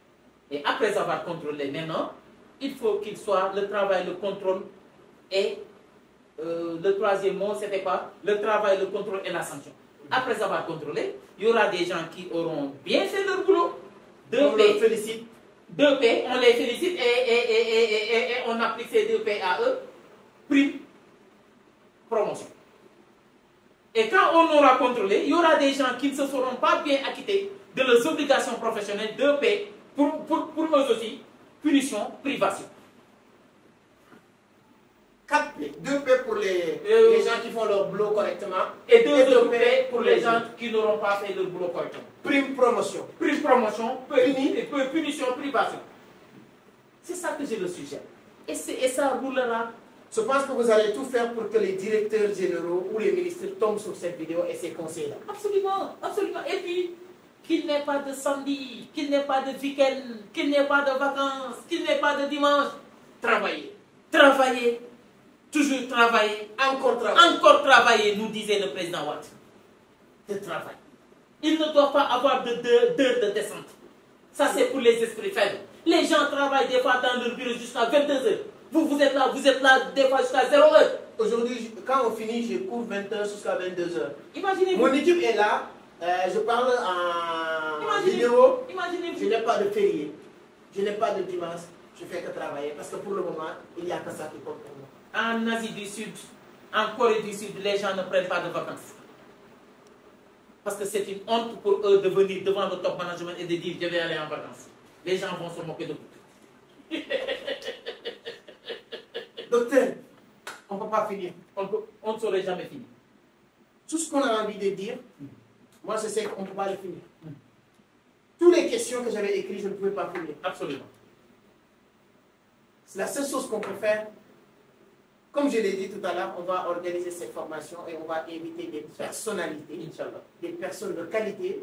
Et après avoir contrôlé maintenant, il faut qu'il soit le travail, le contrôle et le troisième mot, c'était quoi? Le travail, le contrôle et la sanction. Après avoir contrôlé, il y aura des gens qui auront bien fait leur boulot. On les félicite. 2P, on les félicite et on applique ces 2P à eux. Prime, promotion. Et quand on aura contrôlé, il y aura des gens qui ne se seront pas bien acquittés de leurs obligations professionnelles. 2P, pour eux aussi, punition, privation. 4P. 2P pour les gens qui font leur boulot correctement. Et 2P pour les gens qui n'auront pas fait leur boulot correctement. Prime promotion. Prime promotion, punition, privation. C'est ça que je le suggère. Et ça roulera. Je pense que vous allez tout faire pour que les directeurs généraux ou les ministres tombent sur cette vidéo et ces conseils-là. Absolument, absolument. Et puis, qu'il n'y ait pas de samedi, qu'il n'y ait pas de week-end, qu'il n'y ait pas de vacances, qu'il n'y ait pas de dimanche. Travailler. Travailler. Toujours travailler. Encore travailler. Encore travailler, nous disait le président Watt. De travail. Il ne doit pas avoir d'heures de descente. Ça, c'est pour les esprits faibles. Les gens travaillent des fois dans leur bureau jusqu'à 22h. Vous êtes là des fois jusqu'à 0h. Aujourd'hui, quand on finit, je cours 20h jusqu'à 22h. Imaginez-vous. Mon équipe est là. Je parle en vidéo. Imaginez-vous. Je n'ai pas de férié. Je n'ai pas de dimanche. Je fais que travailler. Parce que pour le moment, il n'y a que ça qui compte pour moi. En Asie du Sud, en Corée du Sud, les gens ne prennent pas de vacances. Parce que c'est une honte pour eux de venir devant le top management et de dire je vais aller en vacances. Les gens vont se moquer de vous. Docteur, on ne peut pas finir. On ne saurait jamais finir. Tout ce qu'on a envie de dire, moi je sais qu'on ne peut pas le finir. Toutes les questions que j'avais écrites, je ne pouvais pas finir. Absolument. C'est la seule chose qu'on peut faire. Comme je l'ai dit tout à l'heure, on va organiser cette formation et on va inviter des personnalités, des personnes de qualité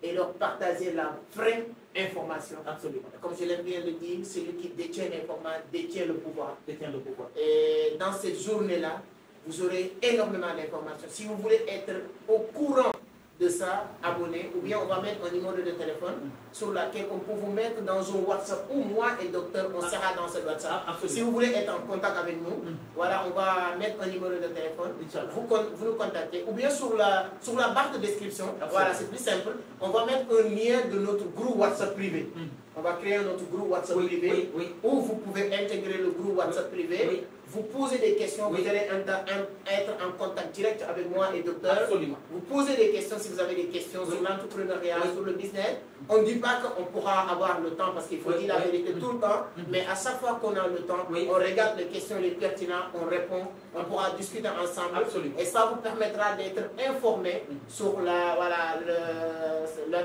et leur partager la vraie information. Absolument. Comme je l'aime bien le dire, celui qui détient l'information détient le pouvoir. Détient le pouvoir. Et dans cette journée-là, vous aurez énormément d'informations. Si vous voulez être au courant de ça, abonnez, ou bien on va mettre un numéro de téléphone sur lequel on peut vous mettre dans un WhatsApp où moi et docteur, on sera dans ce WhatsApp. Si vous voulez être en contact avec nous, voilà, on va mettre un numéro de téléphone, vous nous contactez, ou bien sur la barre de description, voilà, c'est plus simple, on va mettre un lien de notre groupe WhatsApp privé. On va créer notre groupe WhatsApp privé, où vous pouvez intégrer le groupe WhatsApp privé. Vous posez des questions, vous allez être en contact direct avec moi et docteur. Absolument. Vous posez des questions si vous avez des questions sur l'entrepreneuriat, sur le business. On ne dit pas qu'on pourra avoir le temps parce qu'il faut dire la vérité tout le temps, mais à chaque fois qu'on a le temps, on regarde les questions les pertinentes, on répond, on pourra discuter ensemble. Absolument. Et ça vous permettra d'être informé sur la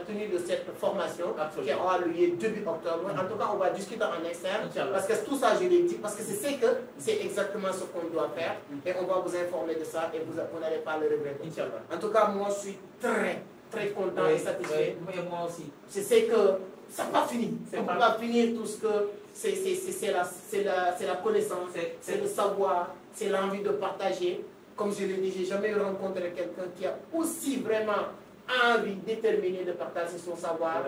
tenue de cette formation qui aura lieu début octobre. En tout cas, on va discuter en externe parce que tout ça, je l'ai dit, parce que c'est exactement ce qu'on doit faire et on va vous informer de ça et vous n'allez pas le regretter. En tout cas, moi, je suis très content et satisfait. Moi aussi. Je sais que ça n'a pas fini. On ne peut pas finir tout ce que c'est la connaissance, c'est le savoir, c'est l'envie de partager. Comme je l'ai dit, je n'ai jamais rencontré quelqu'un qui a aussi vraiment envie déterminée de partager son savoir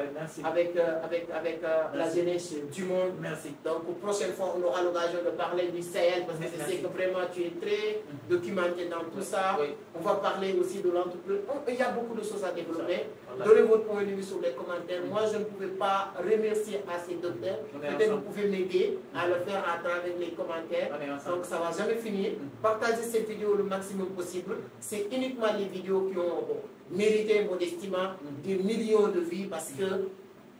avec la jeunesse du monde. Merci. Donc, la prochaine fois, on aura l'occasion de parler du Sahel parce que je sais que vraiment tu es très documenté dans tout ça. On va parler aussi de l'entreprise. Il y a beaucoup de choses à développer. Donnez votre point de vue sur les commentaires. Moi, je ne pouvais pas remercier assez docteur. Peut-être vous pouvez m'aider à le faire à travers les commentaires. Donc, ça ne va jamais finir. Partagez cette vidéo le maximum possible. C'est uniquement les vidéos qui ont mérité modestement des millions de vies parce que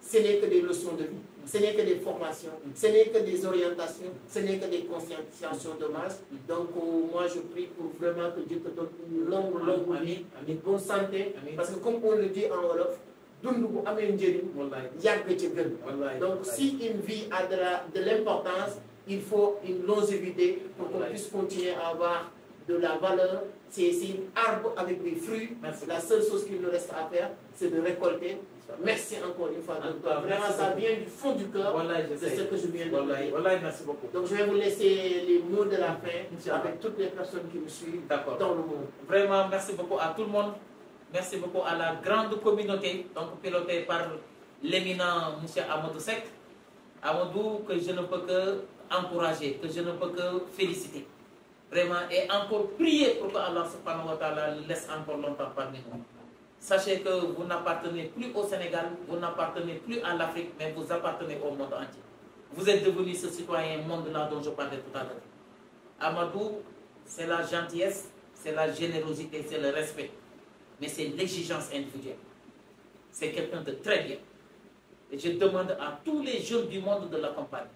ce n'est que des leçons de vie, ce n'est que des formations, ce n'est que des orientations, ce n'est que des conscientisations de masse. Donc moi je prie pour vraiment que Dieu te donne une longue vie, une bonne santé, parce que comme on le dit en Wolof, donc si une vie a de l'importance, il faut une longévité pour qu'on puisse continuer à avoir de la valeur. C'est un arbre avec des fruits. La seule chose qu'il nous reste à faire, c'est de récolter. Merci encore une fois, docteur. Vraiment, ça vient du fond du cœur. C'est ce que je viens de dire. Merci beaucoup. Donc, je vais vous laisser les mots de la fin avec toutes les personnes qui me suivent dans le monde. Vraiment, merci beaucoup à tout le monde. Merci beaucoup à la grande communauté, donc pilotée par l'éminent M. Amadou Seck. Amadou, que je ne peux que encourager, que je ne peux que féliciter. Vraiment, et encore prier pour que Allah subhanahu wa ta'ala laisse encore longtemps parmi nous. Sachez que vous n'appartenez plus au Sénégal, vous n'appartenez plus à l'Afrique, mais vous appartenez au monde entier. Vous êtes devenu ce citoyen monde-là dont je parlais tout à l'heure. Amadou, c'est la gentillesse, c'est la générosité, c'est le respect. Mais c'est l'exigence individuelle. C'est quelqu'un de très bien. Et je demande à tous les jeunes du monde de l'accompagner.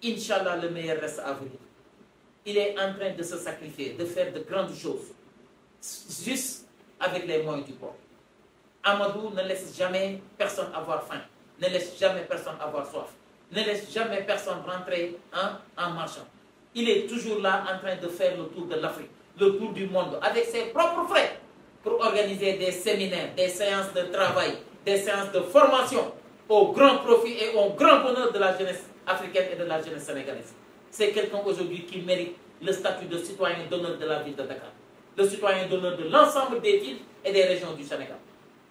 Inch'Allah, le meilleur reste à venir. Il est en train de se sacrifier, de faire de grandes choses. Juste avec les moyens du bord. Amadou ne laisse jamais personne avoir faim. Ne laisse jamais personne avoir soif. Ne laisse jamais personne rentrer en marchant. Il est toujours là en train de faire le tour de l'Afrique, le tour du monde, avec ses propres frais, pour organiser des séminaires, des séances de travail, des séances de formation, au grand profit et au grand bonheur de la jeunesse africaine et de la jeunesse sénégalaise. C'est quelqu'un aujourd'hui qui mérite le statut de citoyen d'honneur de la ville de Dakar, le citoyen d'honneur de l'ensemble des villes et des régions du Sénégal.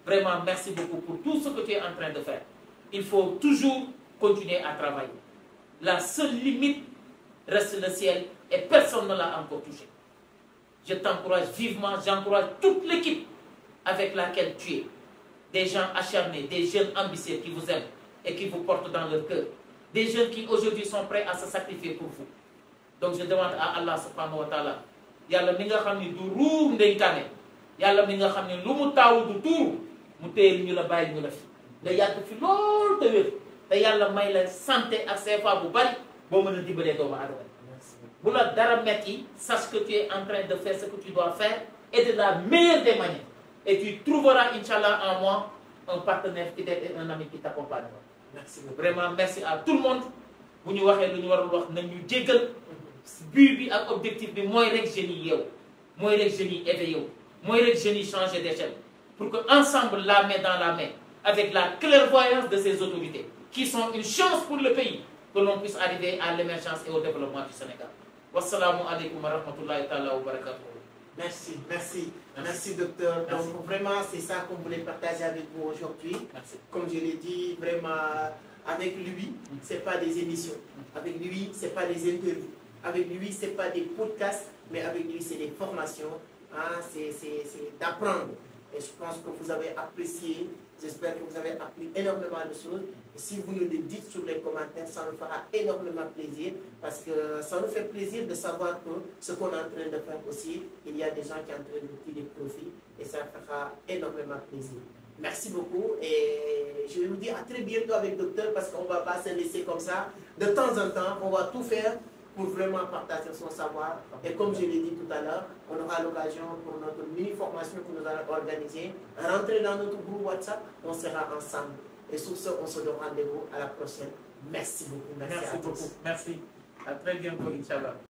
Vraiment, merci beaucoup pour tout ce que tu es en train de faire. Il faut toujours continuer à travailler. La seule limite reste le ciel et personne ne l'a encore touché. Je t'encourage vivement, j'encourage toute l'équipe avec laquelle tu es. Des gens acharnés, des jeunes ambitieux qui vous aiment et qui vous portent dans leur cœur. Des jeunes qui aujourd'hui sont prêts à se sacrifier pour vous. Donc je demande à Allah subhanahu wa ta'ala, yàlla mi nga xam ni du ruur ndenkaane, yàlla mi nga xam ni lu mu taawu du tuuru, mu téyel ñu la bàyyi ñu la fi. nga yàgg fi lool te wér te yàlla may la santé ak CFA bu bari boo mën a dimbalee doomu aadama. Bu la dara metti, sache que tu es en train de faire ce que tu dois faire et de la meilleure des manières. Et tu trouveras, Inch'Allah, en moi, un partenaire fidèle et un ami qui t'accompagnera. Merci beaucoup. Vraiment, merci à tout le monde. Bu ñu waxee lu ñu warul wax nañ ñu jéggal. But bi ak objectif bi mooy rek jeunes yi yeewu, mooy rek jeunes yi éveillé wu, mooy rek jeunes yi changer d'échelle. Pour que ensemble, la main dans la main, avec la clairvoyance de ces autorités, qui sont une chance pour le pays, que l'on puisse arriver à l'émergence et au développement du Sénégal. Wassalamu alaikum wa rahmatullahi ta'ala wa barakatuh. Merci, merci, merci docteur. Merci. Donc vraiment, c'est ça qu'on voulait partager avec vous aujourd'hui. Merci. Comme je l'ai dit, vraiment, avec lui, c'est pas des émissions. Avec lui, c'est pas des interviews. Avec lui, c'est pas des podcasts, mais avec lui, c'est des formations. Hein, c'est d'apprendre. Et je pense que vous avez apprécié. J'espère que vous avez appris énormément de choses. Et si vous nous le dites sur les commentaires, ça nous fera énormément plaisir. Parce que ça nous fait plaisir de savoir que ce qu'on est en train de faire aussi, il y a des gens qui sont en train de tirer des profits. Et ça fera énormément plaisir. Merci beaucoup. Et je vais vous dire à très bientôt avec le docteur parce qu'on ne va pas se laisser comme ça. De temps en temps, on va tout faire pour vraiment partager son savoir. Et comme je l'ai dit tout à l'heure, on aura l'occasion pour notre mini-formation que nous allons organiser, rentrer dans notre groupe WhatsApp, on sera ensemble. Et sur ce, on se donne rendez-vous à la prochaine. Merci beaucoup. Merci beaucoup. Merci. À très bientôt, Inch'Allah.